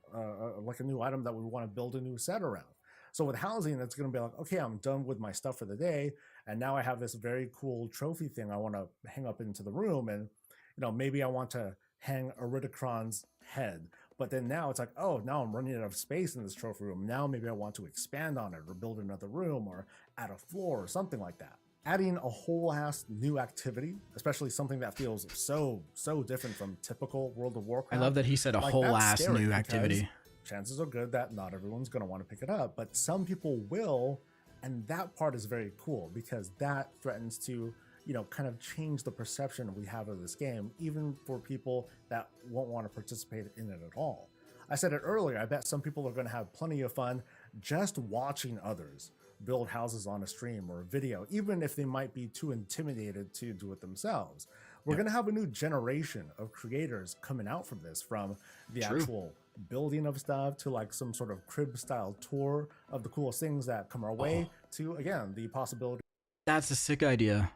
K: like a new item that we want to build a new set around. So with housing, it's going to be like, okay, I'm done with my stuff for the day. And now I have this very cool trophy thing I want to hang up into the room. And, you know, maybe I want to hang Eridicron's head. But then now it's like, oh, now I'm running out of space in this trophy room. Now maybe I want to expand on it or build another room or add a floor or something like that. Adding a whole ass new activity, especially something that feels so different from typical World of Warcraft.
A: I love that he said a whole ass new activity.
K: Chances are good that not everyone's going to want to pick it up, but some people will. And that part is very cool because that threatens to, you know, kind of change the perception we have of this game, even for people that won't want to participate in it at all. I said it earlier, I bet some people are going to have plenty of fun just watching others build houses on a stream or a video, even if they might be too intimidated to do it themselves. We're going to have a new generation of creators coming out from this, from the actual building of stuff to like some sort of crib style tour of the coolest things that come our way to, again, the possibility.
A: That's a sick idea.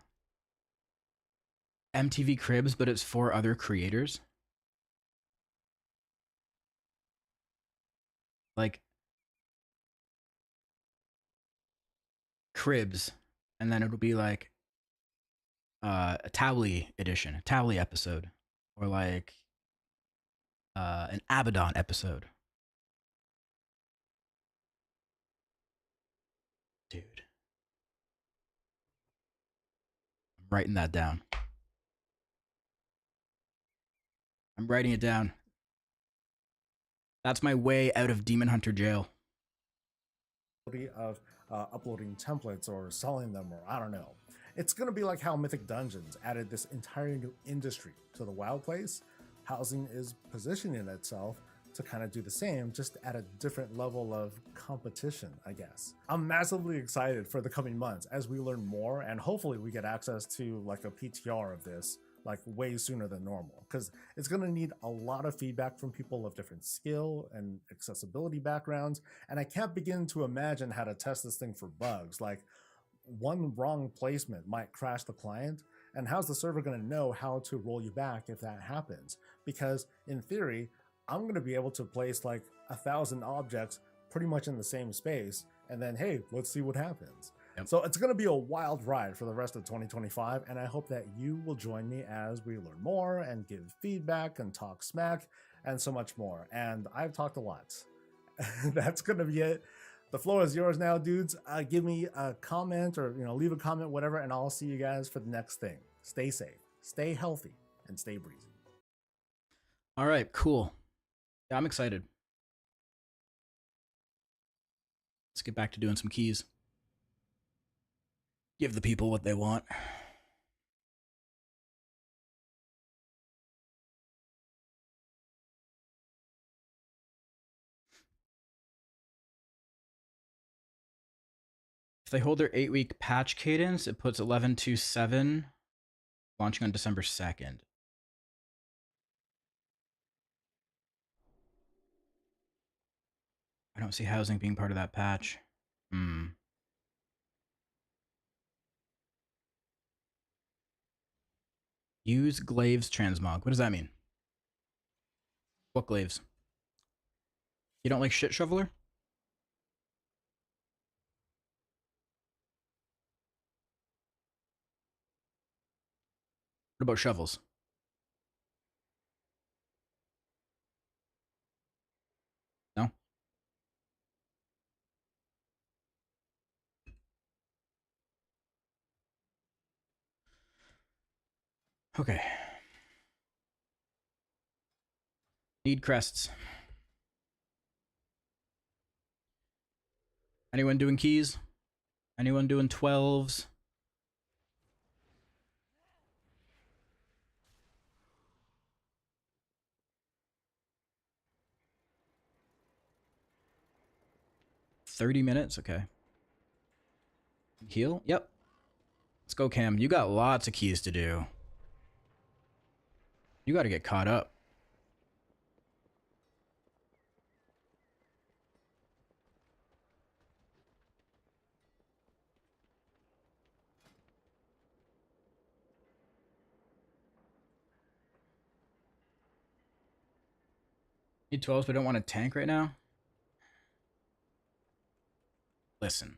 A: MTV Cribs, but it's for other creators. Like Cribs, and then it'll be like a Towley edition, a Towley episode, or like an Abaddon episode. Dude, I'm writing that down. I'm writing it down. That's my way out of Demon Hunter jail.
K: Of uploading templates or selling them, or I don't know. It's going to be like how Mythic Dungeons added this entire new industry to the WoW place. Housing is positioning itself to kind of do the same, just at a different level of competition, I guess. I'm massively excited for the coming months as we learn more, and hopefully we get access to like a PTR of this like way sooner than normal, because it's going to need a lot of feedback from people of different skill and accessibility backgrounds. And I can't begin to imagine how to test this thing for bugs. Like one wrong placement might crash the client, And how's the server going to know how to roll you back if that happens? Because in theory, I'm going to be able to place like 1,000 objects pretty much in the same space. And then, hey, let's see what happens.
A: Yep.
K: So it's going to be a wild ride for the rest of 2025. And I hope that you will join me as we learn more and give feedback and talk smack and so much more. And I've talked a lot. That's going to be it. The floor is yours now, dudes. Give me a comment or, leave a comment, whatever, and I'll see you guys for the next thing. Stay safe, stay healthy, and stay breezy.
A: All right, cool. Yeah, I'm excited. Let's get back to doing some keys. Give the people what they want. If they hold their 8-week patch cadence, it puts 11.2.7 launching on December 2nd. I don't see housing being part of that patch. Use Glaive's transmog. What does that mean? What Glaives? You don't like Shit Shoveler? What about shovels? No? Okay. Need crests. Anyone doing keys? Anyone doing 12s? $30? Okay. Heal? Yep. Let's go, Cam. You got lots of keys to do. You got to get caught up. Need 12s, but don't want to tank right now? Listen.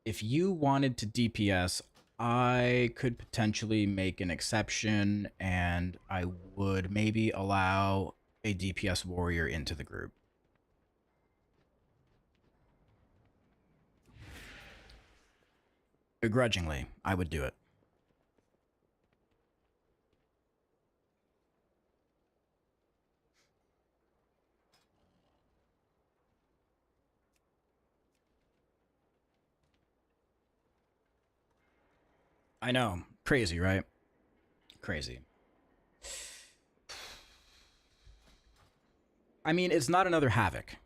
A: If you wanted to DPS, I could potentially make an exception, and I would maybe allow a DPS warrior into the group. Begrudgingly, I would do it. I know. Crazy, right? Crazy. I mean, it's not another Havoc.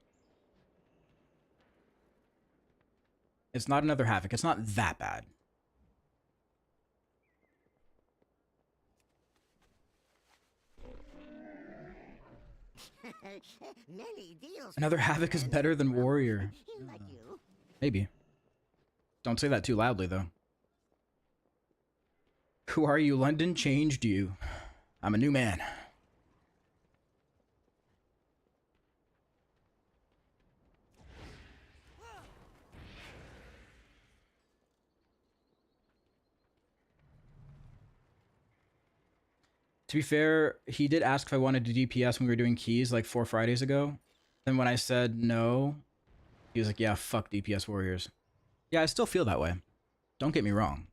A: It's not another Havoc. It's not that bad. Another Havoc is better than Warrior. Maybe. Don't say that too loudly, though. Who are you? London changed you. I'm a new man. To be fair, he did ask if I wanted to DPS when we were doing keys like 4 Fridays ago. Then when I said no, he was like, yeah, fuck DPS warriors. Yeah, I still feel that way. Don't get me wrong.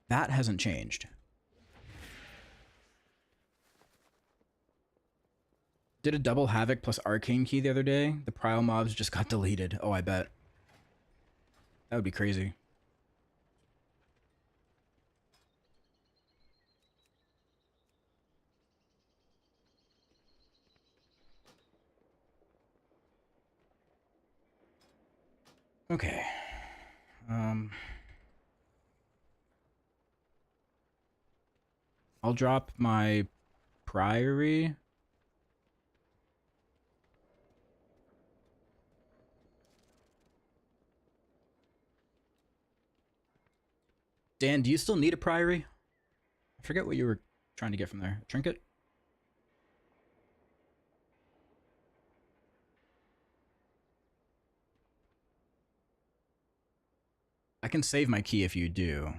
A: That hasn't changed. Did a double Havoc plus Arcane Key the other day. The Prile mobs just got deleted. Oh, I bet. That would be crazy. Okay. I'll drop my Priory. Dan, do you still need a priory? I forget what you were trying to get from there. A trinket? I can save my key if you do.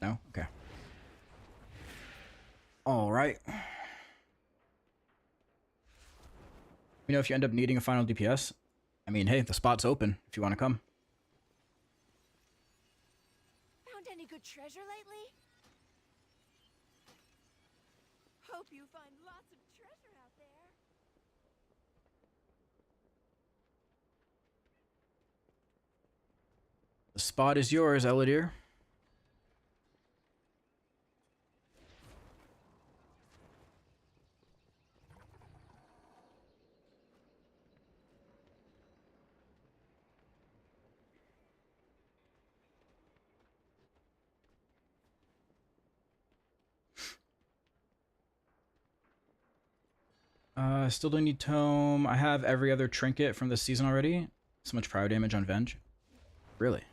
A: No? Okay. All right. Let me know if you end up needing a final DPS. I mean, hey, the spot's open if you want to come.
F: Found any good treasure lately? Hope you find lots of treasure out there.
A: The spot is yours, Eladir. Still don't need tome. I have every other trinket from this season already. So much prior damage on Venge. Really?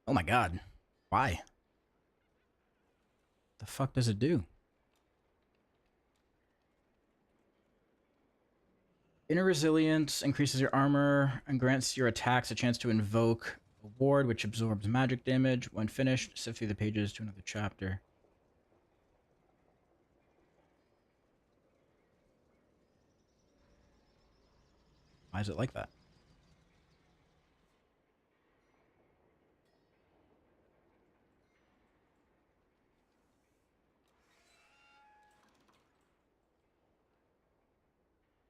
A: Oh my god. Why? The fuck does it do? Inner Resilience increases your armor and grants your attacks a chance to invoke a ward which absorbs magic damage. When finished, sift through the pages to another chapter. Why is it like that?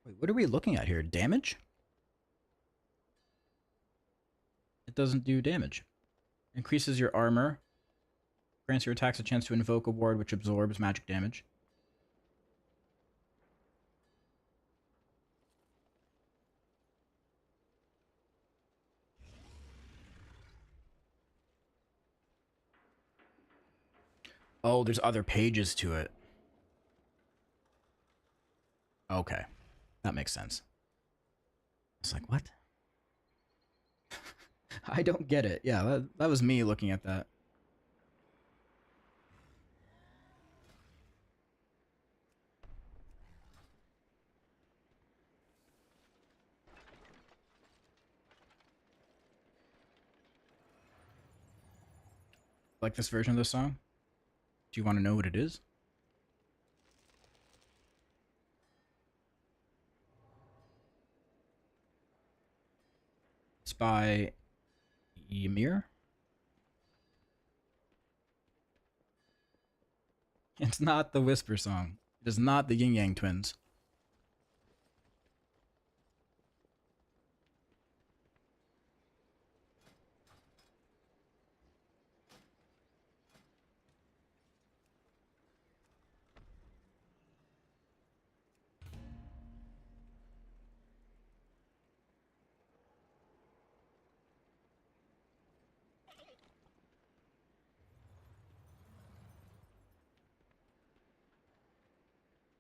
A: Wait, what are we looking at here? Damage? It doesn't do damage. Increases your armor. Grants your attacks a chance to invoke a ward which absorbs magic damage. Oh, there's other pages to it. Okay. That makes sense. It's like, what? I don't get it. Yeah, that was me looking at that. Like this version of the song? Do you want to know what it is? It's by Ymir. It's not the Whisper song. It is not the Yin Yang Twins.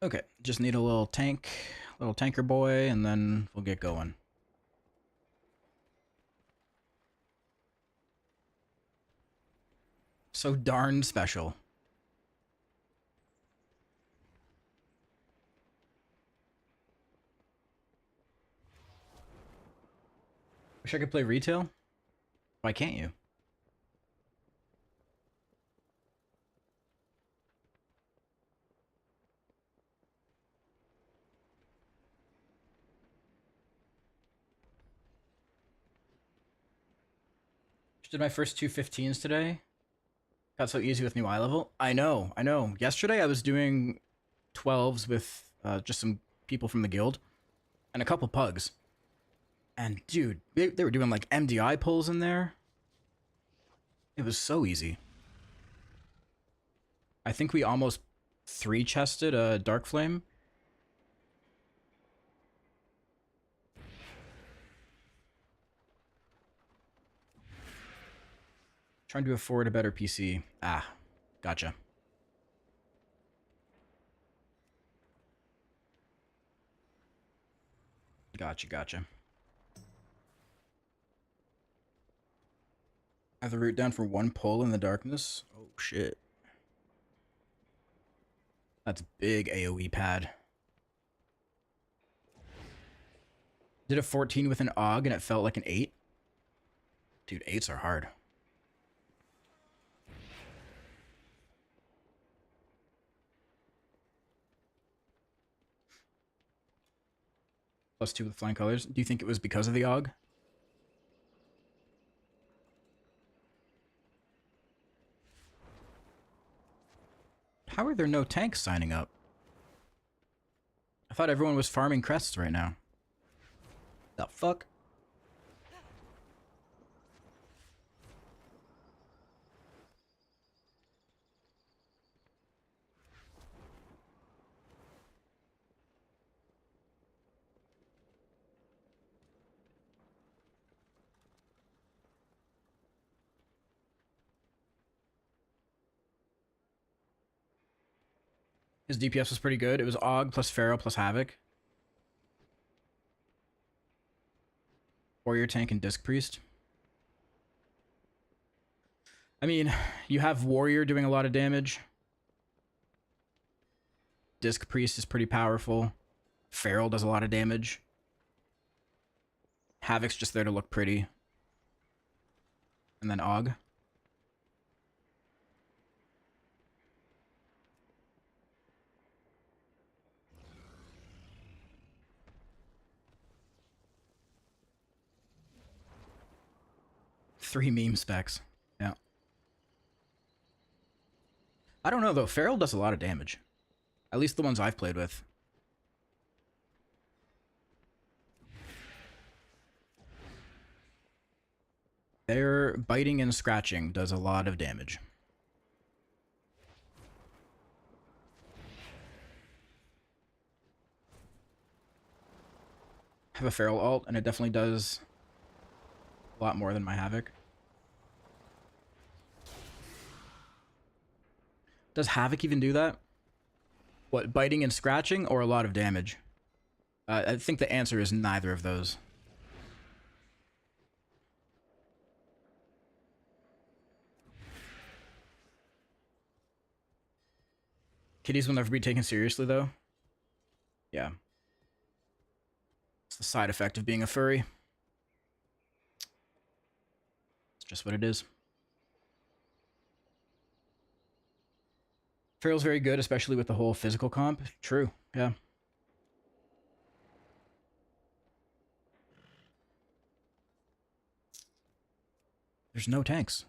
A: Okay, just need a little tanker boy, and then we'll get going. So darn special. Wish I could play retail. Why can't you? Just did my first two 15s today. Got so easy with new eye level. I know. Yesterday I was doing 12s with just some people from the guild and a couple pugs. And dude, they were doing like MDI pulls in there. It was so easy. I think we almost 3-chested a Dark Flame. Trying to afford a better PC. Ah, gotcha. Gotcha. Have the route down for 1 pull in the darkness? Oh, shit. That's big AoE pad. Did a 14 with an AUG and it felt like an 8? Dude, 8s are hard. +2 with flying colors. Do you think it was because of the AUG? How are there no tanks signing up? I thought everyone was farming crests right now. The fuck? His DPS was pretty good. It was AUG plus Pharaoh plus Havoc. Warrior tank and Disc Priest. I mean, you have Warrior doing a lot of damage. Disc Priest is pretty powerful. Feral does a lot of damage. Havoc's just there to look pretty. And then AUG. Three meme specs. Yeah. I don't know, though. Feral does a lot of damage. At least the ones I've played with. Their biting and scratching does a lot of damage. I have a Feral ult, and it definitely does a lot more than my Havoc. Does Havoc even do that? What, biting and scratching or a lot of damage? I think the answer is neither of those. Kitties will never be taken seriously, though. Yeah. It's the side effect of being a furry. It's just what it is. Feral's very good, especially with the whole physical comp. True, yeah. There's no tanks.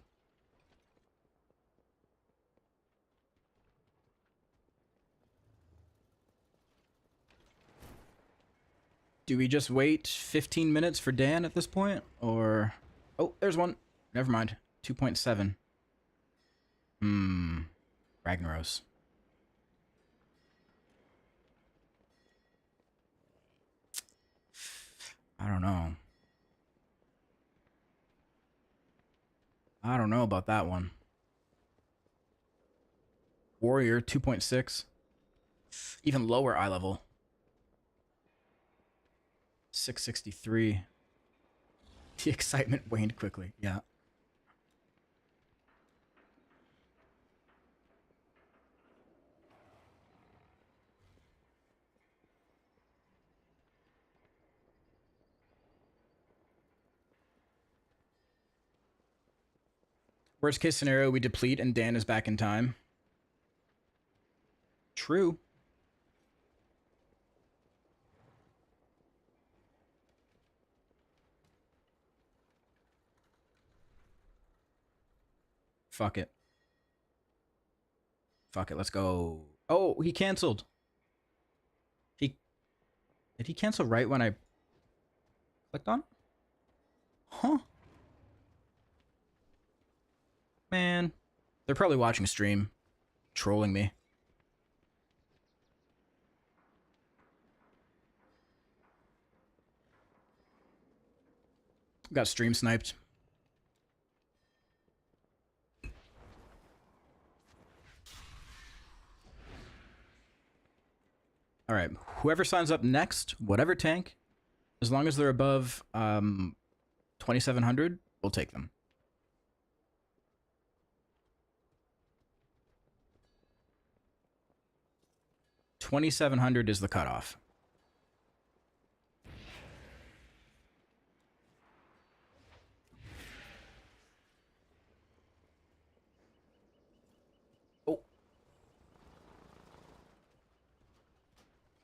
A: Do we just wait 15 minutes for Dan at this point? Or... Oh, there's one. Never mind. 2.7. Ragnaros. I don't know. I don't know about that one. Warrior, 2.6. Even lower eye level. 663. The excitement waned quickly. Yeah. Worst case scenario, we deplete and Dan is back in time. True. Fuck it. Fuck it, let's go. Oh, he canceled. Did he cancel right when I clicked on? Huh? Man. They're probably watching stream. Trolling me. Got stream sniped. All right, whoever signs up next, whatever tank, as long as they're above 2,700, we'll take them. $2,700 is the cutoff. Oh.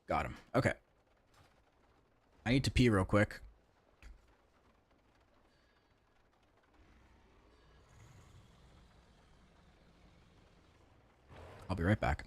A: Got him. Okay. I need to pee real quick. I'll be right back.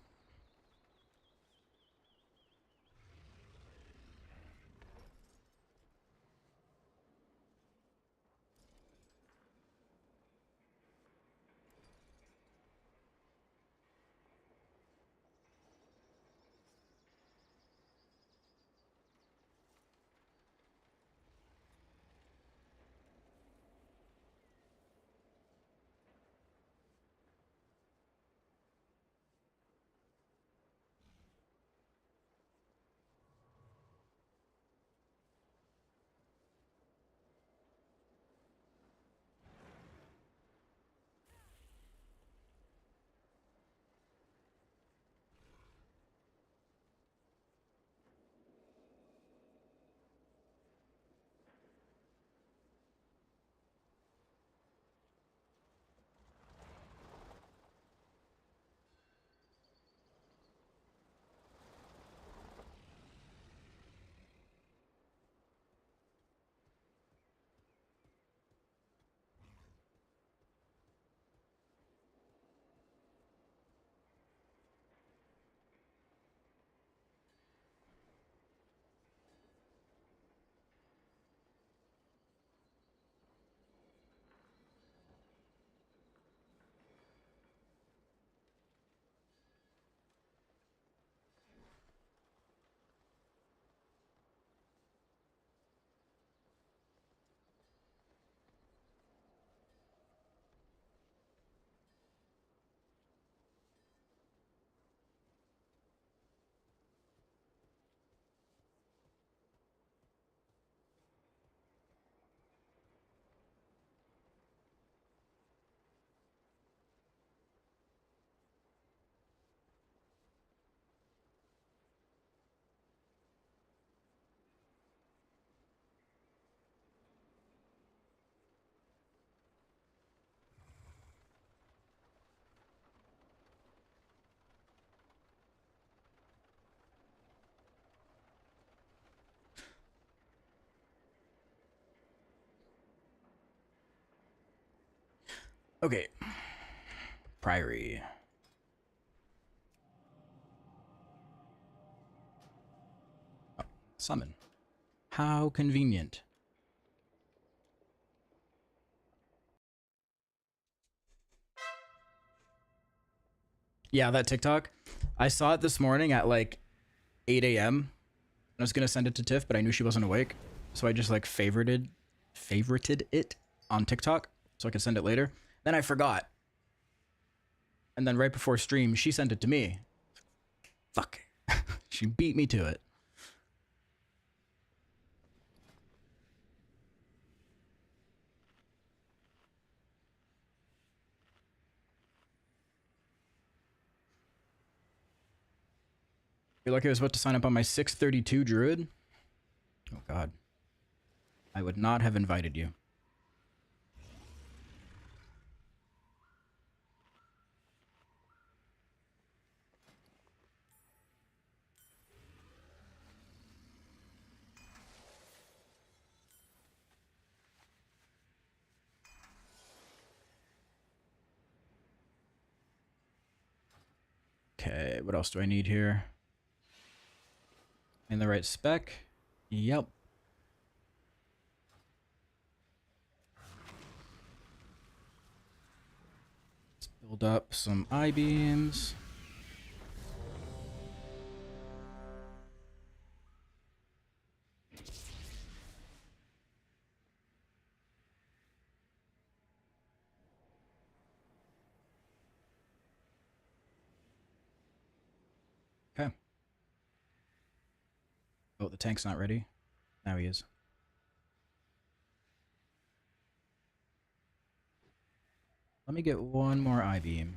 A: Okay. Priory. Oh, summon. How convenient. Yeah, that TikTok. I saw it this morning at like 8 a.m. I was gonna send it to Tiff, but I knew she wasn't awake. So I just like favorited it on TikTok so I could send it later. Then I forgot. And then right before stream, she sent it to me. Fuck. She beat me to it. You're lucky I was about to sign up on my 632 druid. Oh god. I would not have invited you. Okay, what else do I need here? In the right spec. Yep. Let's build up some I-beams. Okay. Oh, the tank's not ready. Now he is. Let me get one more I-beam.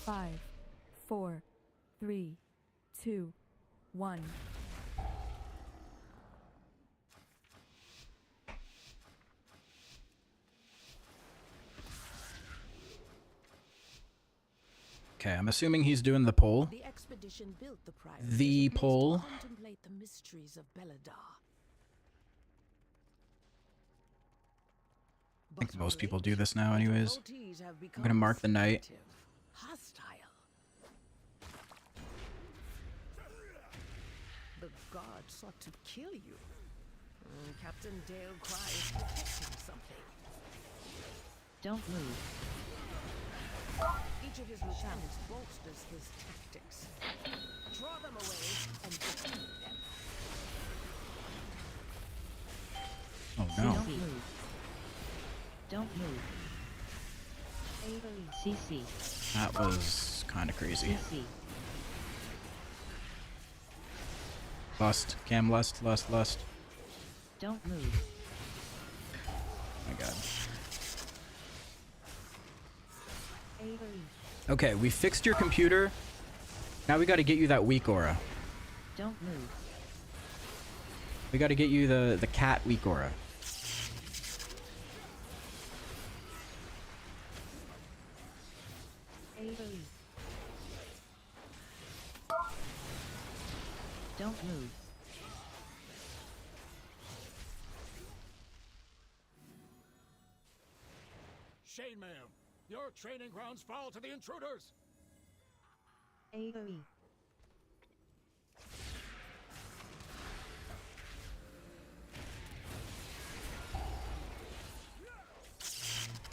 B: Five, 4, 3, 2, 1.
A: Okay, I'm assuming he's doing the poll.
F: The expedition built the prior.
A: The poll.
F: Contemplate the mysteries of Beladar.
A: I think most people do this now anyways. I'm gonna mark the night.
F: Hostile. The god sought to kill you. Captain Dale Cry is protecting something.
D: Don't move.
F: Each of his lieutenants bolsters his tactics. Draw them away and defeat them.
A: Oh no.
D: Don't move. Don't move. CC.
A: That was kind of crazy.
D: CC.
A: Lust. Cam lust, lust, lust.
D: Don't move.
A: Oh my god. Okay, we fixed your computer. Now we gotta get you that weak aura.
D: Don't move.
A: We gotta get you the cat weak aura.
D: Don't move.
E: Shane, ma'am, your training grounds fall to the intruders.
D: AoE.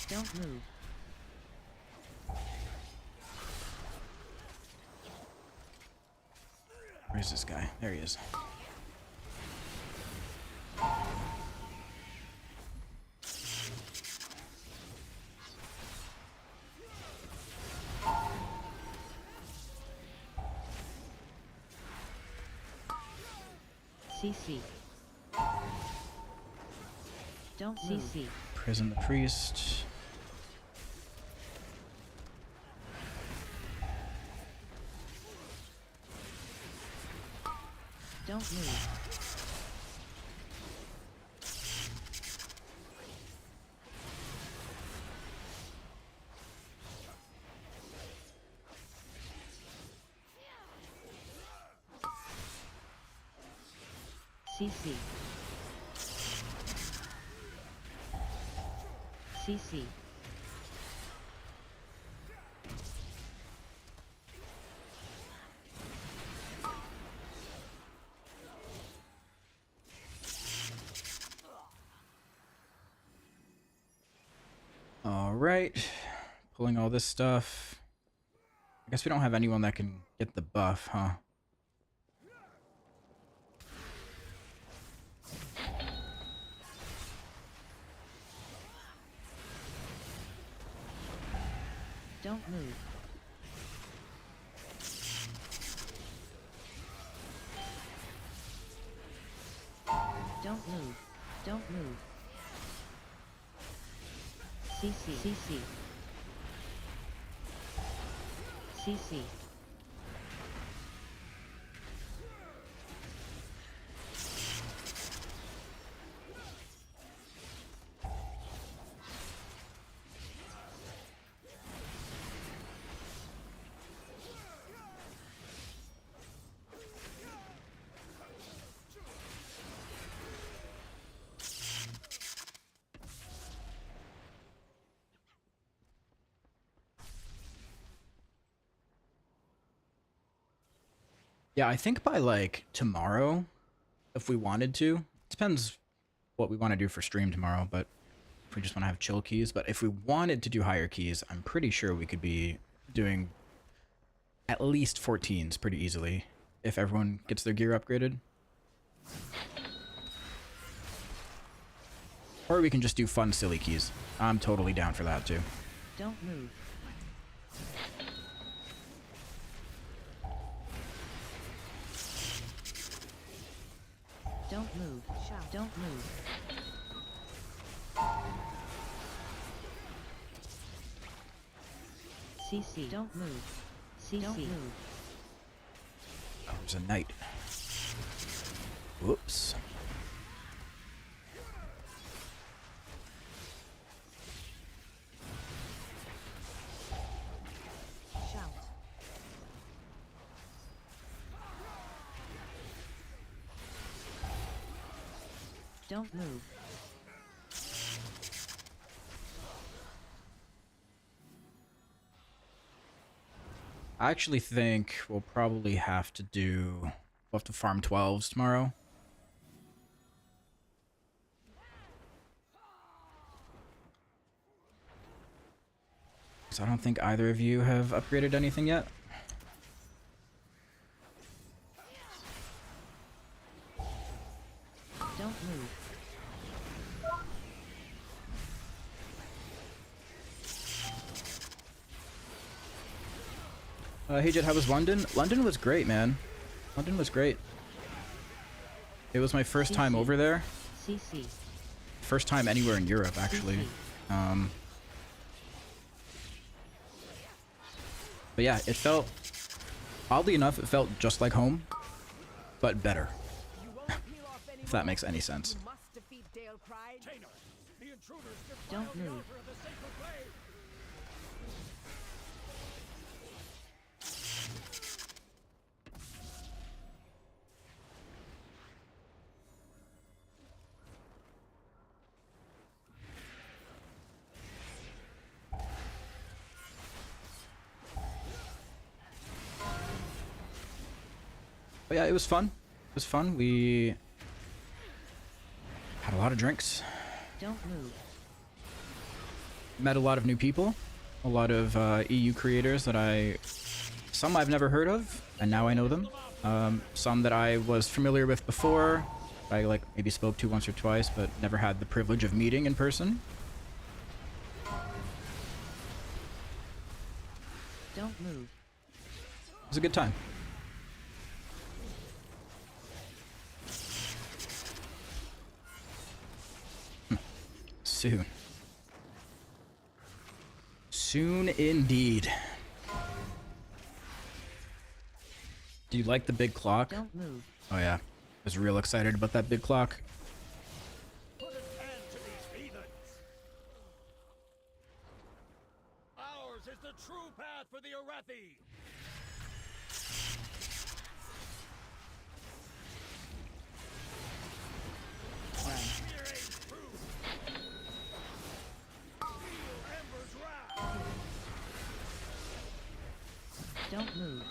D: Don't move.
A: Where's this guy? There he is.
D: CC. Don't CC.
A: Prison the priest.
D: Don't move. CC. CC.
A: All right, pulling all this stuff. I guess we don't have anyone that can get the buff, huh?
D: Don't move. Don't move. Don't move. CC. CC. CC.
A: Yeah, I think by like tomorrow, if we wanted to, depends what we want to do for stream tomorrow, but if we just want to have chill keys, but if we wanted to do higher keys, I'm pretty sure we could be doing at least 14s pretty easily if everyone gets their gear upgraded. Or we can just do fun, silly keys. I'm totally down for that too.
D: Don't move. Don't move. Shout. Don't move. CC. Don't move. CC. Don't move.
A: Oh, there's a knight. Whoops.
F: Shout.
D: Don't move.
A: I actually think we'll probably have to we'll have to farm 12s tomorrow. So I don't think either of you have upgraded anything yet.
D: Don't move.
A: Hey Jed, how was London? London was great, man. London was great. It was my first time over there.
D: CC.
A: First time anywhere in Europe, actually. But yeah, it felt, oddly enough, it felt just like home, but better. If that makes any sense.
D: Don't move.
A: But yeah, it was fun. It was fun. We had a lot of drinks.
D: Don't move.
A: Met a lot of new people. A lot of EU creators that some I've never heard of, and now I know them. Some that I was familiar with before. I like maybe spoke to once or twice, but never had the privilege of meeting in person.
D: Don't move.
A: It was a good time. Soon. Soon indeed. Do you like the big clock?
D: Don't move.
A: Oh yeah. I was real excited about that big clock.
G: Put an end to these heathens. Ours is the true path for the Arathi.
D: Don't move.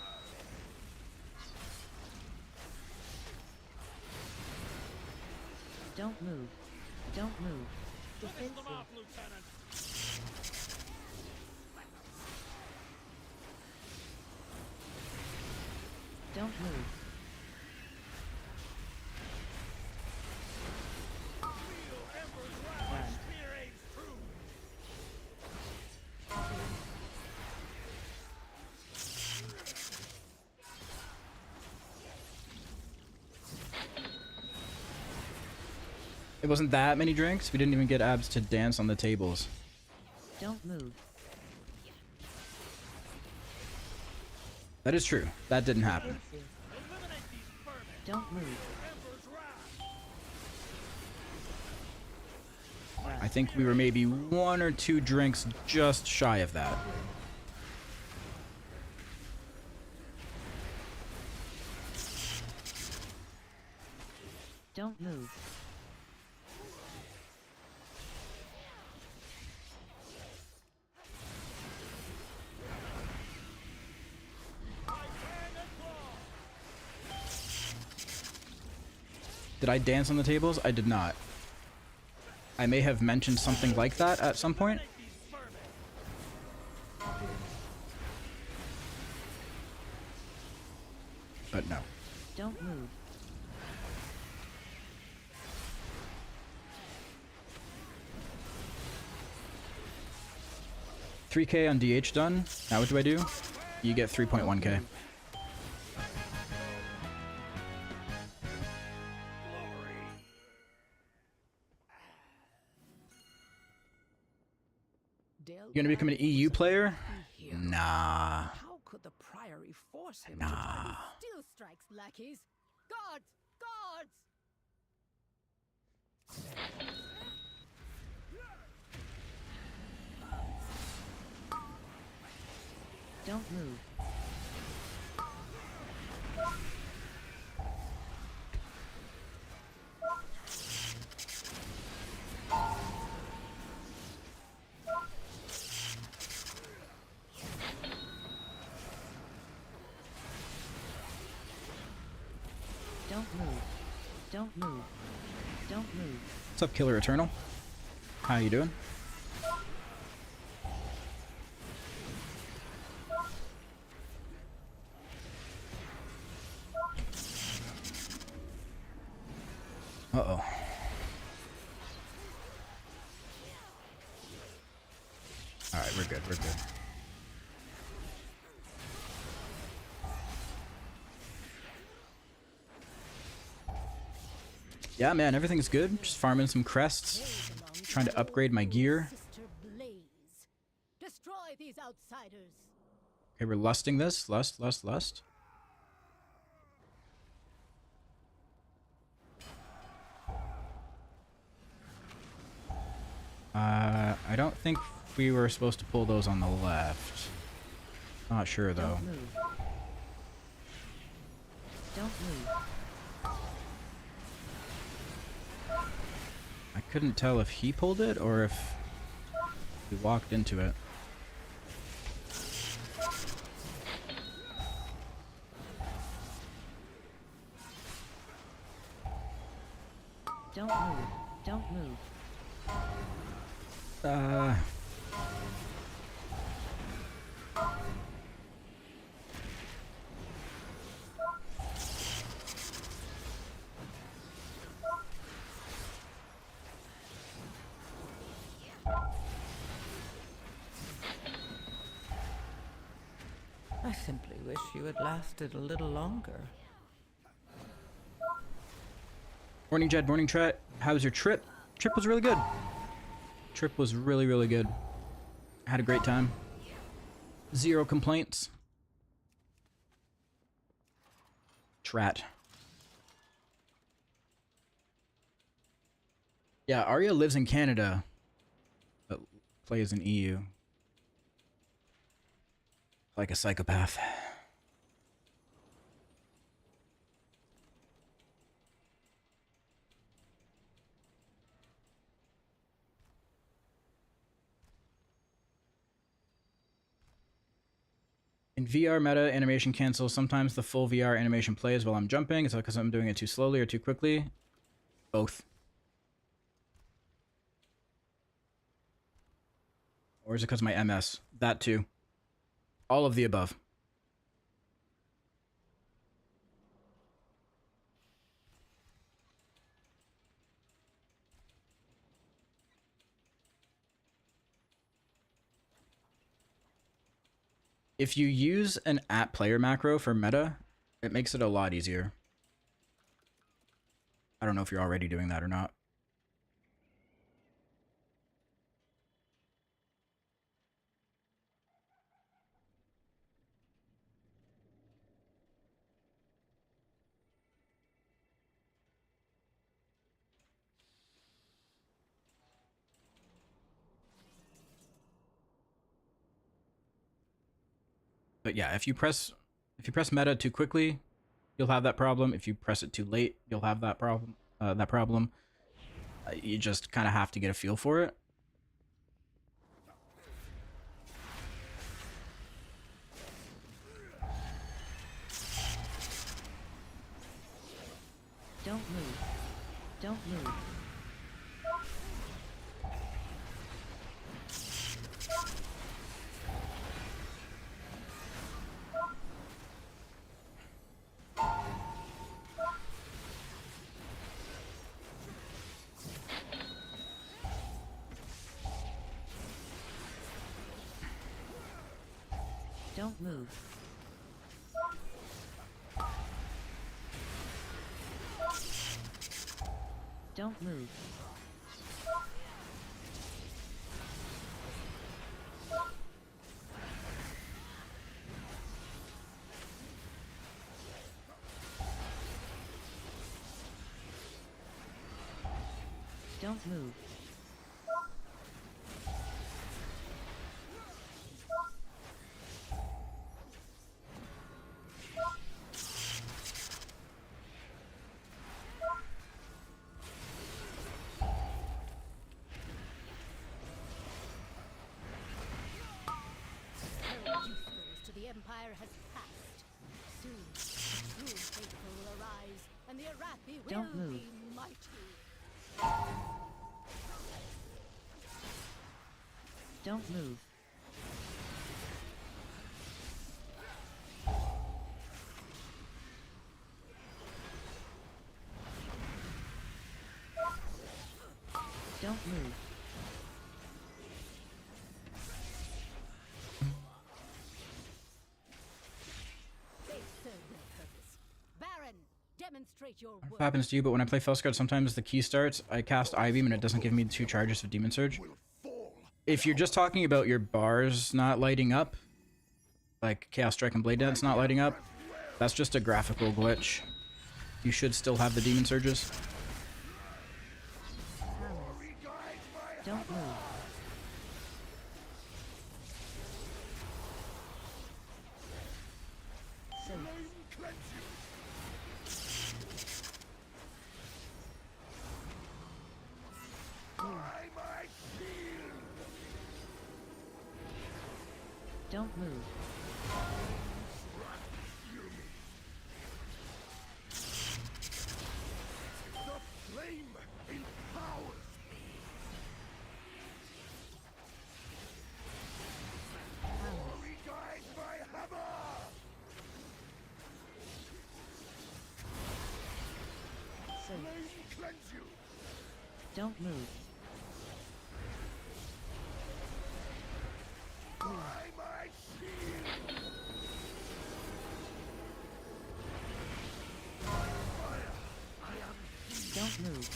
D: Don't move. Don't move.
G: Finish them off, Lieutenant.
D: Don't move. Run.
A: It wasn't that many drinks. We didn't even get abs to dance on the tables.
D: Don't move.
A: That is true. That didn't happen.
D: Don't move.
A: I think we were maybe 1 or 2 drinks just shy of that.
D: Don't move.
A: Did I dance on the tables? I did not. I may have mentioned something like that at some point. But no.
D: Don't move.
A: $3K on DH done. Now what do I do? You get 3.1K. You gonna become an EU player? Nah.
F: How could the Priory force him
A: Nah.
F: to try still strikes, lackeys? Guards! Guards!
D: Don't move. Don't move. Don't move. Don't move.
A: What's up, Killer Eternal? How you doing? Uh-oh. Alright, we're good, we're good. Yeah, man, everything's good. Just farming some crests. Trying to upgrade my gear.
F: Destroy these outsiders.
A: Okay, we're lusting this. Lust, lust, lust. I don't think we were supposed to pull those on the left. Not sure, though.
D: Don't move. Don't move.
A: I couldn't tell if he pulled it or if we walked into it.
D: Don't move. Don't move.
F: I simply wish you had lasted a little longer.
A: Morning, Jed. Morning, Tret. How was your trip? Trip was really good. Trip was really, really good. Had a great time. Zero complaints. Trat. Yeah, Arya lives in Canada, but plays in EU. Like a psychopath. In VR meta, animation cancels. Sometimes the full VR animation plays while I'm jumping. Is that because I'm doing it too slowly or too quickly? Both. Or is it because of my MS? That too. All of the above. If you use an @player macro for meta, it makes it a lot easier. I don't know if you're already doing that or not. But yeah, if you press meta too quickly, you'll have that problem. If you press it too late, you'll have that problem. You just kind of have to get a feel for it.
D: Don't move. Don't move. Don't move. Don't move. Don't move.
F: The Empire has passed. Soon, the true faithful will arise, and the Arathi will
D: Don't move.
F: be mighty.
D: Don't move. Don't move.
F: Demonstrate your
A: What happens to you, but when I play Felskard, sometimes the key starts, I cast Eye Beam and it doesn't give me 2 charges of Demon Surge. If you're just talking about your bars not lighting up, like Chaos Strike and Blade Dance not lighting up, that's just a graphical glitch. You should still have the Demon Surges.
D: Don't move. Don't move.
H: The flame empowers me. Glory guides my hammer. Flame cleanse you.
D: Don't move. Don't move.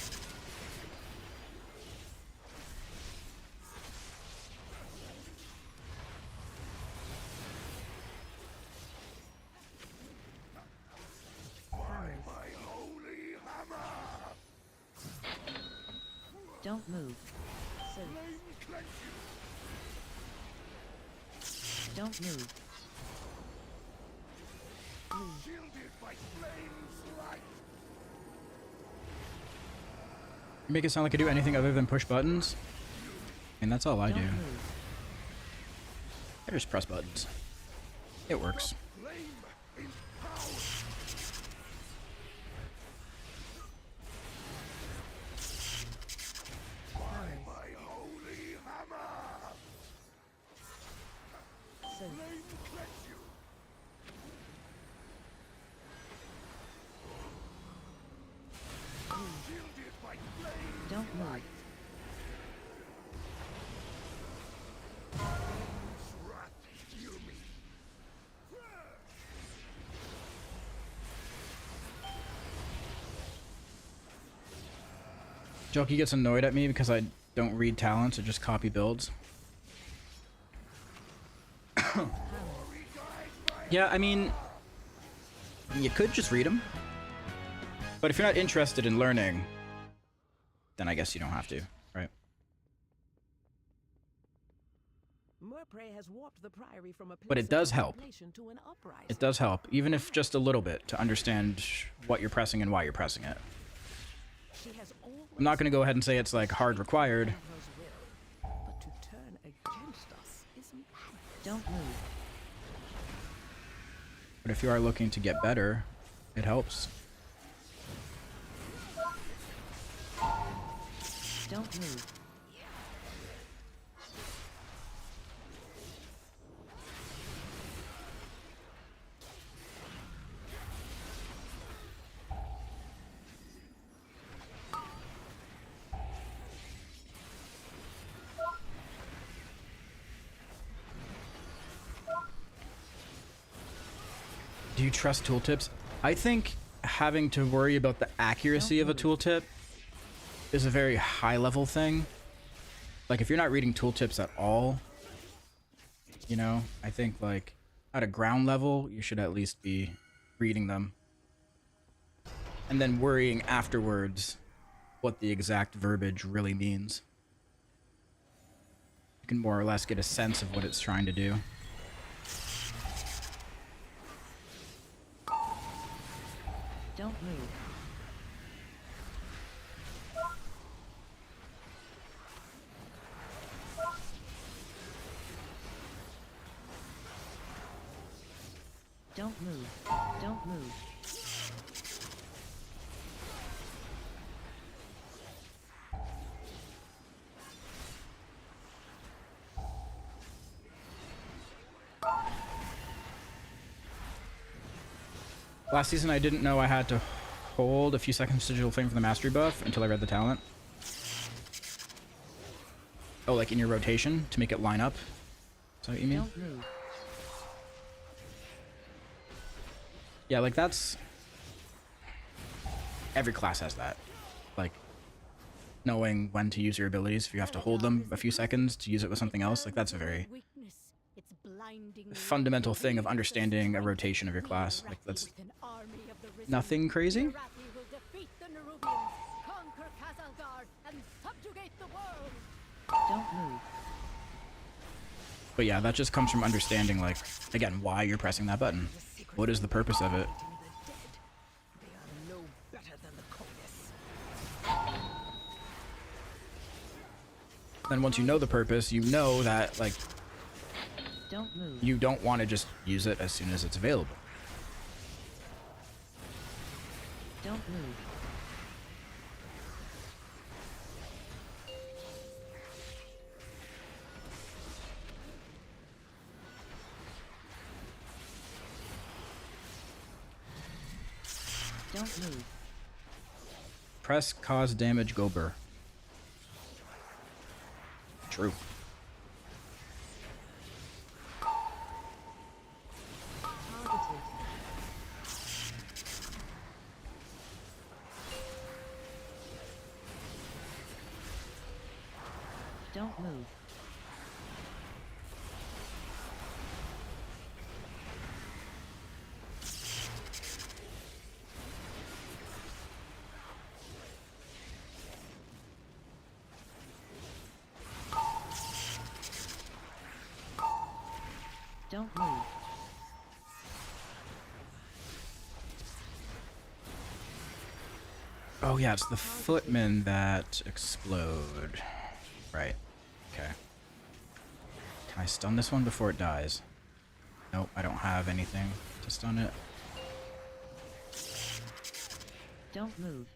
H: My holy hammer.
D: Don't move.
H: Flame cleanse you.
D: Don't move.
H: Shielded by flame's light.
A: You make it sound like I do anything other than push buttons. And that's all I do.
D: Don't move.
A: I just press buttons. It works.
H: Flame empowers. By my holy hammer. Flame cleanse you. Shielded by flame's
D: Don't move.
H: light. Flame's wrath heal me.
A: Jockey gets annoyed at me because I don't read talents or just copy builds. Yeah, I mean, you could just read them. But if you're not interested in learning, then I guess you don't have to, right?
F: Murpray has warped the priory from a
A: But it does help.
F: to an uprising.
A: It does help, even if just a little bit, to understand what you're pressing and why you're pressing it.
F: She has
A: I'm not going to go ahead and say it's like hard required.
F: but to turn against us is madness.
D: Don't move.
A: But if you are looking to get better, it helps.
D: Don't move.
A: Do you trust tooltips? I think having to worry about the accuracy of a tooltip is a very high level thing. Like if you're not reading tooltips at all, you know, I think like at a ground level, you should at least be reading them. And then worrying afterwards what the exact verbiage really means. You can more or less get a sense of what it's trying to do.
D: Don't move. Don't move. Don't move.
A: Last season, I didn't know I had to hold a few seconds digital flame for the mastery buff until I read the talent. Oh, like in your rotation to make it line up? Is that what you mean?
D: Don't move.
A: Yeah, like that's... Every class has that. Like, knowing when to use your abilities. If you have to hold them a few seconds to use it with something else, like that's a very fundamental thing of understanding a rotation of your class. Like that's nothing crazy.
D: Don't move.
A: But yeah, that just comes from understanding, like, again, why you're pressing that button. What is the purpose of it? Then once you know the purpose, you know that, like,
D: Don't move.
A: you don't want to just use it as soon as it's available.
D: Don't move. Don't move.
A: Press, cause damage, go burr. True.
D: Don't move. Don't move.
A: Oh yeah, it's the footmen that explode. Right. Okay. Can I stun this one before it dies? Nope, I don't have anything to stun it.
D: Don't move.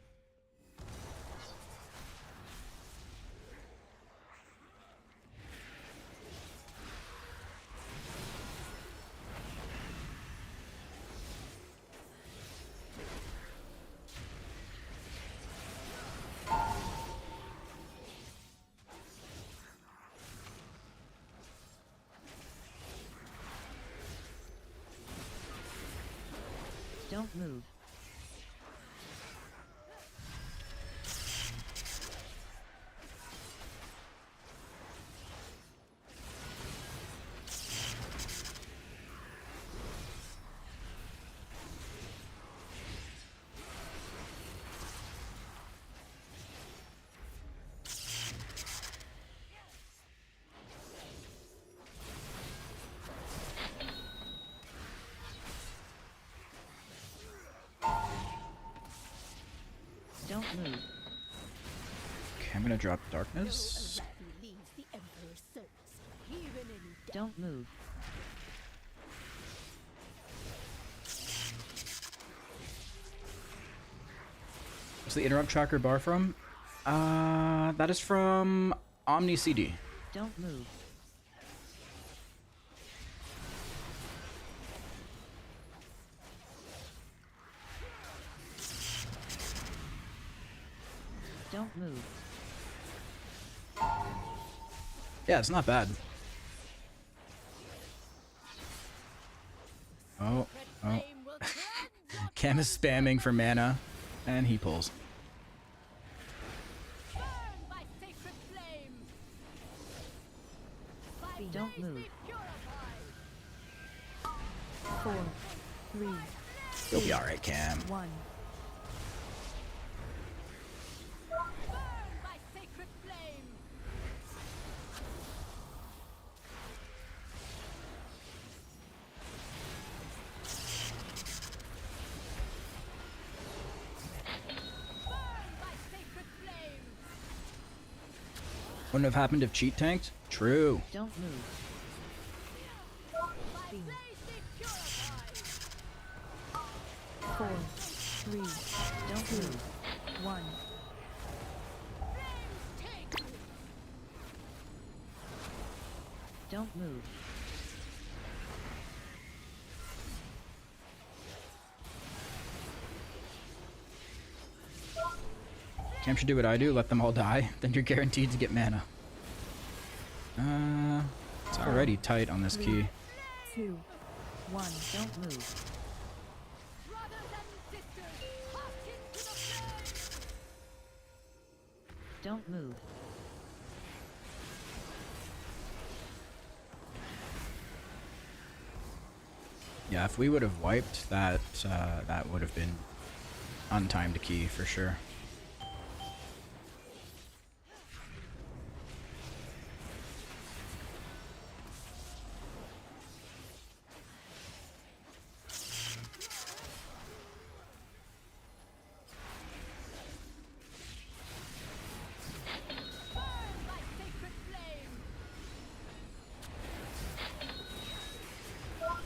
D: Don't move. Don't move.
A: Okay, I'm gonna drop darkness.
D: Don't move.
A: What's the interrupt tracker bar from? That is from Omni CD.
D: Don't move. Don't move.
A: Yeah, it's not bad. Oh, oh. Cam is spamming for mana, and he pulls.
D: Don't move.
B: 4, 3,
A: You'll be alright, Cam.
B: 1.
A: Wouldn't have happened if cheat tanked? True.
D: Don't move.
B: 4, 3,
D: Don't move.
B: 1.
D: Don't move.
A: Cam should do what I do, let them all die. Then you're guaranteed to get mana. It's already tight on this key.
B: 2, 1.
D: Don't move. Don't move.
A: Yeah, if we would have wiped that, that would have been untimed key for sure.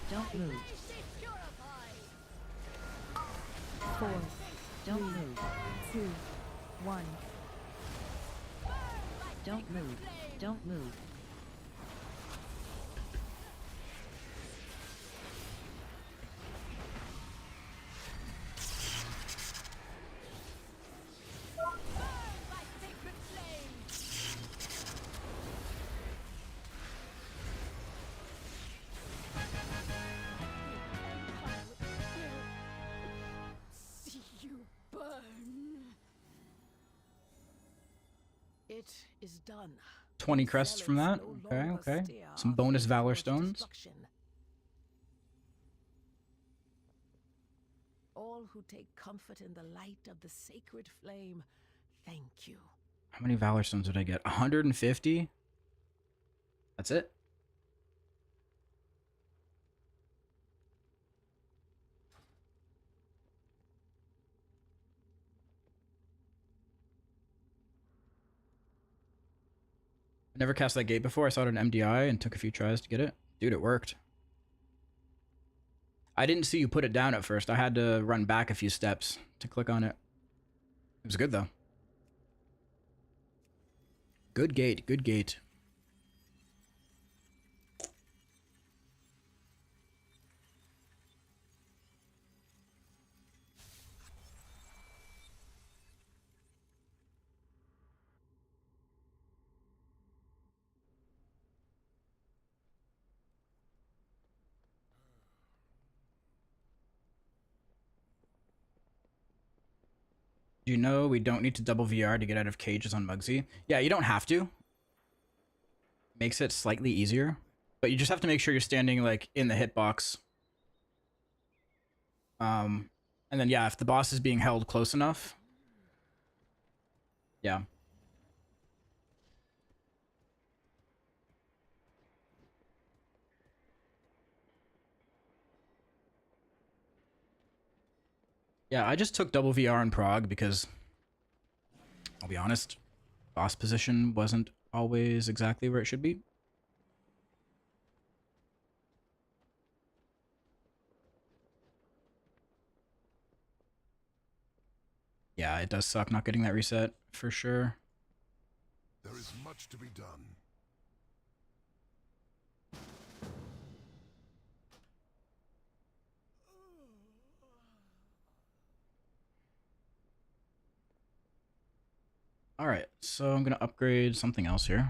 D: Don't move.
B: 4,
D: Don't move.
B: 2, 1.
D: Don't move. Don't move.
F: See you burn. It is done.
A: 20 crests from that. Okay, okay. Some bonus Valor Stones.
F: All who take comfort in the light of the sacred flame, thank you.
A: How many Valor Stones did I get? 150? That's it? I never cast that gate before. I saw it on MDI and took a few tries to get it. Dude, it worked. I didn't see you put it down at first. I had to run back a few steps to click on it. It was good, though. Good gate, good gate. Do you know we don't need to double VR to get out of cages on Mugsy? Yeah, you don't have to. Makes it slightly easier. But you just have to make sure you're standing, like, in the hitbox. And then, yeah, if the boss is being held close enough. Yeah. Yeah, I just took double VR in Prague because, I'll be honest, boss position wasn't always exactly where it should be. Yeah, it does suck not getting that reset, for sure.
H: There is much to be done.
A: Alright, so I'm gonna upgrade something else here.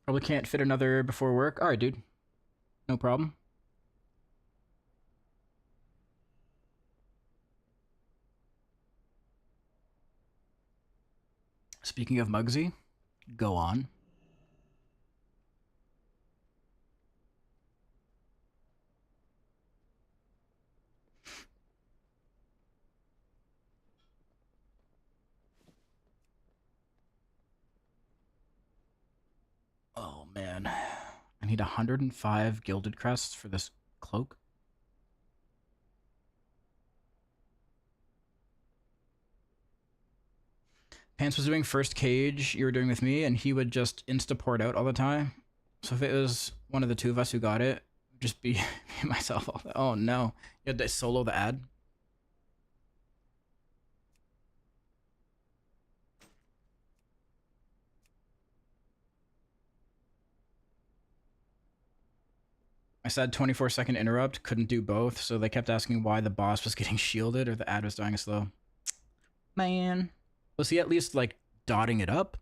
A: Probably can't fit another before work. Alright, dude. No problem. Speaking of Muggsy, go on. Oh man, I need 105 gilded crests for this cloak. Pants was doing first cage you were doing with me, and he would just insta-port out all the time. So if it was one of the two of us who got it, just be me and myself. Oh no, you had to solo the ad. I said 24-second interrupt, couldn't do both, so they kept asking why the boss was getting shielded or the ad was dying slow. Man. Was he at least, like, dotting it up?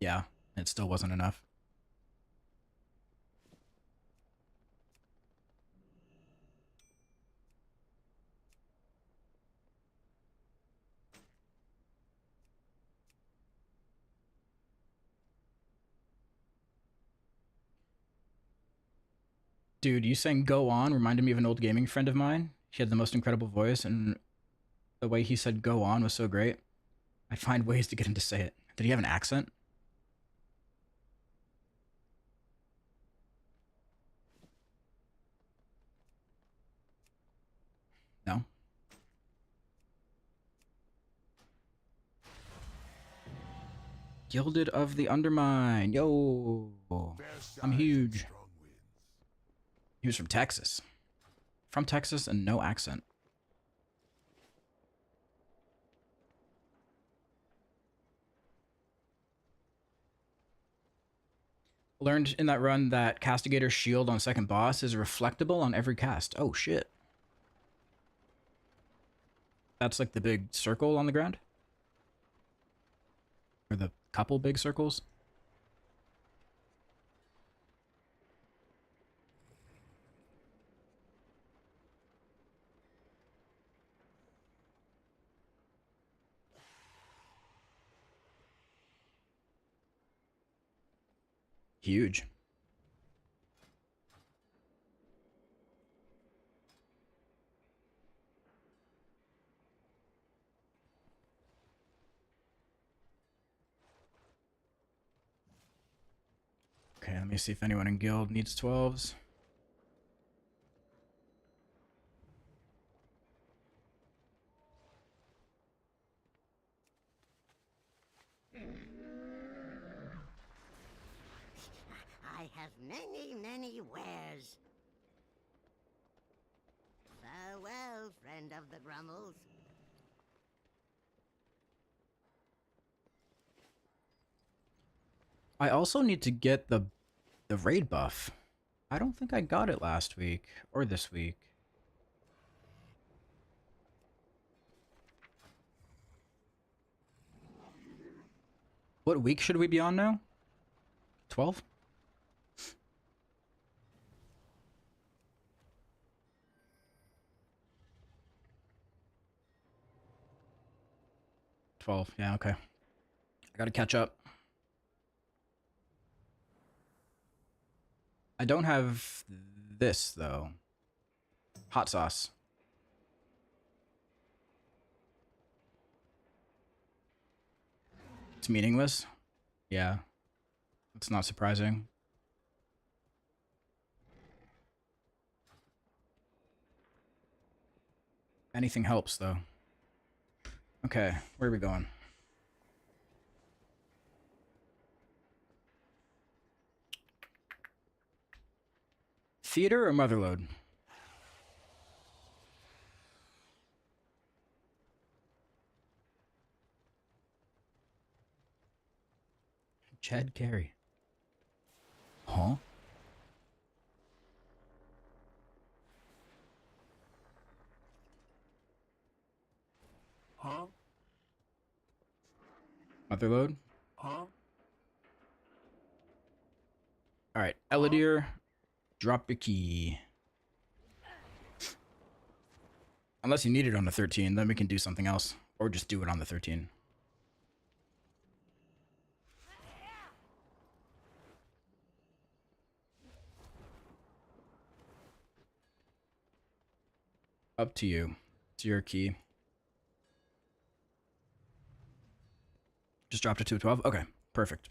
A: Yeah, it still wasn't enough. Dude, you saying go on reminded me of an old gaming friend of mine. He had the most incredible voice, and the way he said go on was so great. I'd find ways to get him to say it. Did he have an accent? No? Gilded of the Undermine. Yo! I'm huge. He was from Texas. From Texas and no accent. Learned in that run that Castigator's shield on second boss is reflectable on every cast. Oh shit. That's like the big circle on the ground? Or the couple big circles? Huge. Okay, let me see if anyone in guild needs 12s.
L: I have many wares. Farewell, friend of the Grummels.
A: I also need to get the raid buff. I don't think I got it last week or this week. What week should we be on now? 12? Yeah, okay. I gotta catch up. I don't have this, though. Hot sauce. It's meaningless? Yeah. It's not surprising. Anything helps, though. Okay, where are we going? Theater or Motherlode? Chad Carey. Huh?
G: Huh?
A: Motherlode?
G: Huh?
A: Alright, Elidir, drop your key. Unless you need it on the 13, then we can do something else. Or just do it on the 13. Up to you. It's your key. Just dropped it to a 12? Okay, perfect.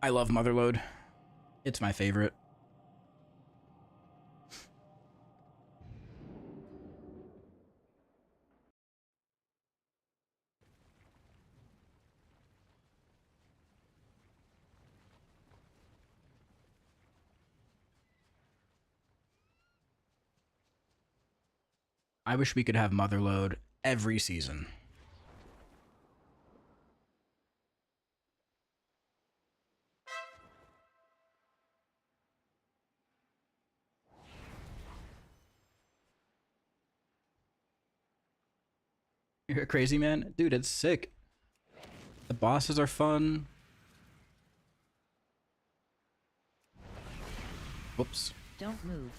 A: I love Motherlode. It's my favorite. I wish we could have Motherlode every season. You're a crazy man? Dude, it's sick. The bosses are fun. Whoops.
D: Don't move.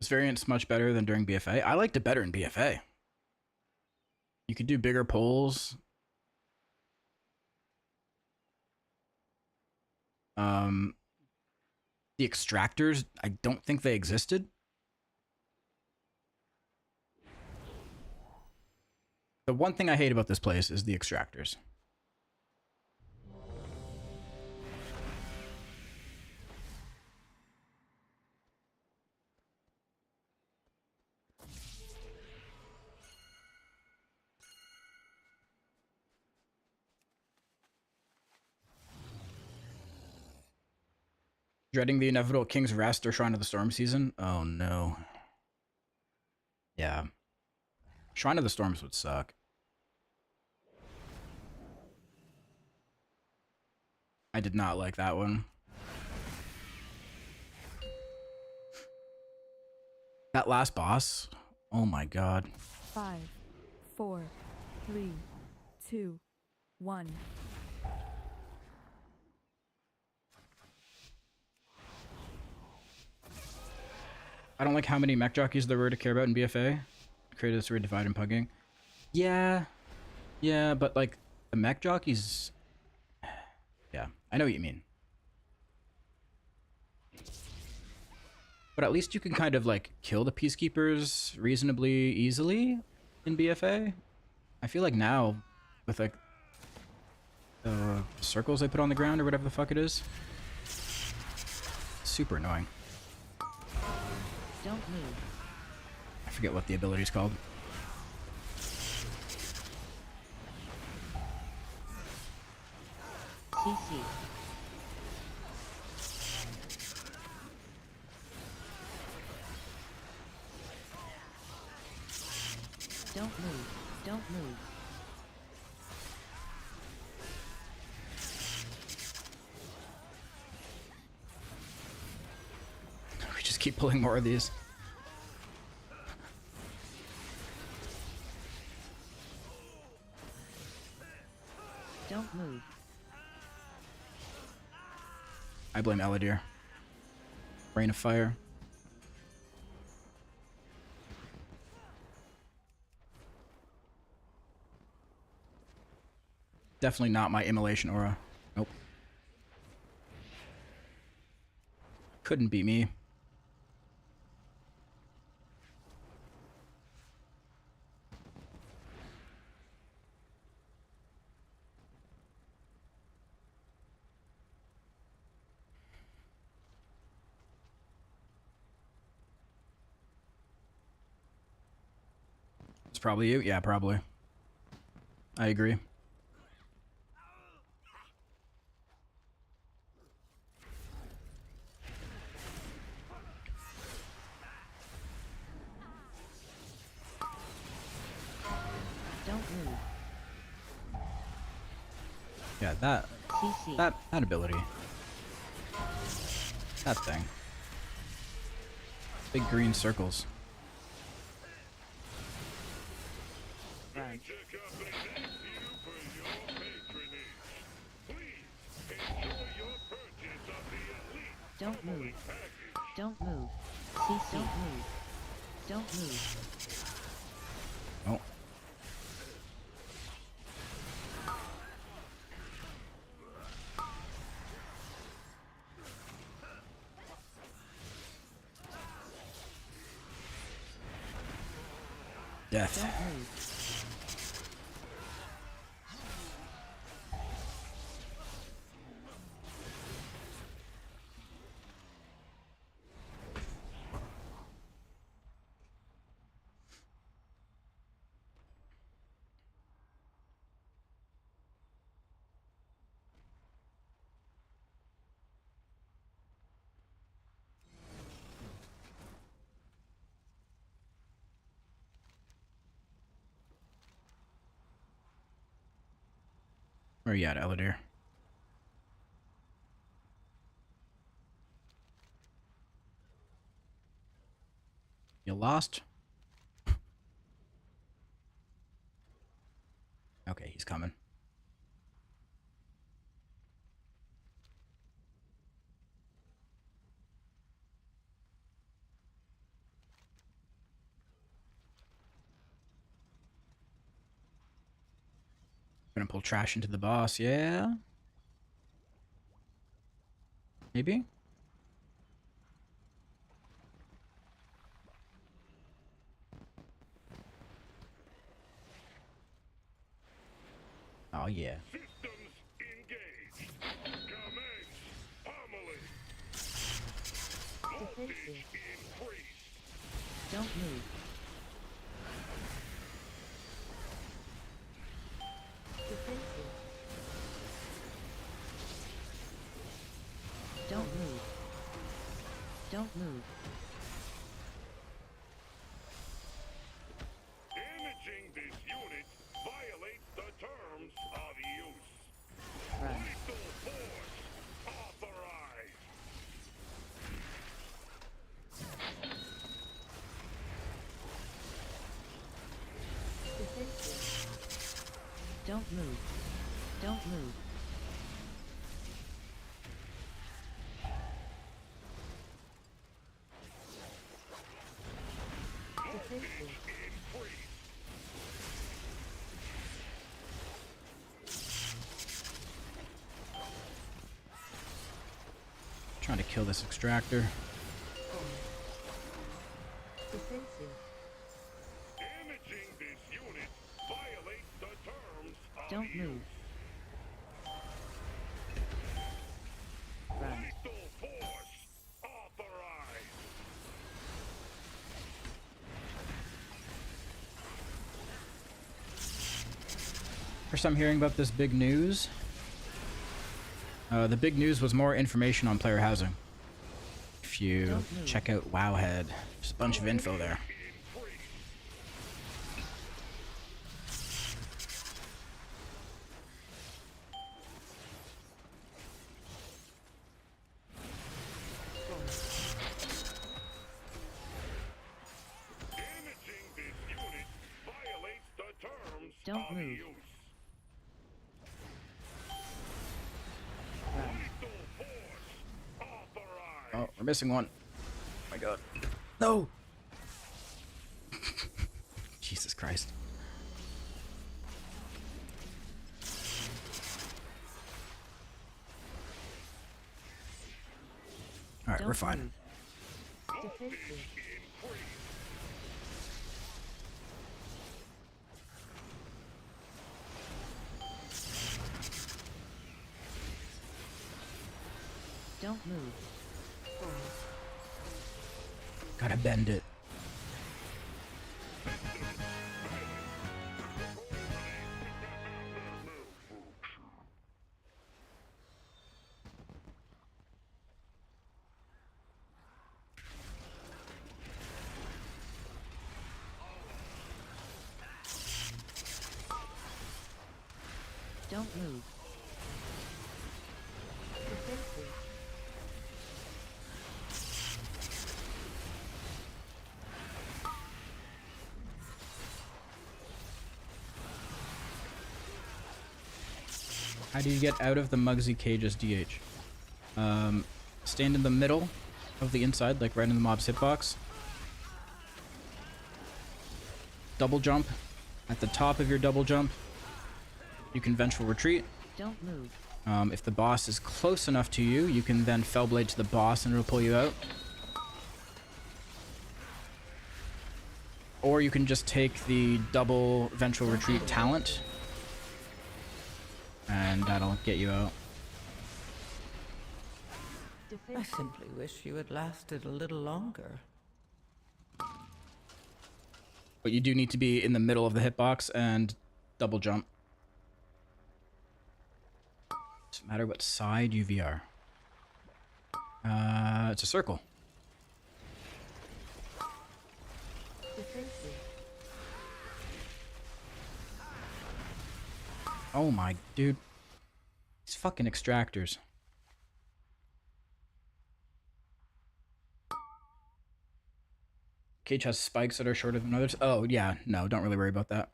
A: This variant's much better than during BFA. I liked it better in BFA. You could do bigger pulls. The extractors, I don't think they existed. The one thing I hate about this place is the extractors. Dreading the inevitable King's Rest or Shrine of the Storm season? Oh no. Yeah. Shrine of the Storms would suck. I did not like that one. That last boss? Oh my god.
B: 5, 4, 3, 2, 1.
A: I don't like how many mech jockeys there were to care about in BFA. Created this weird divide and pugging. Yeah. Yeah, but like the mech jockeys. Yeah, I know what you mean. But at least you can kind of like kill the peacekeepers reasonably easily in BFA. I feel like now with like the circles they put on the ground or whatever the fuck it is. Super annoying.
D: Don't move.
A: I forget what the ability's called.
D: CC. Don't move. Don't move.
A: We just keep pulling more of these.
D: Don't move.
A: I blame Elidir. Rain of Fire. Definitely not my immolation aura. Nope. Couldn't be me. It's probably you. Yeah, probably. I agree.
D: Don't move.
A: Yeah, that
D: CC.
A: that ability. That thing. Big green circles.
D: Run. Don't move. Don't move. CC. Don't move. Don't move.
A: Oh. Death.
D: Don't move.
A: Where you at, Elodie? You lost? Okay, he's coming. Gonna pull trash into the boss, yeah? Maybe? Oh, yeah.
G: Systems engaged. Commence pummeling. Voltage increased.
D: Don't move. Defensive. Don't move. Don't move.
G: Damaging this unit violates the terms of use.
D: Run.
G: Lethal force authorized.
D: Defensive. Don't move. Don't move. Defensive.
A: Trying to kill this extractor.
D: Defensive.
G: Damaging this unit violates the terms of
D: Don't
G: use.
D: move. Run.
G: Lethal force authorized.
A: First time hearing about this big news. The big news was more information on player housing. If you check out Wowhead, there's a bunch of info there.
G: Damaging this unit violates the terms
D: Don't
G: of
D: move.
G: use.
D: Run.
G: Lethal force authorized.
A: Oh, we're missing one. Oh my god. No! Jesus Christ. All right,
D: Don't
A: we're fine.
D: move.
L: Defensive.
D: Don't move.
A: Gotta bend it.
D: Don't move.
L: Defensive.
A: How do you get out of the Mugsy cages, DH? Stand in the middle of the inside, like right in the mob's hitbox. Double jump. At the top of your double jump, you can vengeful retreat.
D: Don't move.
A: If the boss is close enough to you, you can then Fellblade to the boss and it'll pull you out. Or you can just take the double vengeful retreat talent, and that'll get you out.
F: I simply wish you had lasted a little longer.
A: But you do need to be in the middle of the hitbox and double jump. Doesn't matter what side you VR. It's a circle.
L: Defensive.
A: Oh my, dude. These fucking extractors. Cage has spikes that are shorter than others. Oh, yeah. No, don't really worry about that.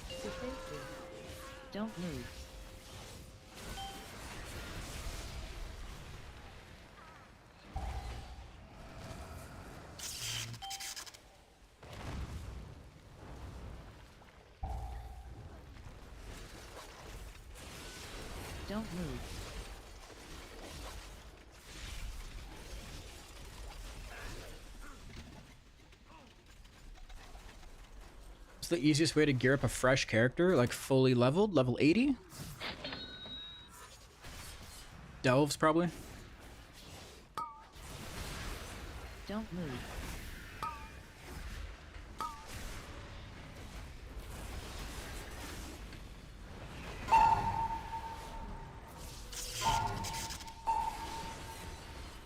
L: Defensive.
D: Don't move. Don't move.
A: What's the easiest way to gear up a fresh character, like fully leveled, level 80? Delves, probably.
D: Don't move.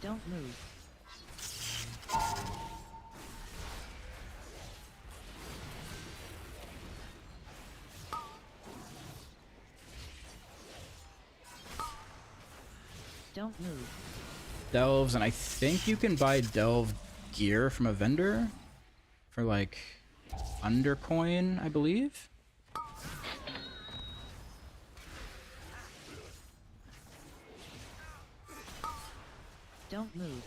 D: Don't move. Don't move.
A: Delves, and I think you can buy delve gear from a vendor for like undercoin, I believe.
D: Don't move.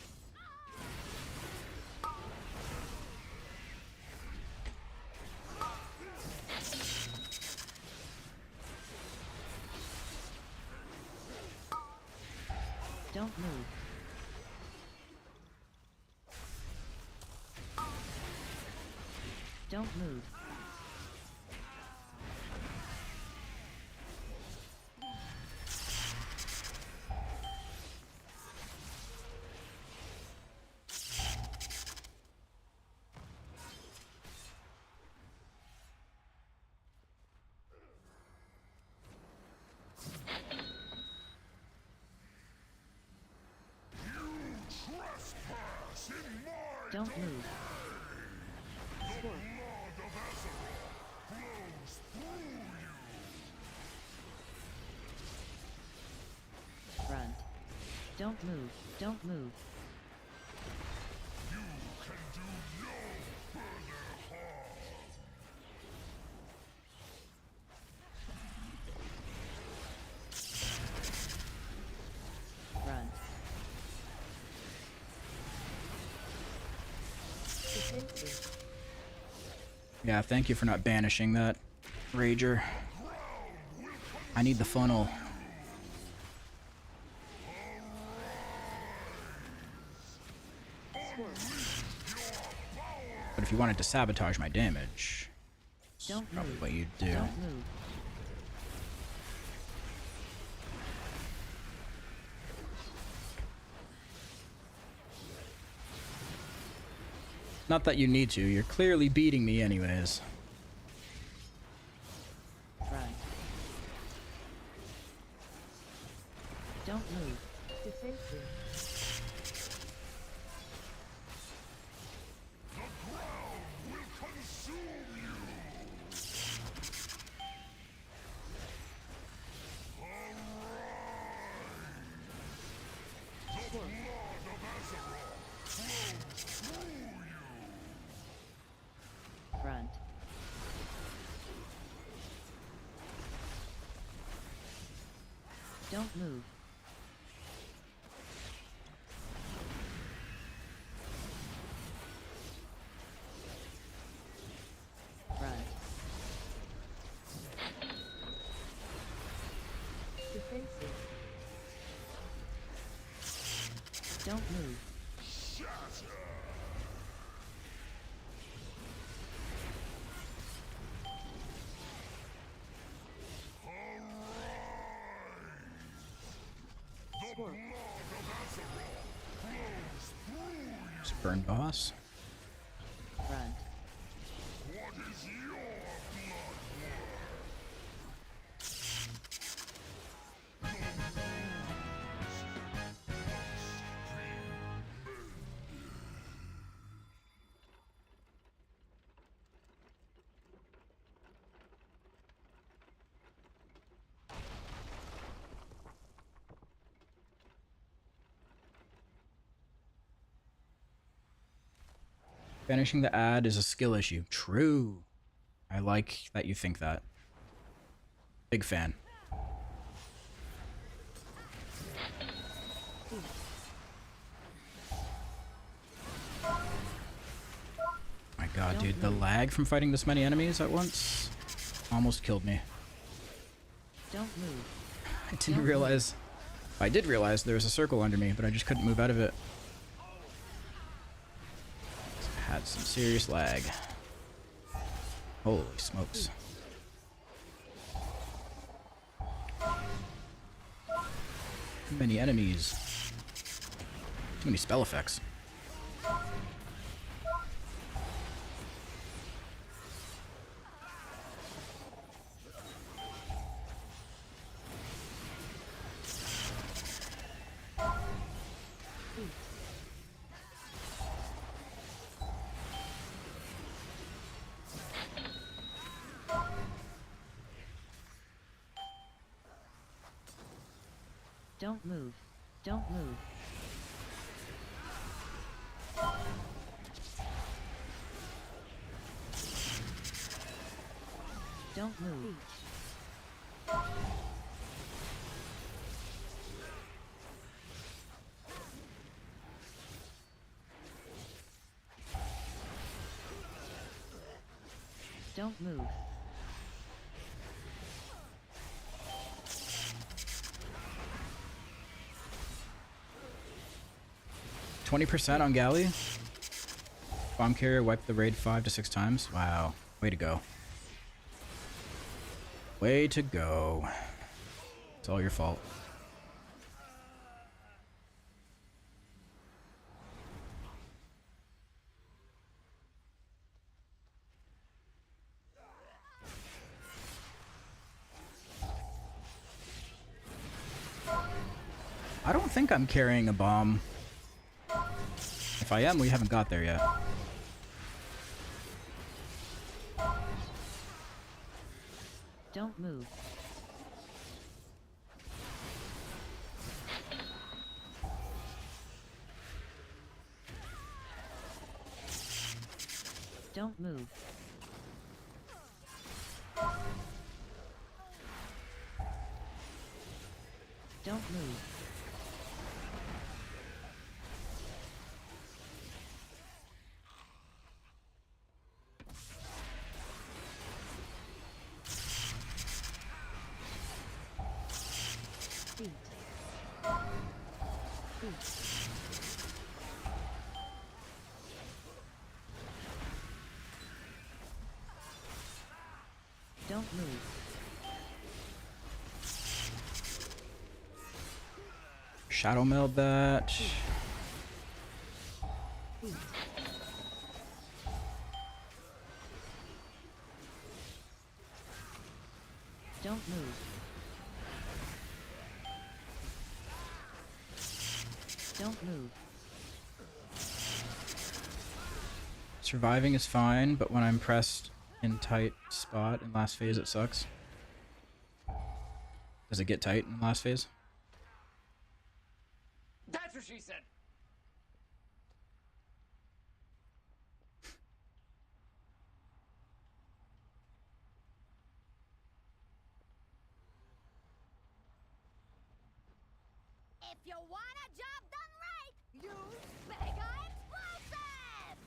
D: Don't move. Don't move. Don't move. Run. Don't move. Don't move. Run.
A: Yeah, thank you for not banishing that rager. I need the funnel. But if you wanted to sabotage my damage, that's probably what you'd do.
D: Don't move.
A: Not that you need to, you're clearly beating me anyways.
D: Run. Don't move.
L: Defensive.
D: Front. Don't move. Front.
L: Defensive.
D: Don't move.
L: Swamp.
A: Just burn boss.
D: Front.
A: Banishing the ad is a skill issue. True. I like that you think that. Big fan. My god, dude, the lag from fighting this many enemies at once almost killed me.
D: Don't move.
A: I didn't realize... I did realize there was a circle under me, but I just couldn't move out of it. Had some serious lag. Holy smokes. Too many enemies. Too many spell effects.
D: Don't move. Don't move. Don't move. Don't move.
A: 20% on Galley. Bomb carrier wiped the raid 5 to 6 times. Wow. Way to go. Way to go. It's all your fault. I don't think I'm carrying a bomb. If I am, we haven't got there yet.
D: Don't move. Don't move. Don't move.
L: Feet. Feet.
D: Don't move.
A: Shadow meld that.
L: Feet.
D: Don't move. Don't move.
A: Surviving is fine, but when I'm pressed in tight spot in last phase, it sucks. Does it get tight in last phase?
G: That's what she said.
M: If you want a job done right, use Mega Explosive!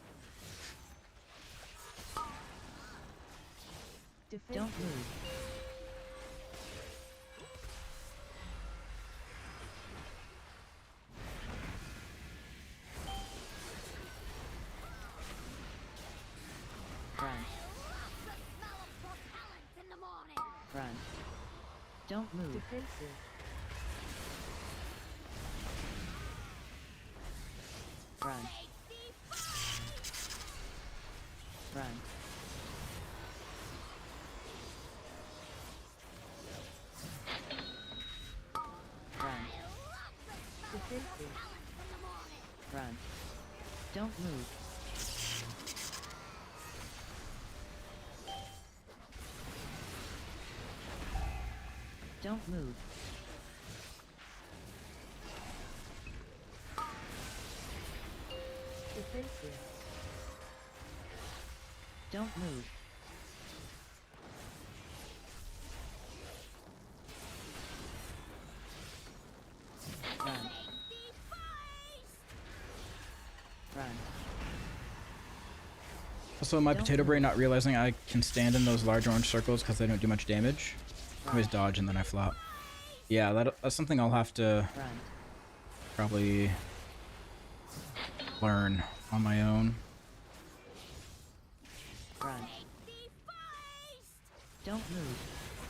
L: Defensive.
D: Don't move. Run.
M: The smell of propellant in the morning!
D: Run. Don't move.
L: Defensive.
D: Run.
M: Safety first!
D: Run. Run.
L: Defensive.
D: Run. Don't move. Don't move.
L: Defensive.
D: Don't move. Run. Run.
A: Also, my potato brain not realizing I can stand in those large orange circles because they don't do much damage. I always dodge and then I flop. Yeah, that's something I'll have to
D: Run.
A: probably learn on my own.
D: Run. Don't move.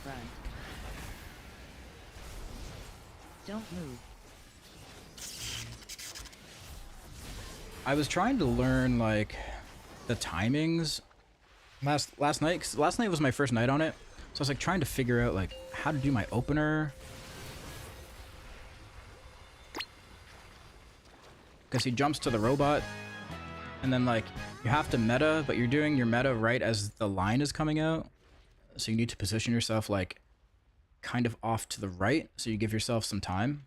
D: Run. Don't move.
A: I was trying to learn like the timings last night, 'cause last night was my first night on it. So I was like trying to figure out like how to do my opener. Because he jumps to the robot and then like you have to meta, but you're doing your meta right as the line is coming out. So you need to position yourself like kind of off to the right so you give yourself some time.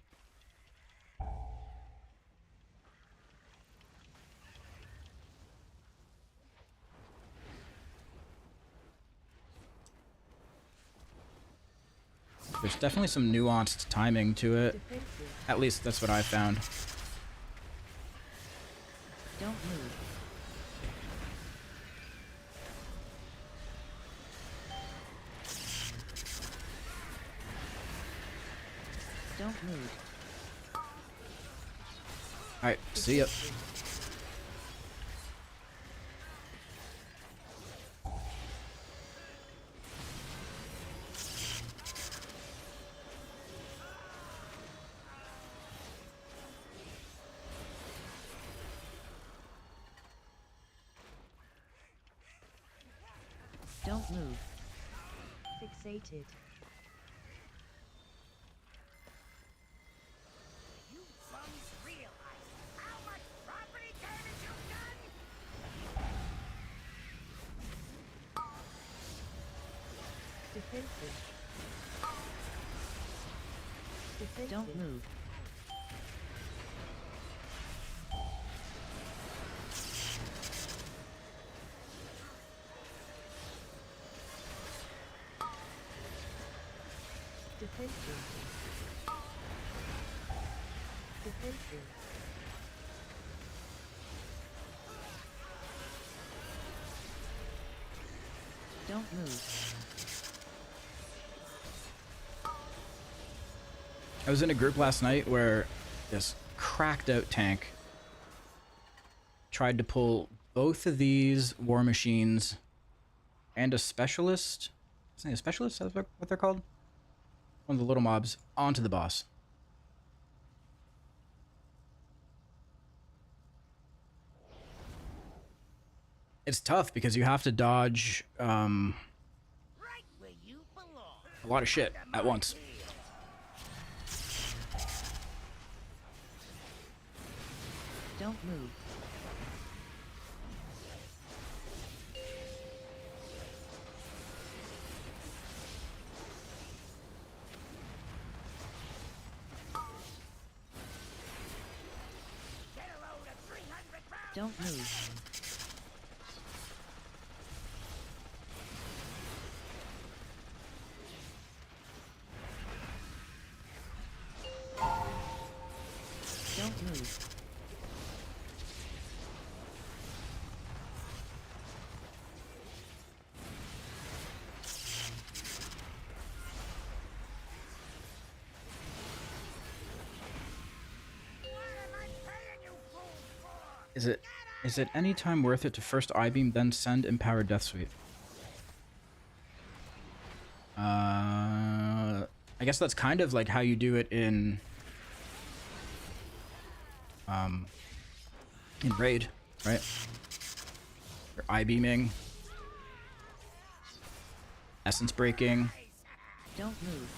A: There's definitely some nuanced timing to it.
L: Defensive.
A: At least that's what I found.
D: Don't move. Don't move.
A: Alright, see ya.
D: Don't move.
L: Fixated.
M: You bums realize how much property damage you've done?
L: Defensive. Defensive.
D: Don't move.
L: Defensive. Defensive.
D: Don't move.
A: I was in a group last night where this cracked out tank tried to pull both of these war machines and a specialist. Isn't it a specialist? Is that what they're called? One of the little mobs onto the boss. It's tough because you have to dodge a lot of shit at once.
D: Don't move. Don't move. Don't move.
A: Is it any time worth it to first I-beam then send empowered death sweep? I guess that's kind of like how you do it in raid, right? You're I-beaming, essence breaking.
D: Don't move.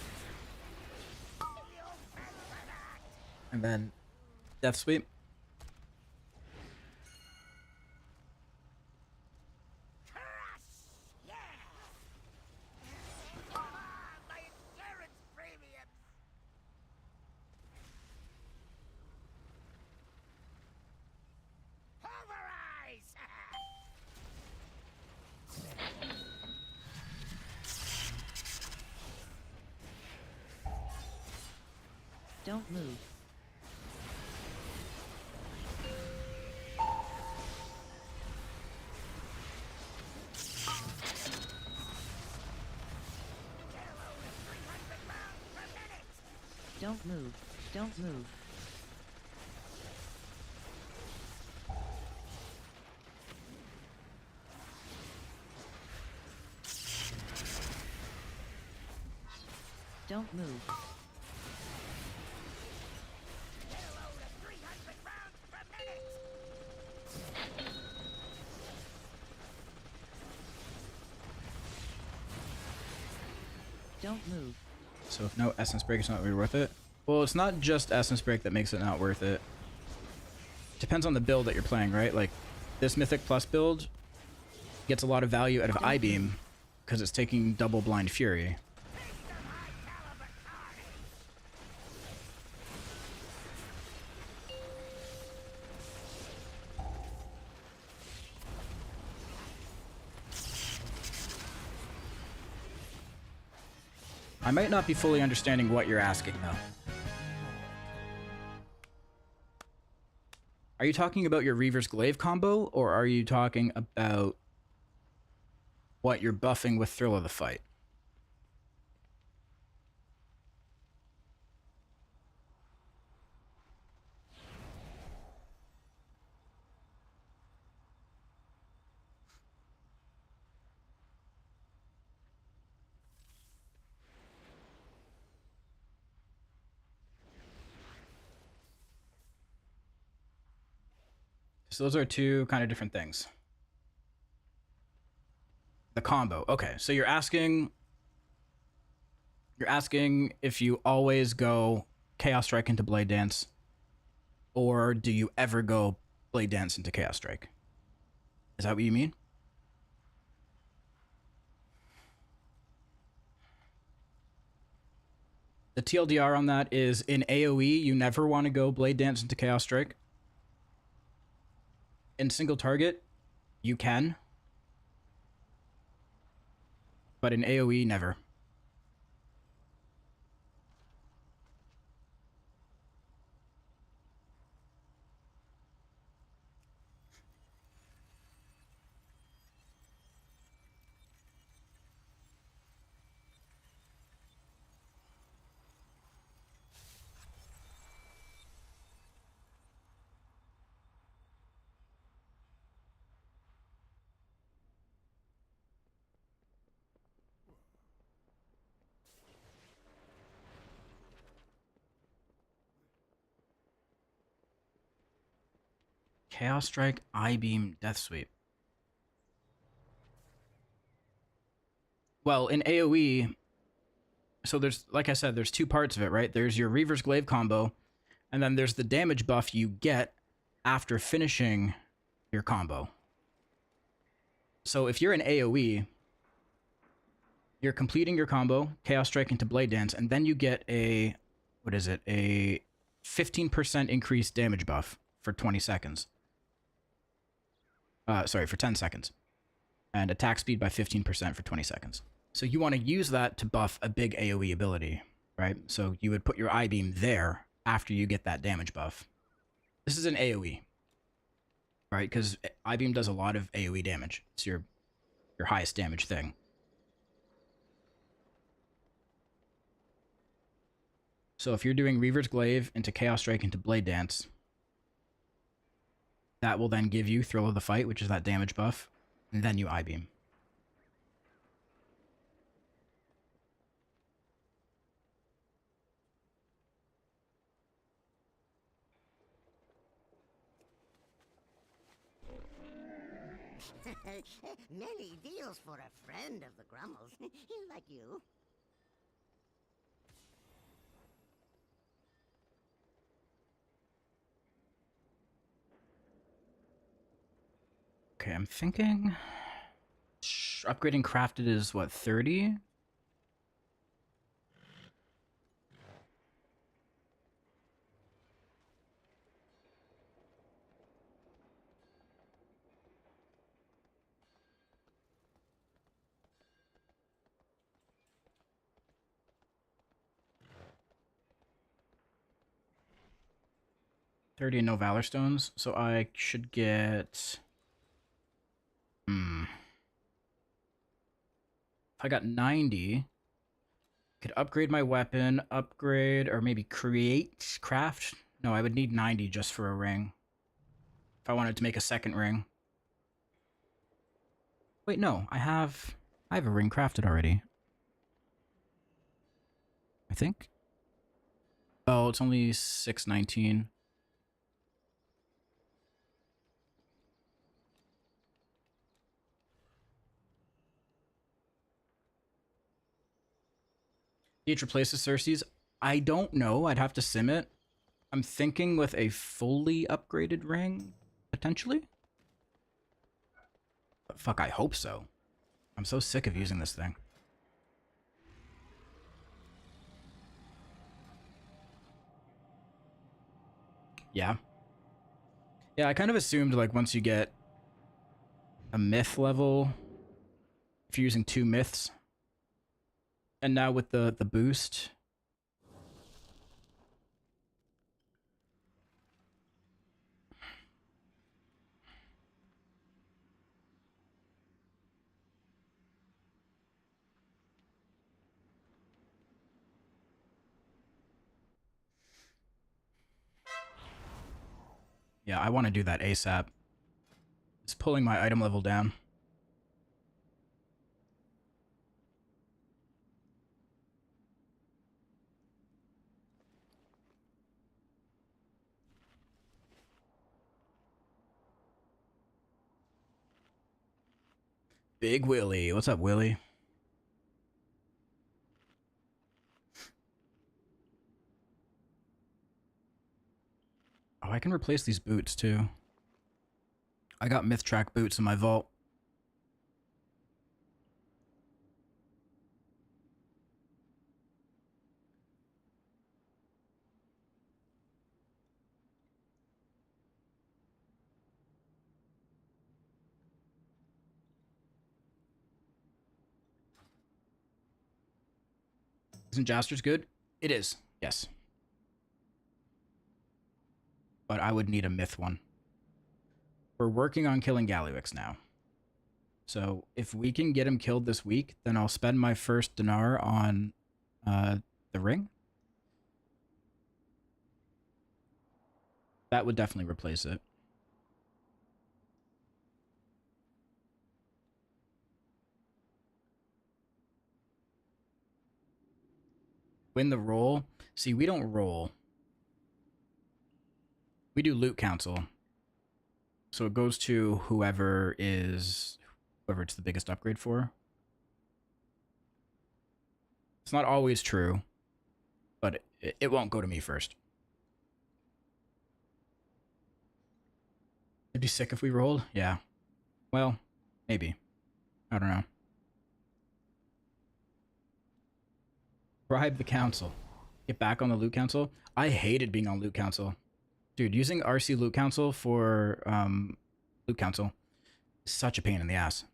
A: And then death sweep.
D: Don't move. Don't move. Don't move. Don't move. Don't move.
A: So if no essence break, it's not really worth it. Well, it's not just essence break that makes it not worth it. Depends on the build that you're playing, right? Like this Mythic Plus build gets a lot of value out of I-beam because it's taking double blind fury. I might not be fully understanding what you're asking, though. Are you talking about your Reaver's Glaive combo, or are you talking about what you're buffing with Thrill of the Fight? So those are two kind of different things. The combo. Okay, so you're asking if you always go Chaos Strike into Blade Dance, or do you ever go Blade Dance into Chaos Strike? Is that what you mean? The TLDR on that is in AoE, you never want to go Blade Dance into Chaos Strike. In single target, you can. But in AoE, never. Chaos Strike, I-Beam, Death Sweep. Well, in AoE, so there's, like I said, there's two parts of it, right? There's your Reaver's Glaive combo, and then there's the damage buff you get after finishing your combo. So if you're in AoE, you're completing your combo, Chaos Strike into Blade Dance, and then you get a, what is it, a 15% increased damage buff for 20 seconds. Sorry, for 10 seconds. And attack speed by 15% for 20 seconds. So you want to use that to buff a big AoE ability, right? So you would put your I-Beam there after you get that damage buff. This is an AoE, right? Because I-Beam does a lot of AoE damage. It's your highest damage thing. So if you're doing Reaver's Glaive into Chaos Strike into Blade Dance, that will then give you Thrill of the Fight, which is that damage buff, and then you I-Beam.
M: Many deals for a friend of the Grummels, like you.
A: Okay, I'm thinking upgrading crafted is what, 30? $30 and no Valor Stones, so I should get... If I got 90, could upgrade my weapon, upgrade, or maybe craft? No, I would need 90 just for a ring. If I wanted to make a second ring. Wait, no, I have a ring crafted already. I think. Oh, it's only 619. Each replaces Cersei's. I don't know. I'd have to sim it. I'm thinking with a fully upgraded ring, potentially. But fuck, I hope so. I'm so sick of using this thing. Yeah. Yeah, I kind of assumed, like, once you get a myth level, if you're using 2 myths, and now with the boost, yeah, I want to do that ASAP. It's pulling my item level down. Big Willie. What's up, Willie? Oh, I can replace these boots, too. I got myth track boots in my vault. Isn't Jaster's good? It is, yes. But I would need a myth one. We're working on killing Galliwix now. So if we can get him killed this week, then I'll spend my first dinar on the ring. That would definitely replace it. Win the roll. See, we don't roll. We do loot council. So it goes to whoever it's the biggest upgrade for. It's not always true, but it won't go to me first. It'd be sick if we rolled. Yeah. Well, maybe. I don't know. Bribe the council. Get back on the loot council. I hated being on loot council. Dude, using RC loot council for loot council is such a pain in the ass.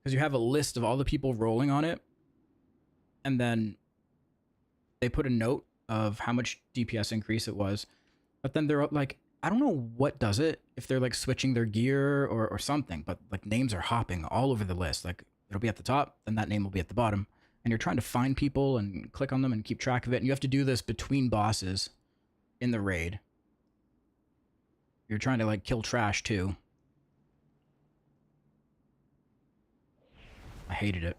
A: Because you have a list of all the people rolling on it, and then they put a note of how much DPS increase it was, but then they're like, I don't know what does it, if they're like switching their gear or something, but like names are hopping all over the list. Like it'll be at the top, then that name will be at the bottom, and you're trying to find people and click on them and keep track of it, and you have to do this between bosses in the raid. You're trying to like kill trash too. I hated it.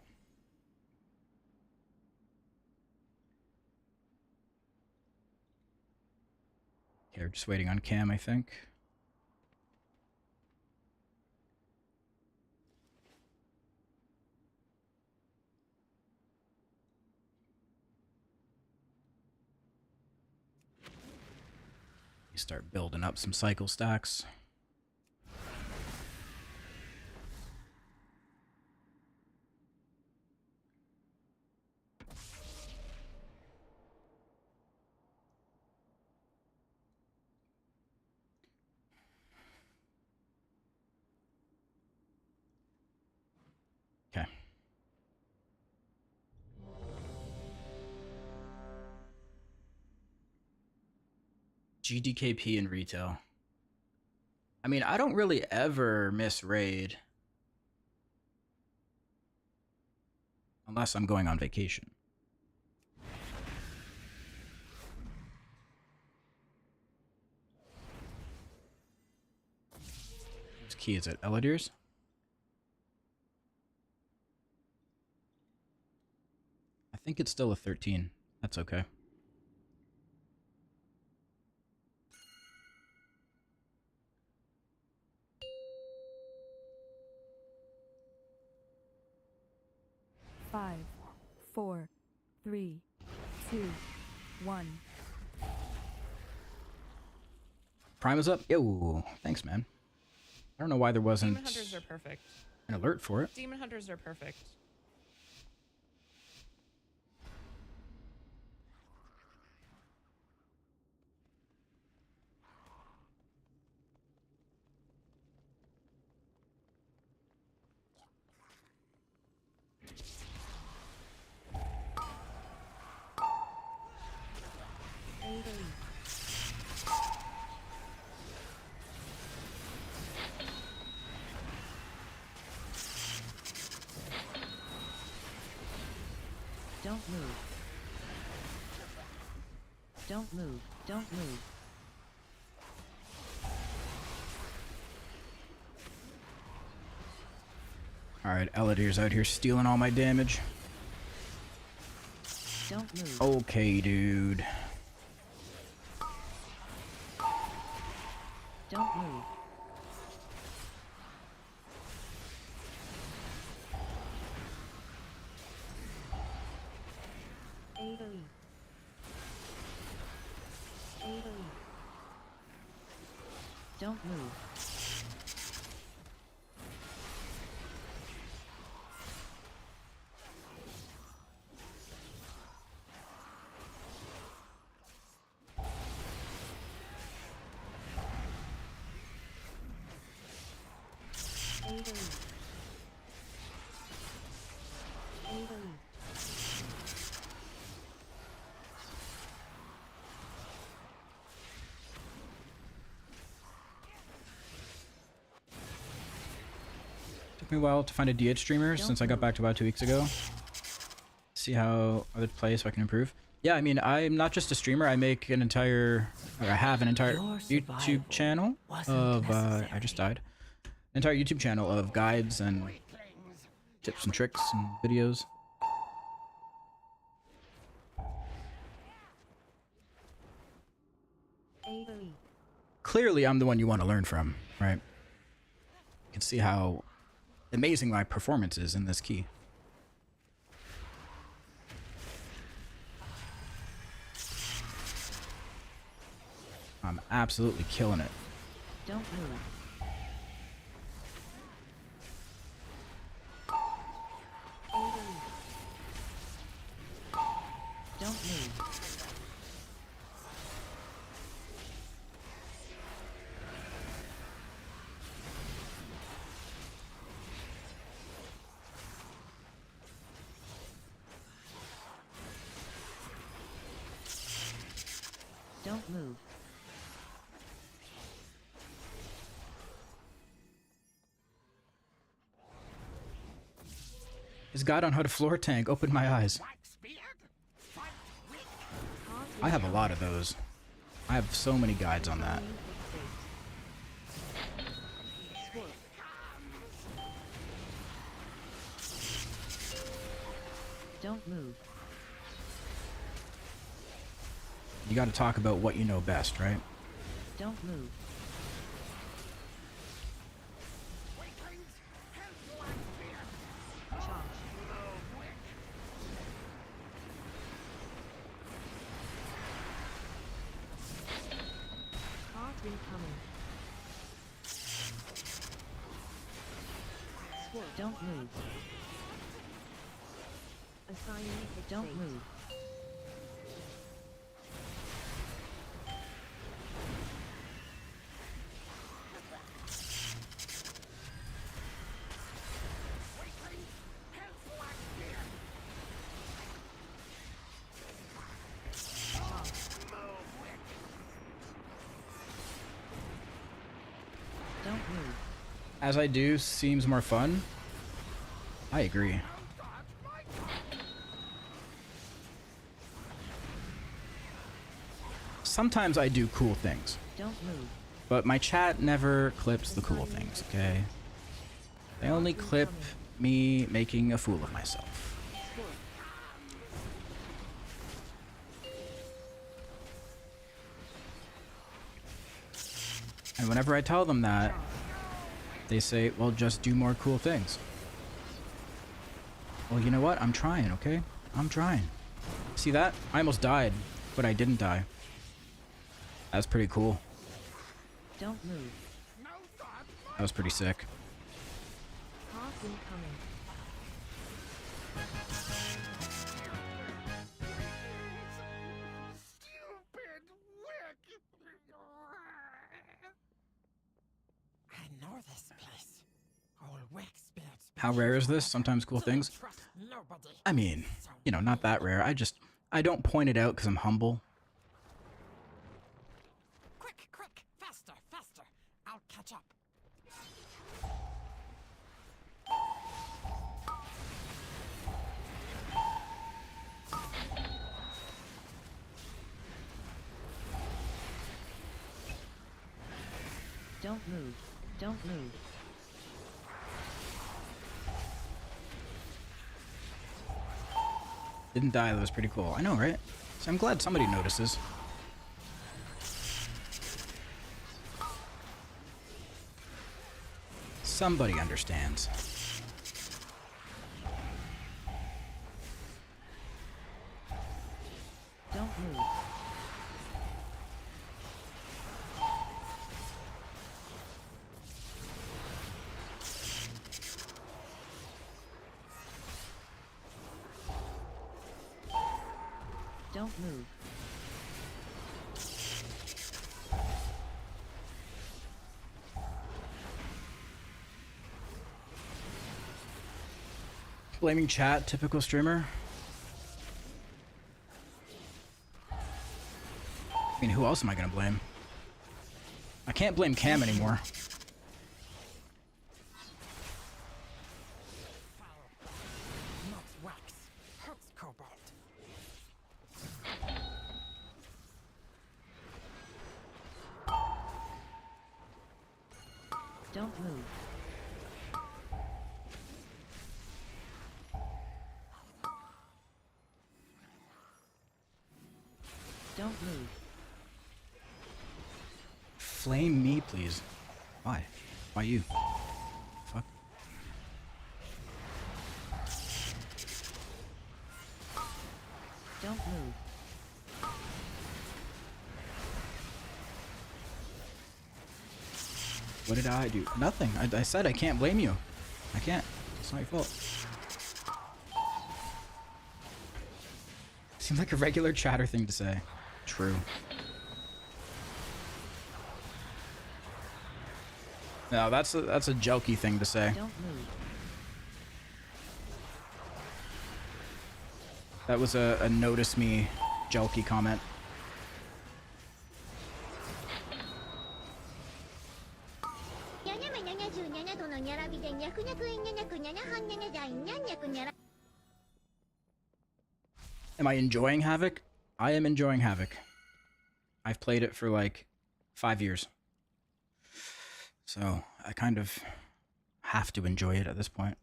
A: Okay, we're just waiting on Cam, I think. You start building up some cycle stacks. Okay. GDKP in retail. I mean, I don't really ever miss raid. Unless I'm going on vacation. Whose key is it? Eladir's? I think it's still a 13. That's okay.
B: Five, 4, 3, 2, 1.
A: Prime is up? Yo, thanks, man. I don't know why there wasn't
C: Demon Hunters are perfect.
A: an alert for it.
C: Demon Hunters are perfect.
D: Don't move. Don't move. Don't move.
A: Alright, Eladir's out here stealing all my damage.
D: Don't move.
A: Okay, dude.
D: Don't move. Don't move.
A: Took me a while to find a DH streamer since I got back to about 2 weeks ago. See how I would play so I can improve. Yeah, I mean, I'm not just a streamer. I make an entire, or I have an entire YouTube channel of, I just died. An entire YouTube channel of guides and tips and tricks and videos. clearly I'm the one you want to learn from, right? You can see how amazing my performance is in this key. I'm absolutely killing it.
D: Don't move. Don't move. Don't move.
A: His guide on how to floor tank opened my eyes. I have a lot of those. I have so many guides on that.
D: Don't move.
A: You got to talk about what you know best, right?
D: Don't move.
L: Incoming.
D: Don't move.
L: Assigning
D: Don't
L: fixate.
D: move. Don't move.
A: As I do seems more fun. I agree. Sometimes I do cool things.
D: Don't move.
A: But my chat never clips the cool things, okay? They only clip me making a fool of myself. And whenever I tell them that, they say, well, just do more cool things. Well, you know what? I'm trying, okay? I'm trying. See that? I almost died, but I didn't die. That's pretty cool.
D: Don't move.
A: That was pretty sick.
L: Path incoming.
E: I know this place. All wax spirits.
A: How rare is this? Sometimes cool things. I mean, you know, not that rare. I don't point it out because I'm humble.
E: Quick, quick, faster, faster. I'll catch up.
D: Don't move. Don't move.
A: Didn't die. That was pretty cool. I know, right? So I'm glad somebody notices. Somebody understands.
D: Don't move. Don't move.
A: Blaming chat, typical streamer. I mean, who else am I gonna blame? I can't blame Cam anymore.
E: Not wax. Hurts cobalt.
D: Don't move. Don't move.
A: Flame me, please. Why? Why you? Fuck.
D: Don't move.
A: What did I do? Nothing. I said I can't blame you. I can't. It's not your fault. Seems like a regular chatter thing to say. True. No, that's a jokey thing to say.
D: Don't move.
A: That was a notice me jokey comment. Am I enjoying Havoc? I am enjoying Havoc. I've played it for like 5 years. So I kind of have to enjoy it at this point.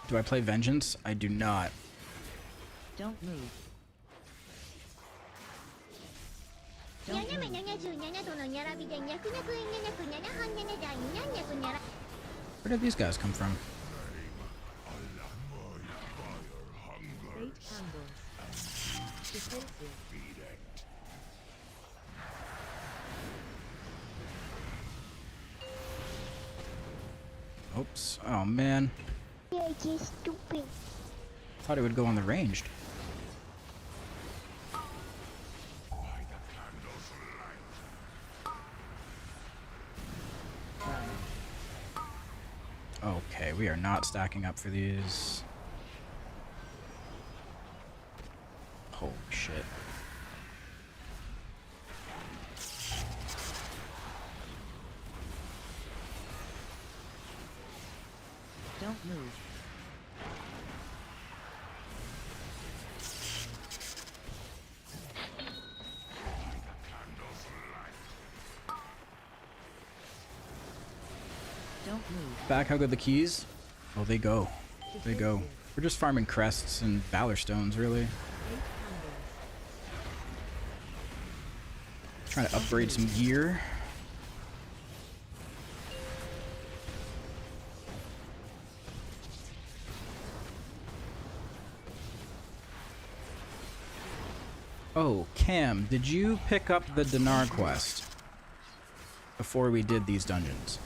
A: Do I play Vengeance? I do not.
D: Don't move. Don't move.
A: Where did these guys come from?
L: 8 candles. Defensive.
A: Oops. Oh man.
M: Stupid.
A: Thought it would go on the ranged. Okay, we are not stacking up for these. Holy shit.
D: Don't move. Don't move.
A: Back, how good the keys? Oh, they go. They go. We're just farming crests and valor stones, really.
L: 8 candles.
A: Trying to upgrade some gear. Oh, Cam, did you pick up the Dinar quest before we did these dungeons?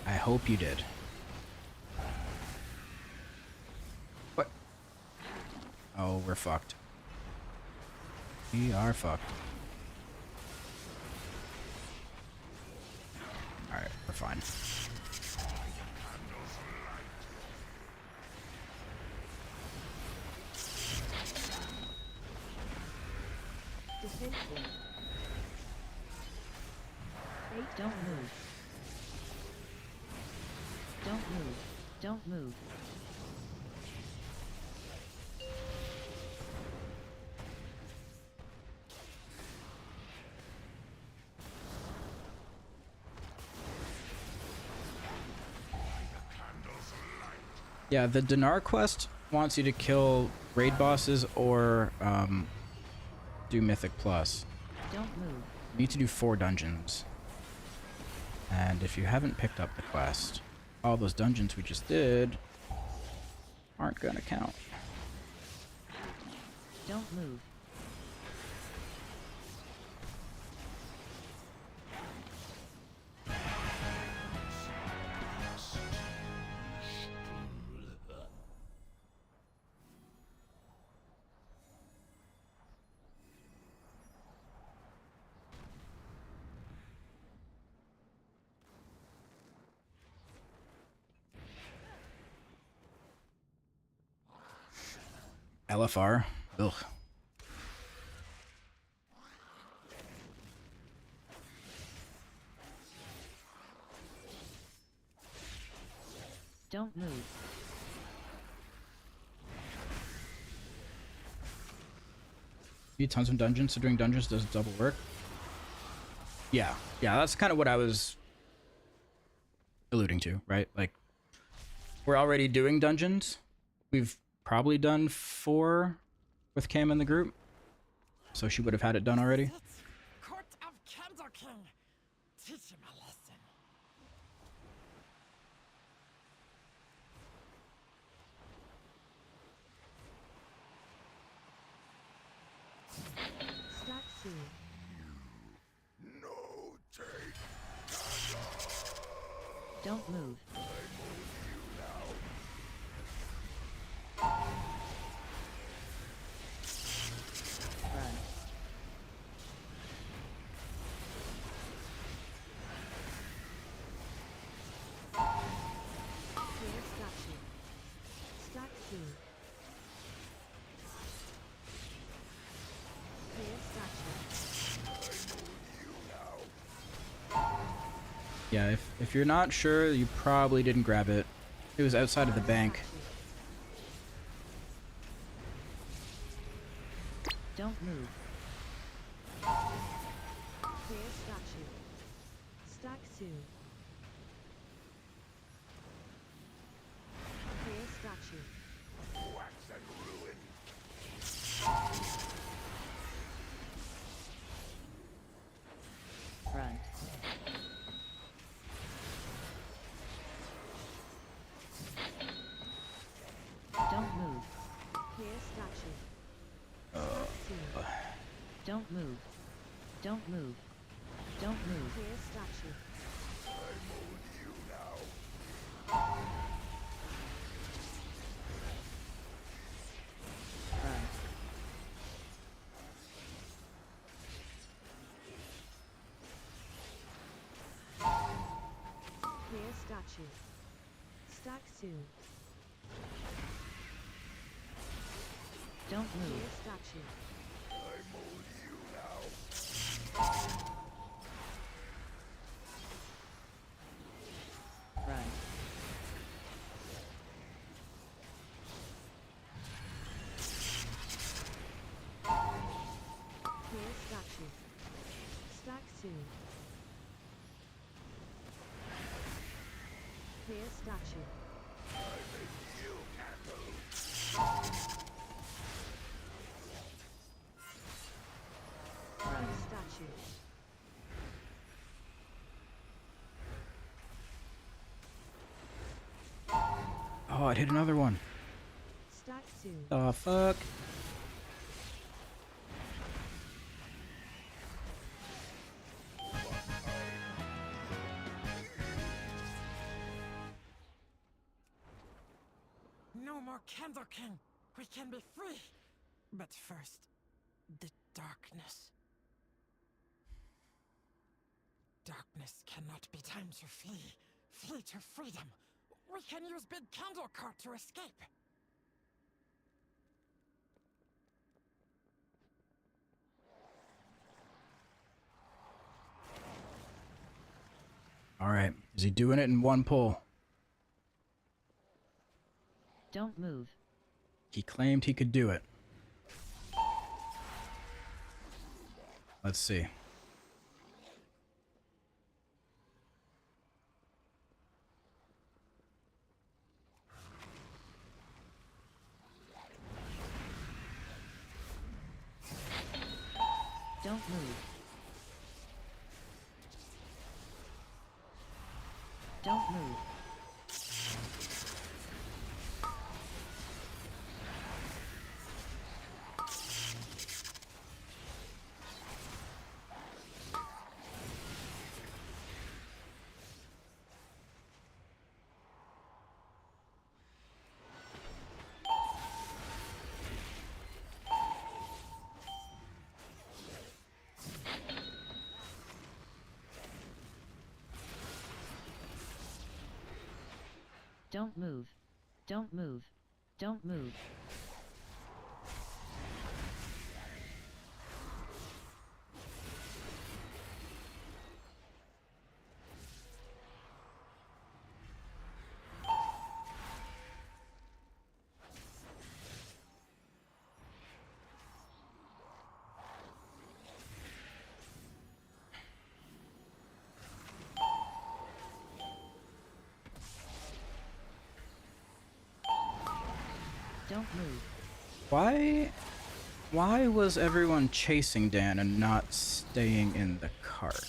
A: I hope you did. What? Oh, we're fucked. We are fucked. Alright, we're fine.
L: Defensive. 8
D: Don't move. Don't move. Don't move.
A: Yeah, the Dinar quest wants you to kill raid bosses or do Mythic Plus.
D: Don't move.
A: You need to do 4 dungeons. And if you haven't picked up the quest, all those dungeons we just did aren't gonna count.
D: Don't move.
A: LFR? Ugh.
D: Don't move.
A: Need tons of dungeons, so doing dungeons does double work. Yeah, that's kind of what I was alluding to, right? Like, we're already doing dungeons. We've probably done 4 with Cam in the group, so she would have had it done already.
E: Court of Candle King. Teach him a lesson.
L: Start soon.
H: No take.
D: Don't move. Run.
L: Clear statue. Start soon. Clear statue.
A: Yeah, if you're not sure, you probably didn't grab it. It was outside of the bank.
D: Don't move.
L: Clear statue. Stack soon. Clear statue.
H: Wax and ruin.
D: Run. Don't move.
L: Clear statue.
D: Don't move. Don't move. Don't move.
L: Clear statue.
D: Run.
L: Clear statue. Stack soon.
D: Don't
L: Clear
D: move.
L: statue.
D: Run.
L: Clear statue. Stack soon. Clear statue.
D: Run.
L: Statue.
A: Oh, it hit another one.
L: Stack soon.
A: The fuck?
E: No more Candle King. We can be free. But first, the darkness. Darkness cannot be time to flee. Flee to freedom. We can use big candle cart to escape.
A: All right. Is he doing it in one pull?
D: Don't move.
A: He claimed he could do it. Let's see.
D: Don't move. Don't move. Don't move. Don't move. Don't move. Don't move.
A: Why was everyone chasing Dan and not staying in the cart?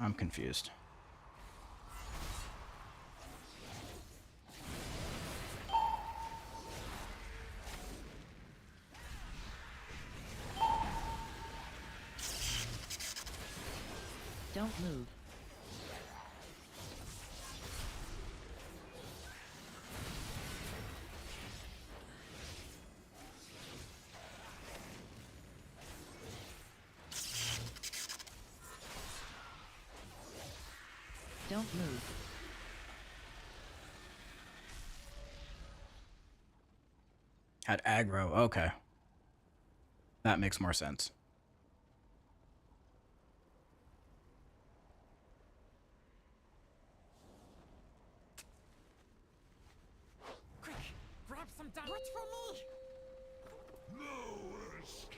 A: I'm confused.
D: Don't move. Don't move.
A: Had aggro. Okay. That makes more sense.
E: Quick, grab some damage for me.
H: No escape.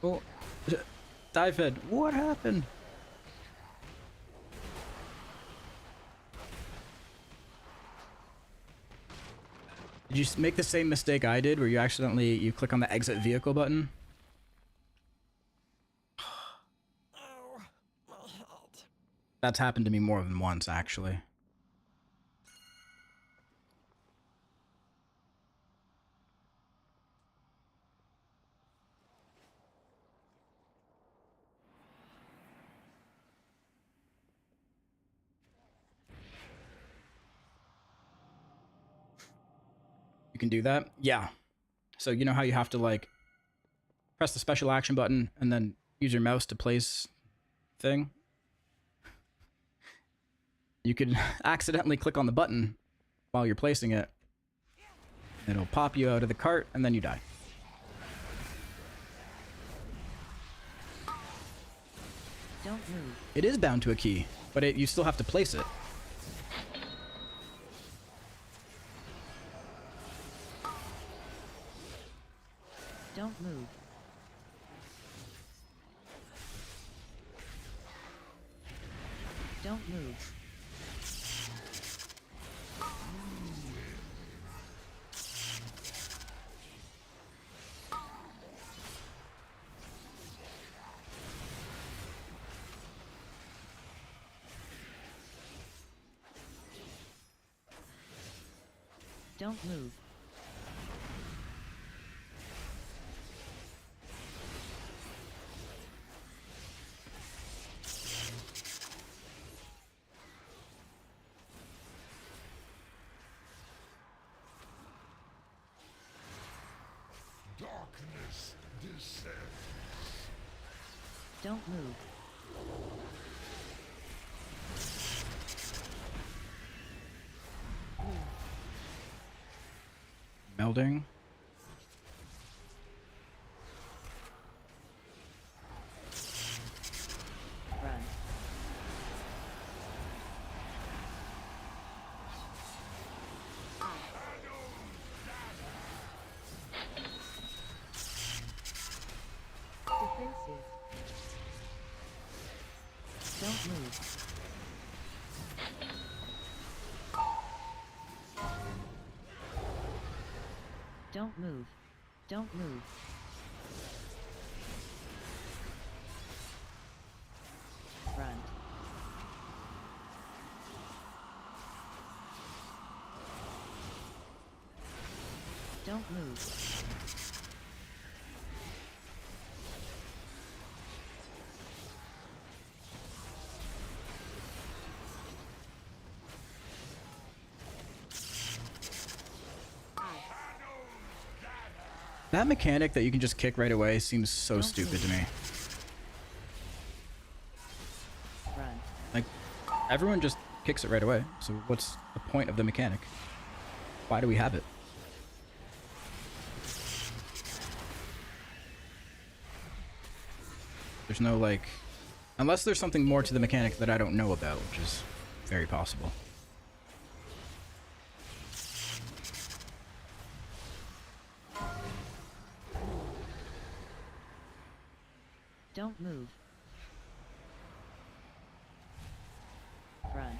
A: Oh, dive head. What happened? Did you make the same mistake I did, where you accidentally click on the exit vehicle button?
E: Oh, my head.
A: That's happened to me more than once, actually. You can do that? Yeah. So you know how you have to like press the special action button and then use your mouse to place thing? You could accidentally click on the button while you're placing it. It'll pop you out of the cart and then you die.
D: Don't move.
A: It is bound to a key, but you still have to place it.
D: Don't move. Don't move. Don't move.
H: Darkness descends.
D: Don't move.
A: Melding.
D: Run.
L: Defensive.
D: Don't move. Don't move. Don't move. Run. Don't move.
A: That mechanic that you can just kick right away seems so
D: Don't
A: stupid
D: move.
A: to me.
D: Run.
A: Like, everyone just kicks it right away. So what's the point of the mechanic? Why do we have it? There's no, like... Unless there's something more to the mechanic that I don't know about, which is very possible.
D: Don't move. Front.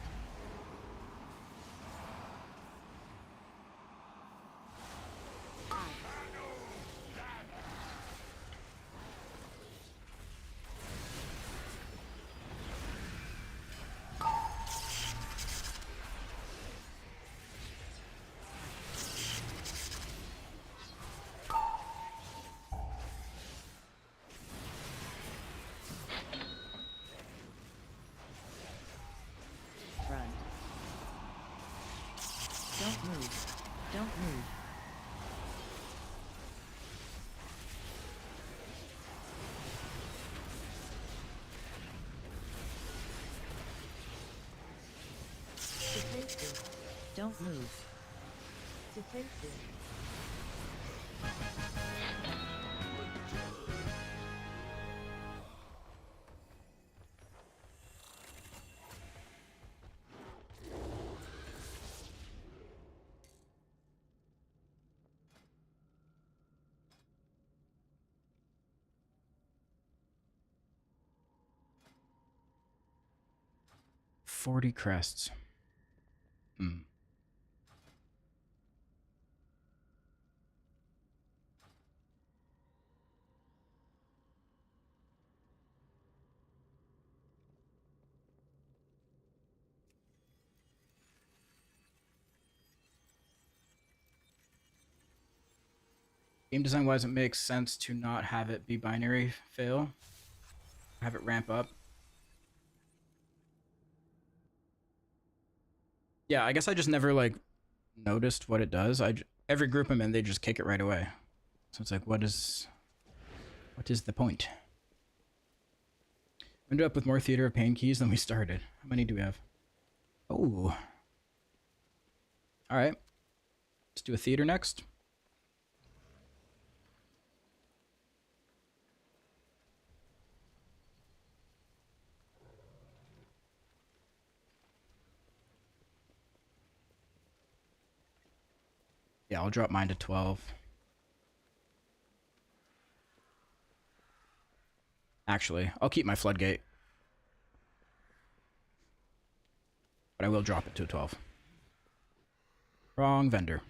D: Front. Don't move. Don't move.
L: Defensive.
D: Don't move.
L: Defensive.
A: $40 crests. Hmm. Game design wise, it makes sense to not have it be binary fail. Have it ramp up. Yeah, I guess I just never like noticed what it does. Every group I'm in, they just kick it right away. So it's like, what is the point? We ended up with more Theater of Pain keys than we started. How many do we have? Oh. All right. Let's do a theater next. Yeah, I'll drop mine to 12. Actually, I'll keep my floodgate. But I will drop it to 12. Wrong vendor.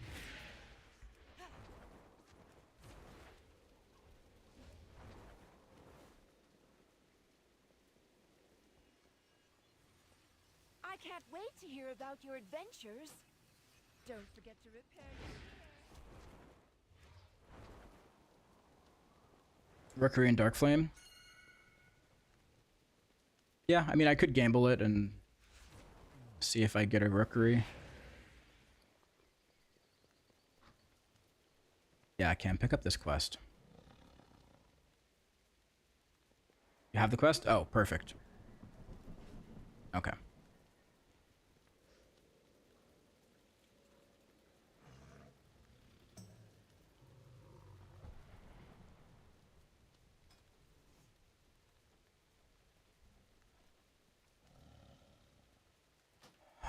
M: I can't wait to hear about your adventures. Don't forget to repair your
A: Rookery and Dark Flame. Yeah, I mean, I could gamble it and see if I get a Rookery. Yeah, I can pick up this quest. You have the quest? Oh, perfect. Okay.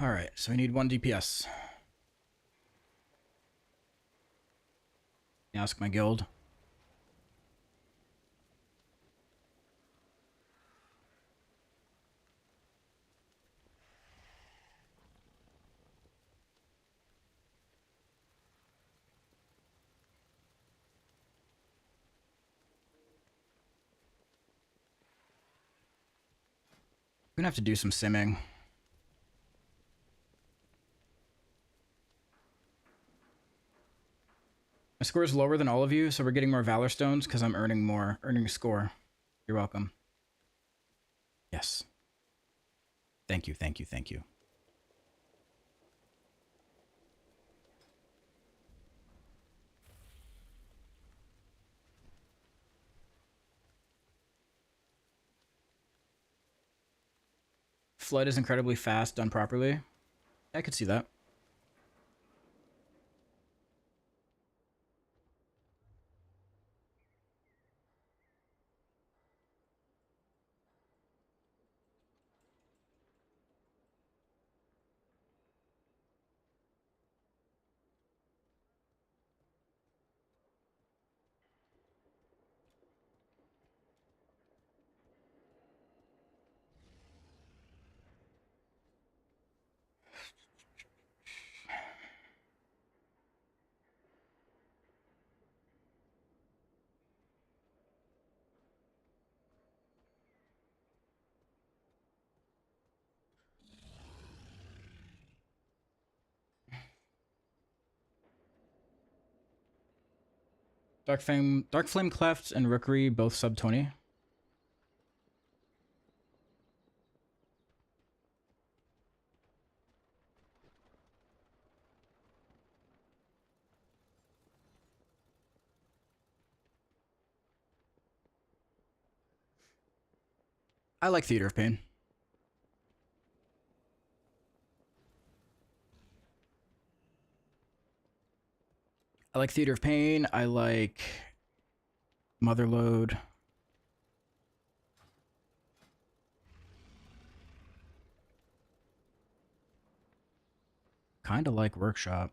A: Alright, so we need 1 DPS. Ask my guild. I'm gonna have to do some simming. My score is lower than all of you, so we're getting more Valor Stones because I'm earning a score. You're welcome. Yes. Thank you, thank you, thank you. Flood is incredibly fast done properly. I could see that. Dark Flame Cleft and Rookery both sub 20. I like Theater of Pain. I like Theater of Pain. I like Motherlode. Kind of like Workshop.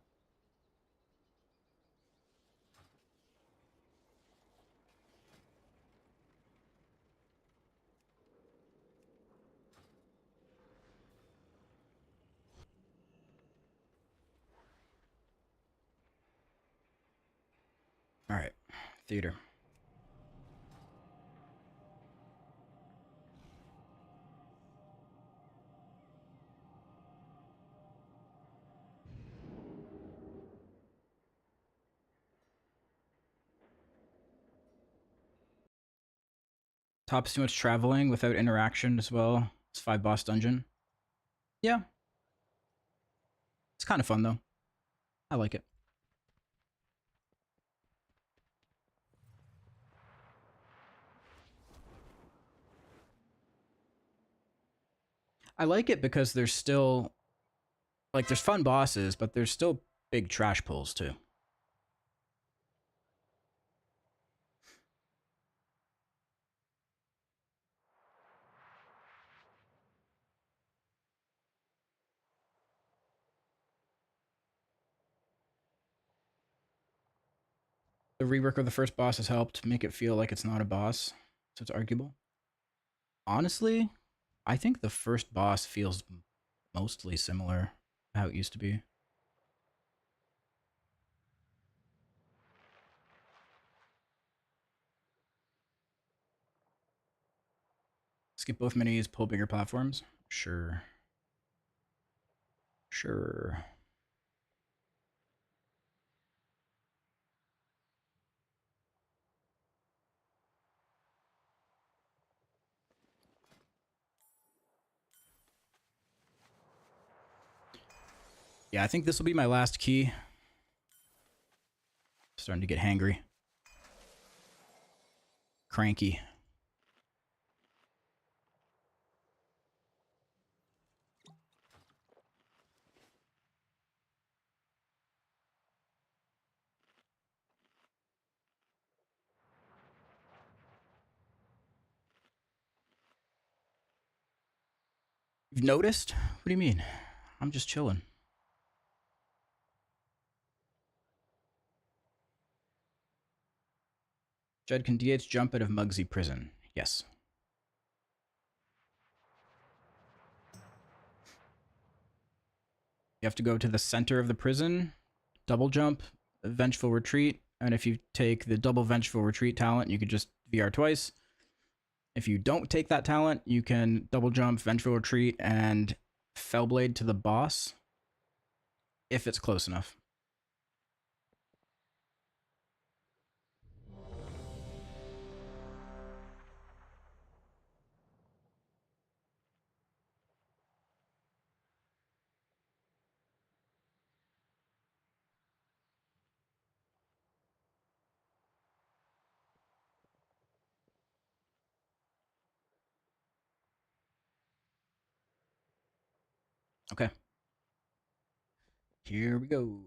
A: All right, Theater. Top's too much traveling without interaction as well. It's 5 boss dungeon. Yeah. It's kind of fun though. I like it. I like it because there's still, like, there's fun bosses, but there's still big trash pulls too. The rework of the first boss has helped make it feel like it's not a boss, so it's arguable. Honestly, I think the first boss feels mostly similar to how it used to be. Skip both minis, pull bigger platforms? Sure. Sure. Yeah, I think this will be my last key. Starting to get hangry. Cranky. You've noticed? What do you mean? I'm just chilling. Jed, can DH jump out of Mugsy prison? Yes. You have to go to the center of the prison, double jump, Vengeful Retreat, and if you take the double Vengeful Retreat talent, you could just VR twice. If you don't take that talent, you can double jump, Vengeful Retreat, and Fellblade to the boss, if it's close enough. Okay. Here we go.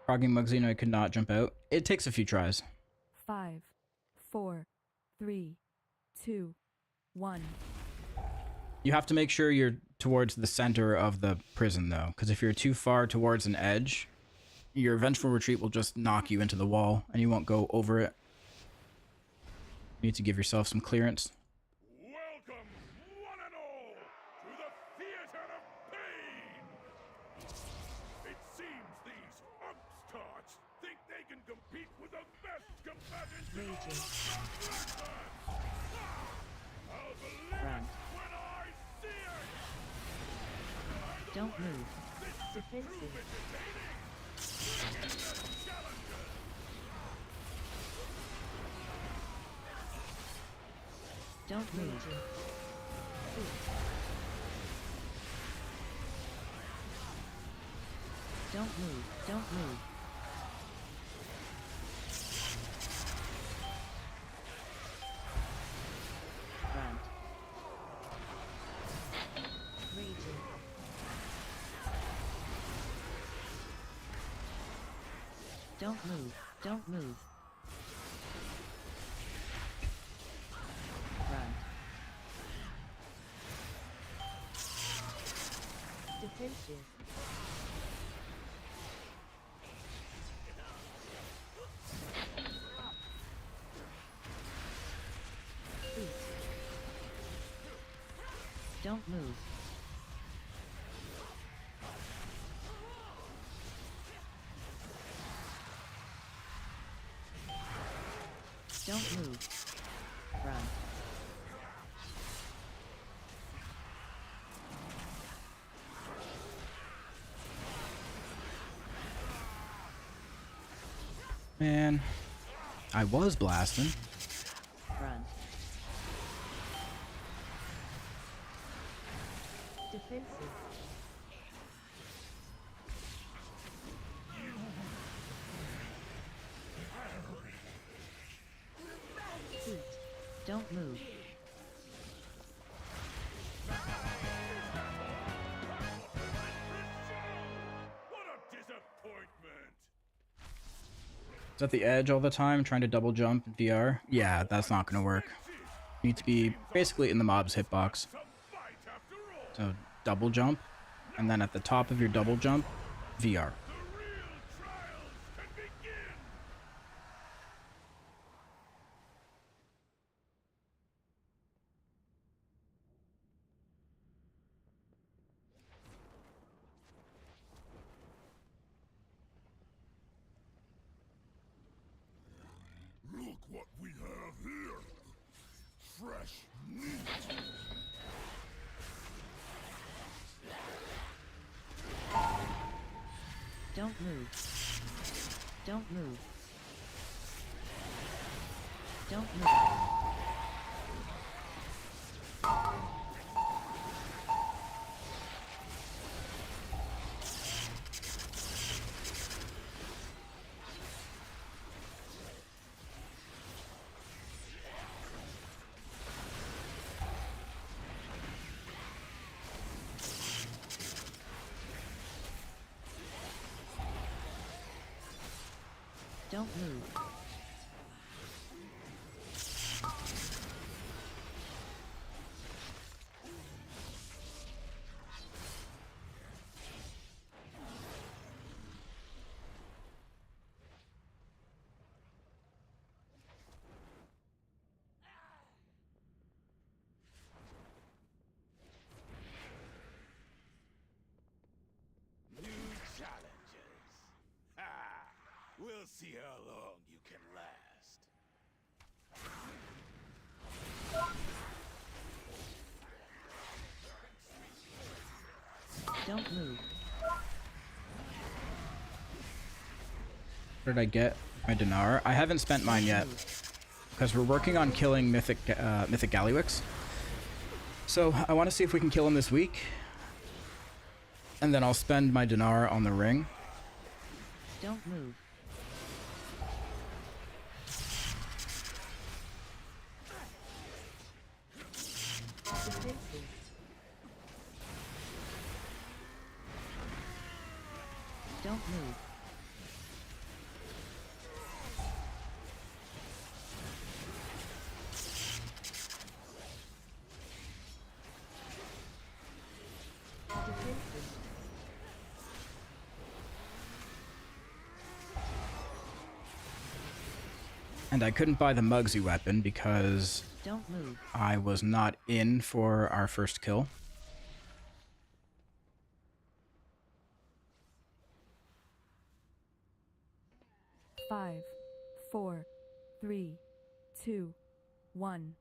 A: Frogging Mugsy, no, I could not jump out. It takes a few tries.
B: 5, 4, 3, 2, 1.
A: You have to make sure you're towards the center of the prison, though, because if you're too far towards an edge, your Vengeful Retreat will just knock you into the wall, and you won't go over it. You need to give yourself some clearance.
G: Welcome, one and all, to the Theater of Pain! It seems these upstarts think they can compete with the best combatants in all of Warcraft! I'll believe
D: Run.
G: it when I see it!
D: Don't move.
G: This should prove
D: Defensive.
G: entertaining!
D: Don't move. Don't move. Don't move. Run.
L: Raging.
D: Don't move. Don't move. Run.
L: Defensive.
D: Don't move. Don't move. Run.
A: Man, I was blasting.
D: Run.
L: Defensive. Heat.
D: Don't move.
G: What a disappointment!
A: Is at the edge all the time, trying to double jump in VR? Yeah, that's not gonna work. You need to be basically in the mob's hitbox. So double jump, and then at the top of your double jump, VR.
H: Look what we have here. Fresh meat.
D: Don't move. Don't move. Don't move. Don't move.
G: New challenges. Ha! We'll see how long you can last.
D: Don't move.
A: Where did I get my dinar? I haven't spent mine yet, because we're working on killing mythic Gallywix. So I want to see if we can kill him this week, and then I'll spend my dinar on the ring.
D: Don't move.
L: Defensive.
D: Don't move.
L: Defensive.
A: And I couldn't buy the Mugsy weapon because
D: Don't move.
A: I was not in for our first kill.
B: Five, 4, 3, 2, 1.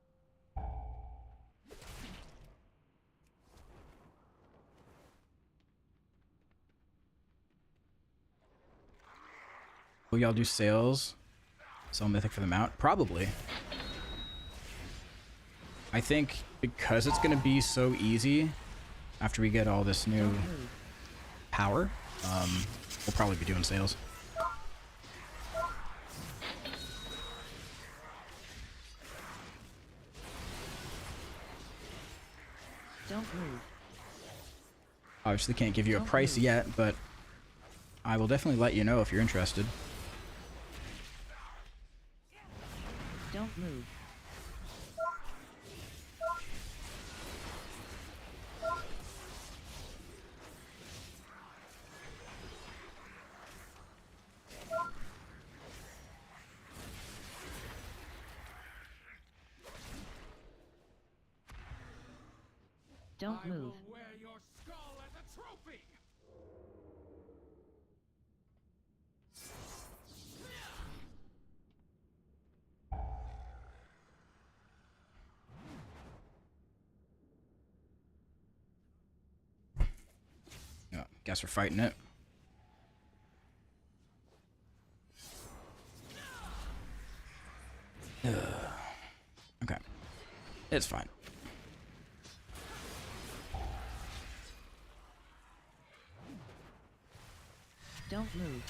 A: Will y'all do sales? Sell mythic for the mount? Probably. I think because it's going to be so easy after we get all this new power, we'll probably be doing sales.
D: Don't move.
A: Obviously can't give you a price yet, but I will definitely let you know if you're interested.
D: Don't move. Don't move.
G: Wear your skull as a trophy.
A: Yeah, guess we're fighting it. Okay. It's fine.
D: Don't move.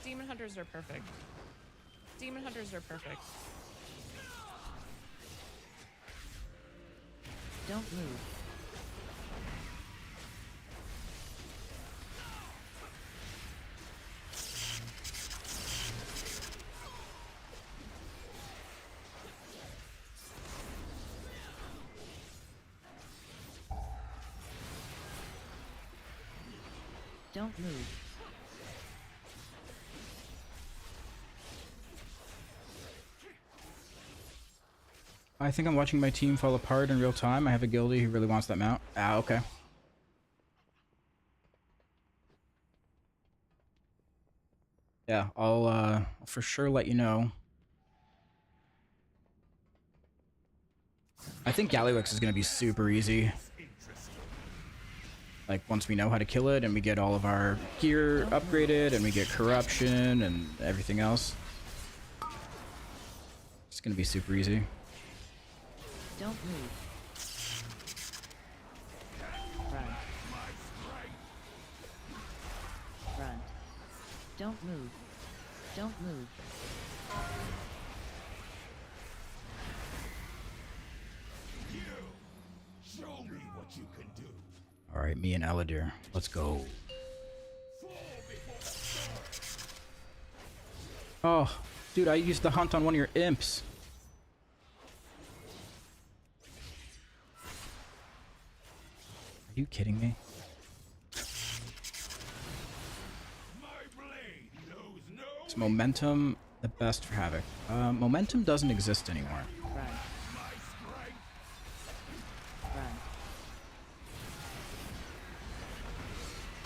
C: Demon hunters are perfect. Demon hunters are perfect.
D: Don't move. Don't move.
A: I think I'm watching my team fall apart in real time. I have a guildie who really wants that mount. Ah, okay. Yeah, I'll for sure let you know. I think Gallywix is going to be super easy. Like, once we know how to kill it and we get all of our gear upgraded and we get corruption and everything else. It's going to be super easy.
D: Don't move. Run. Run. Don't move. Don't move.
G: Show me what you can do.
A: All right, me and Aladir, let's go. Oh, dude, I used the hunt on one of your imps. Are you kidding me? Is momentum the best for Havoc? Momentum doesn't exist anymore.
D: Run. Run.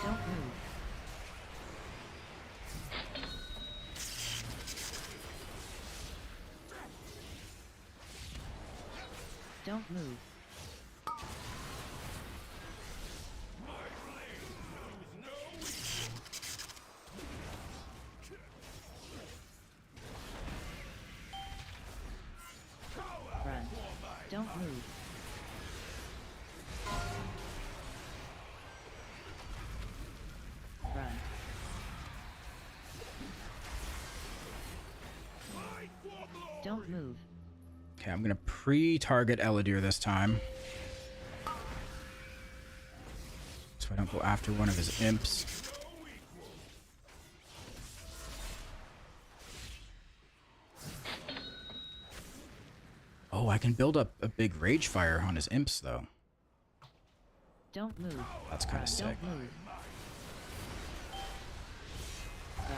D: Don't move. Don't move. Run. Don't move. Run. Don't move.
A: Okay, I'm gonna pre-target Aladir this time. So I don't go after one of his imps. Oh, I can build up a big rage fire on his imps, though.
D: Don't move.
A: That's kind of sick.
D: Don't move. Run.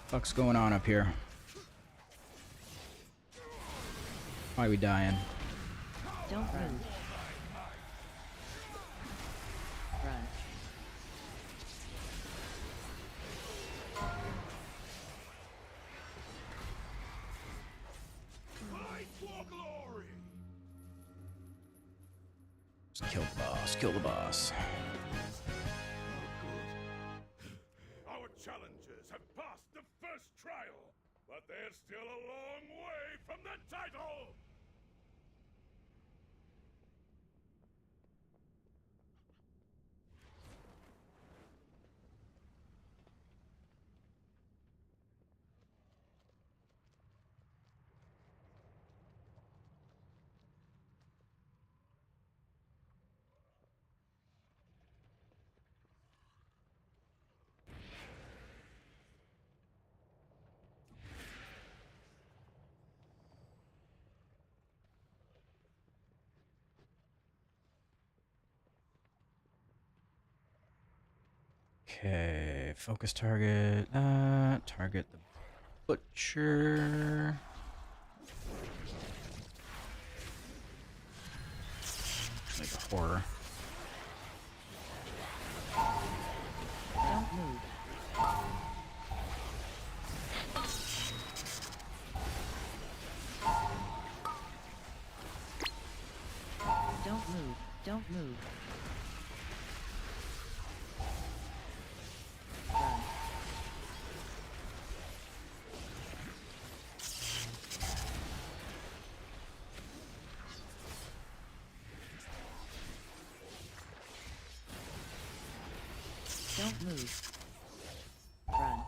A: Fuck's going on up here? Why are we dying?
D: Don't move. Run.
A: Just kill the boss. Kill the boss.
G: Our challengers have passed the first trial, but they're still a long way from the title!
A: Okay, focus target. Target the butcher. Like a horror.
D: Don't move. Don't move. Don't move. Run. Don't move. Run.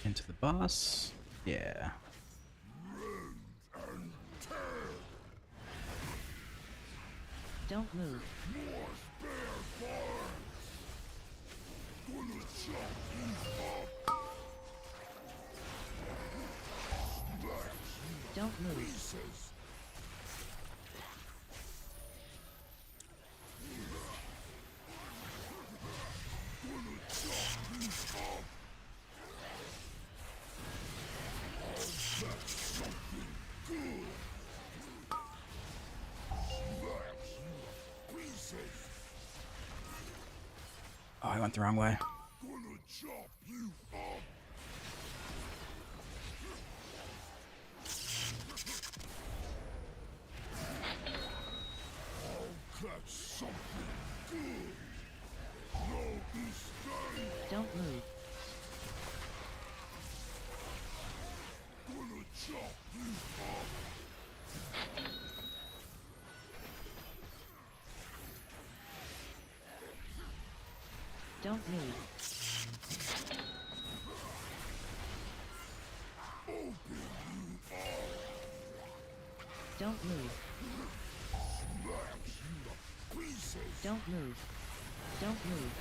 A: Into the boss. Yeah.
D: Don't move. Don't move.
A: Oh, I went the wrong way.
D: Don't move. Don't move. Don't move. Don't move. Don't move.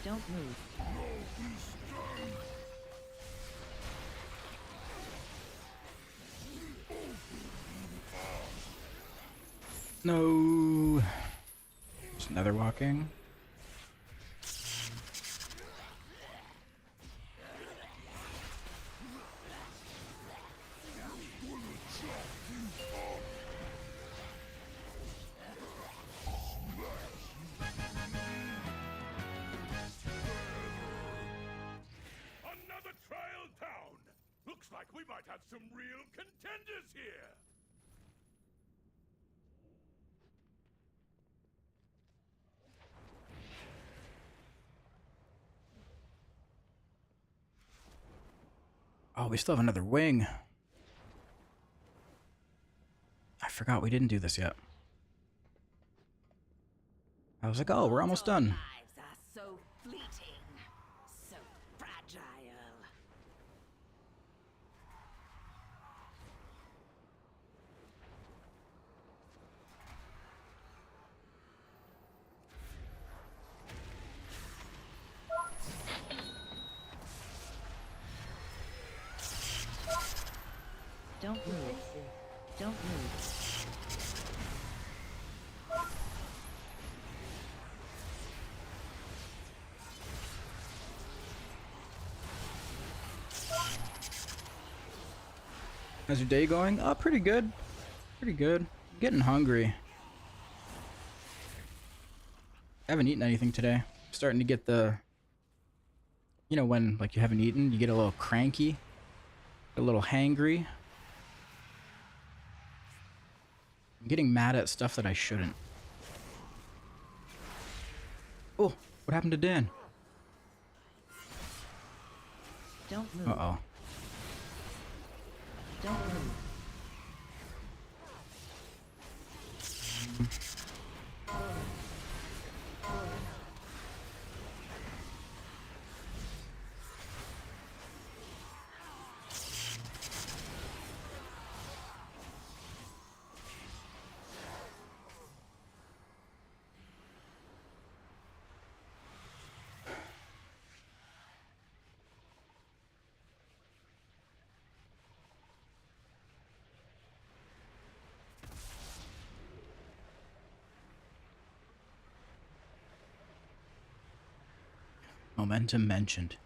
D: Don't move.
A: No. Just another walking.
G: some real contenders here!
A: Oh, we still have another wing. I forgot we didn't do this yet. I was like, oh, we're almost done.
M: Lives are so fleeting, so fragile.
D: Don't move. Don't move.
A: How's your day going? Oh, pretty good. Pretty good. I'm getting hungry. I haven't eaten anything today. I'm starting to get the... You know when, like, you haven't eaten, you get a little cranky. A little hangry. I'm getting mad at stuff that I shouldn't. Oh, what happened to Dan?
D: Don't move.
A: Uh-oh.
D: Don't move.
A: Momentum mentioned.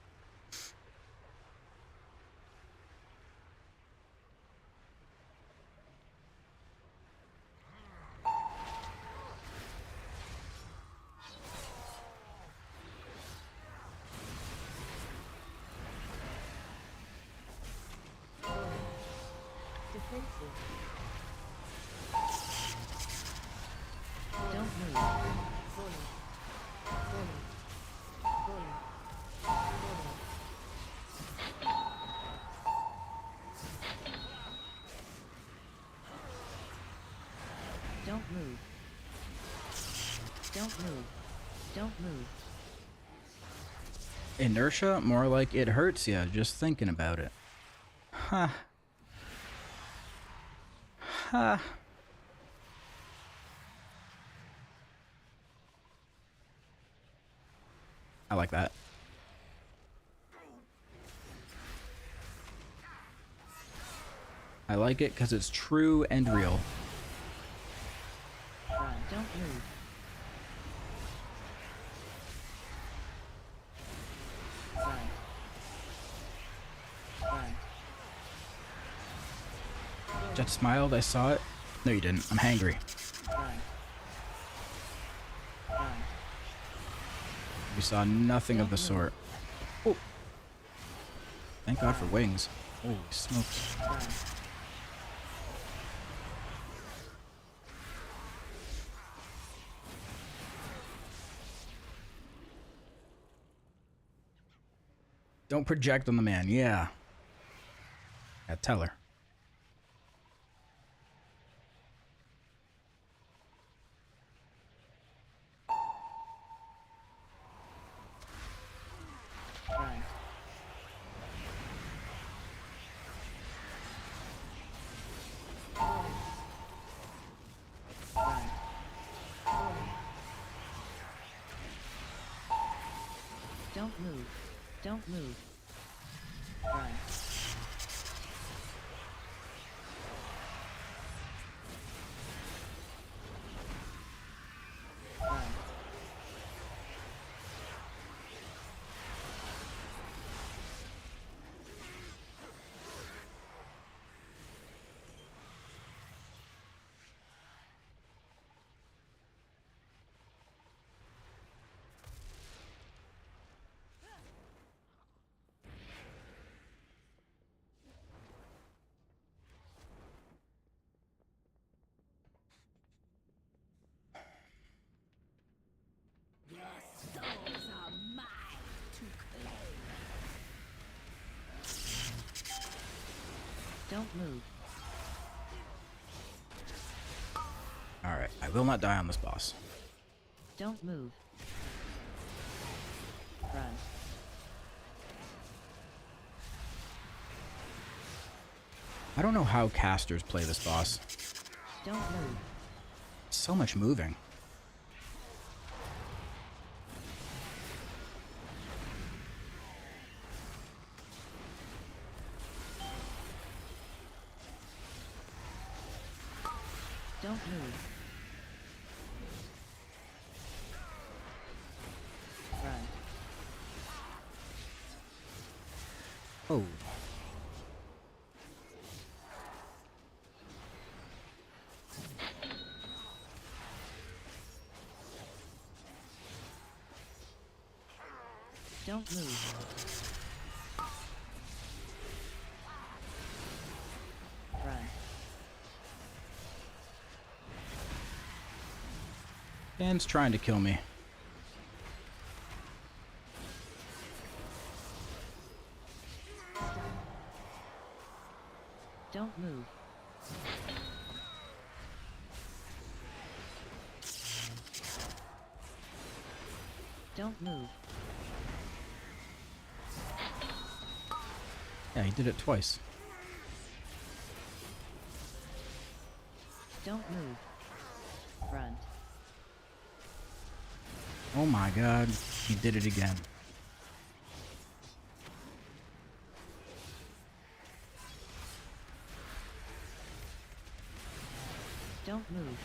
L: Defensive.
D: Don't move.
L: Bully. Bully. Bully. Bully.
D: Don't move. Don't move. Don't move.
A: Inertia? More like it hurts ya just thinking about it. Huh. Huh. I like that. I like it because it's true and real.
D: Don't move. Run. Run.
A: Jet smiled, I saw it. No, you didn't. I'm hangry.
D: Run. Run.
A: You saw nothing of the sort. Oh. Thank God for wings. Holy smokes.
D: Run.
A: Don't project on the man. Yeah. Yeah, tell her.
D: Run. Run. Don't move. Don't move. Run. Run. Don't move.
A: Alright, I will not die on this boss.
D: Don't move. Run.
A: I don't know how casters play this boss.
D: Don't move.
A: So much moving.
D: Don't move. Run.
A: Oh.
D: Don't move. Run.
A: Dan's trying to kill me.
D: Don't move. Don't move.
A: Yeah, he did it twice.
D: Don't move. Run.
A: Oh my god, he did it again.
D: Don't move.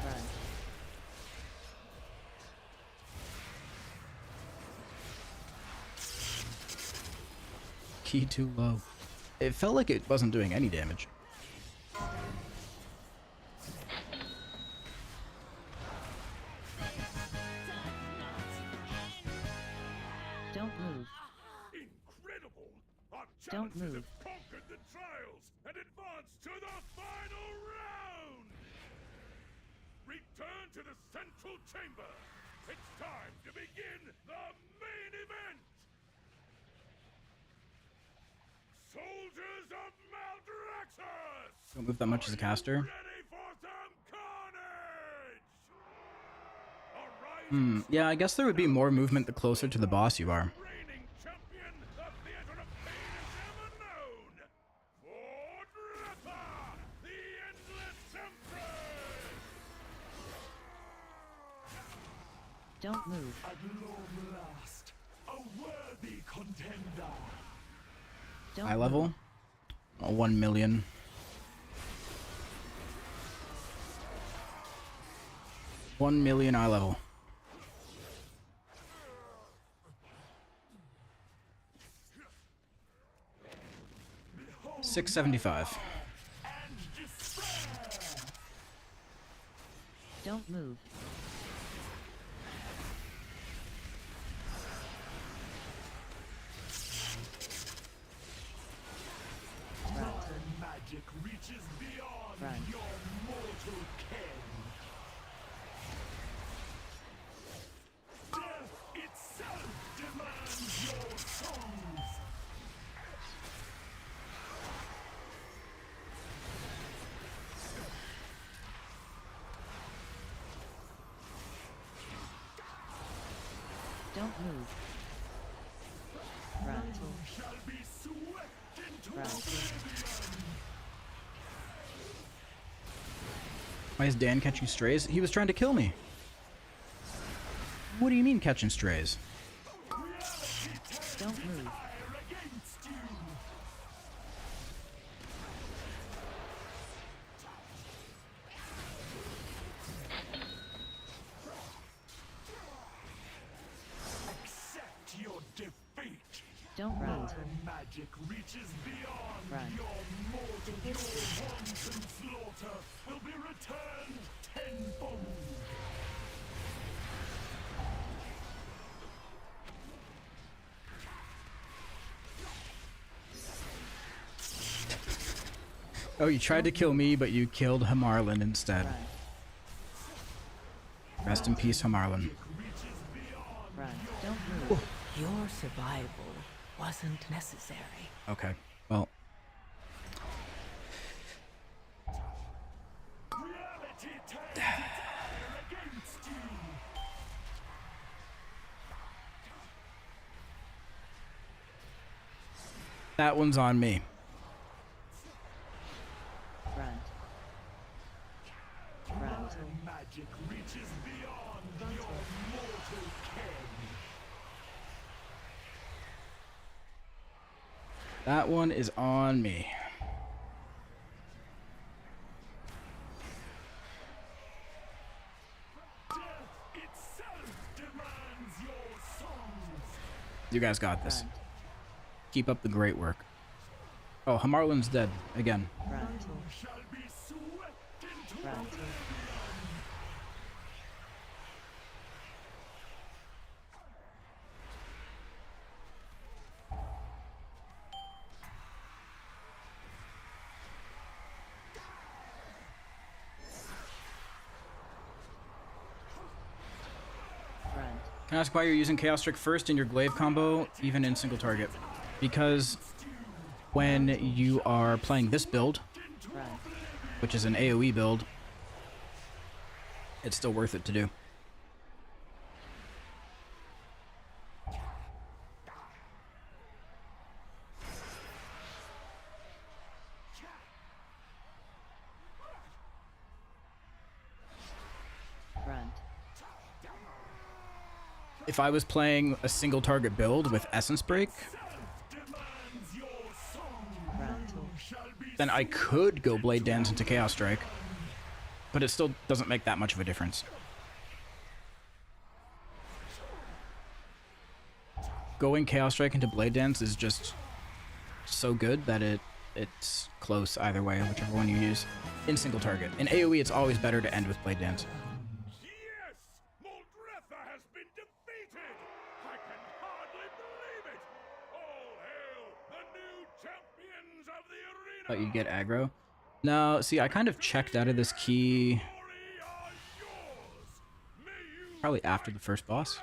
D: Run.
A: Key too low. It felt like it wasn't doing any damage.
D: Don't move.
G: Incredible! Our
D: Don't
G: challenges
D: move.
G: have conquered the trials and advanced to the final round! Return to the central chamber! It's time to begin the main event! Soldiers of Maldraxxus!
A: Don't move that much as a caster.
G: Ready for some carnage!
A: Yeah, I guess there would be more movement the closer to the boss you are.
G: Reigning champion, the theater of pain is ever known! Vordreppa, the endless empress!
D: Don't move.
G: At long last, a worthy contender!
D: Don't
A: High level? 1 million. $1 million eye level. 675.
D: Don't move.
G: Magic reaches beyond
D: Run.
G: your mortal ken. Death itself demands your souls.
D: Don't move. Run.
G: Shall be swept into
D: Run.
A: Why is Dan catching strays? He was trying to kill me. What do you mean catching strays?
D: Don't move.
G: Accept your defeat.
D: Don't move.
G: Magic reaches beyond
D: Run.
G: your mortal. Your wanton slaughter will be returned tenfold.
A: Oh, you tried to kill me, but you killed Hamarlin instead.
D: Run.
A: Rest in peace, Hamarlin.
D: Run. Don't move.
F: Your survival wasn't necessary.
A: Okay, well.
G: Reality turns its ire against you.
A: That one's on me.
D: Front. Front.
G: Magic reaches beyond your mortal ken.
A: That one is on me.
G: Death itself demands your songs.
A: You guys got this. Keep up the great work. Oh, Hamarlin's dead again.
D: Front.
G: Shall be swept into
D: Front.
A: Can I ask why you're using Chaos Strike first in your glaive combo, even in single target? Because when you are playing this build, which is an AoE build, it's still worth it to do.
D: Front.
A: If I was playing a single target build with Essence Break, then I could go Blade Dance into Chaos Strike, but it still doesn't make that much of a difference. Going Chaos Strike into Blade Dance is just so good that it's close either way, whichever one you use, in single target. In AoE, it's always better to end with Blade Dance. Thought you'd get aggro. No, see, I kind of checked out of this key probably after the first boss.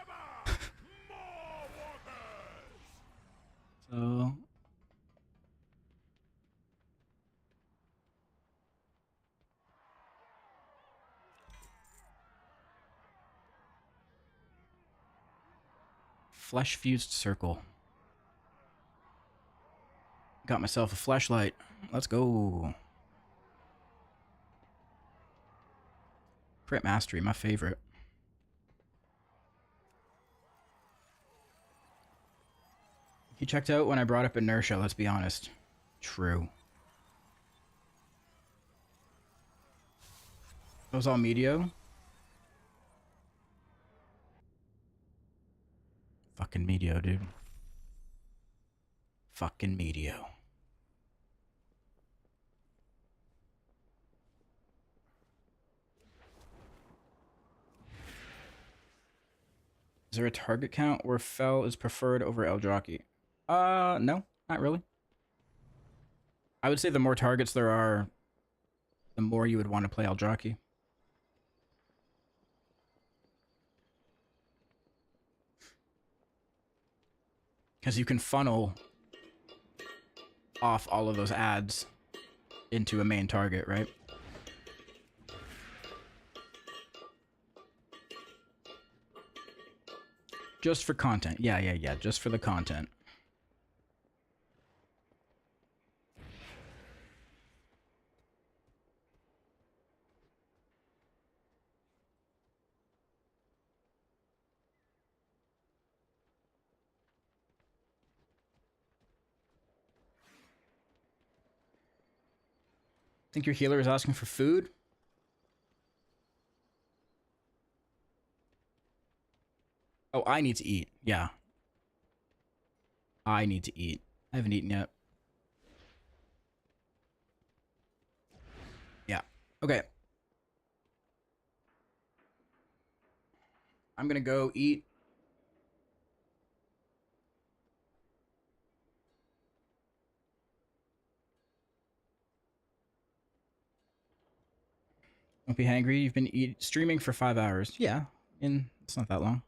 A: So flesh fused circle. Got myself a flashlight. Let's go. Crit Mastery, my favorite. You checked out when I brought up inertia, let's be honest. True. That was all Medio? Fucking Medio, dude. Fucking Medio. Is there a target count where Fel is preferred over Eldrazi? No, not really. I would say the more targets there are, the more you would want to play Eldrazi. Because you can funnel off all of those ads into a main target, right? Just for content. Yeah, just for the content. Think your healer is asking for food? Oh, I need to eat. Yeah. I need to eat. I haven't eaten yet. Yeah. Okay. I'm gonna go eat. Don't be hangry. You've been streaming for 5 hours. Yeah, it's not that long.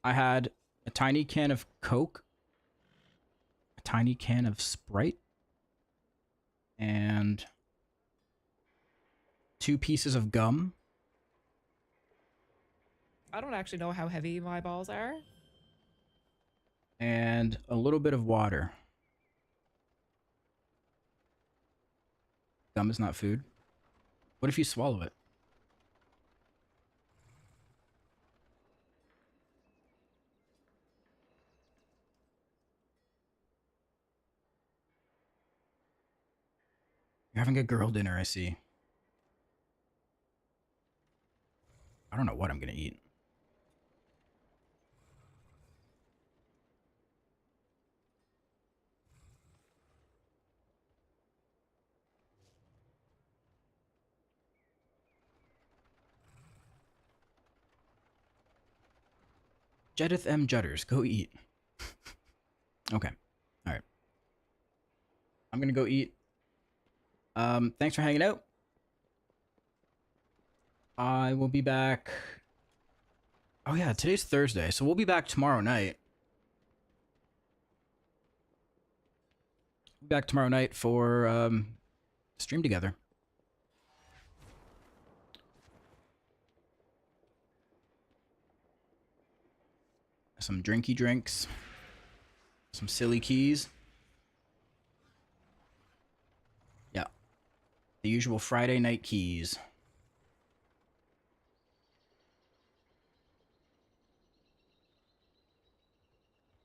A: I had a tiny can of Coke, a tiny can of Sprite, and 2 pieces of gum.
C: I don't actually know how heavy my balls are.
A: And a little bit of water. Gum is not food. What if you swallow it? You're having a girl dinner, I see. I don't know what I'm gonna eat. Jedith M. Judders, go eat. Okay. Alright. I'm gonna go eat. Thanks for hanging out. I will be back. Oh yeah, today's Thursday, so we'll be back tomorrow night. Back tomorrow night for stream together. Some drinky drinks. Some silly keys. Yeah. The usual Friday night keys.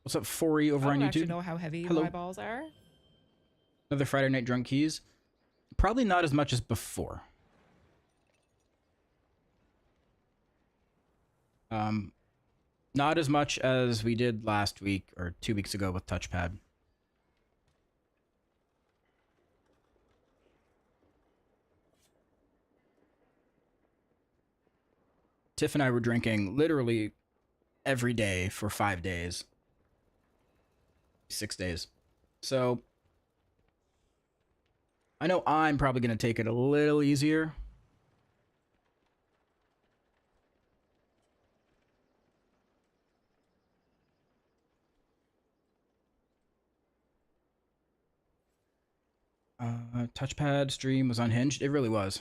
A: What's up, Forey over on YouTube?
C: I don't actually know how heavy
A: Hello.
C: my balls are.
A: Another Friday night drunk keys. Probably not as much as before. Not as much as we did last week or 2 weeks ago with touchpad. Tiff and I were drinking literally every day for 5 days. 6 days. So I know I'm probably going to take it a little easier. Touchpad stream was unhinged. It really was.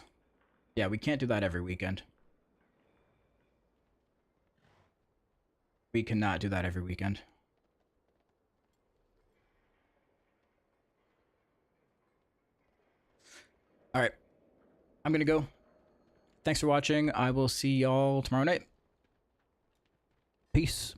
A: Yeah, we can't do that every weekend. We cannot do that every weekend. All right. I'm going to go. Thanks for watching. I will see y'all tomorrow night. Peace.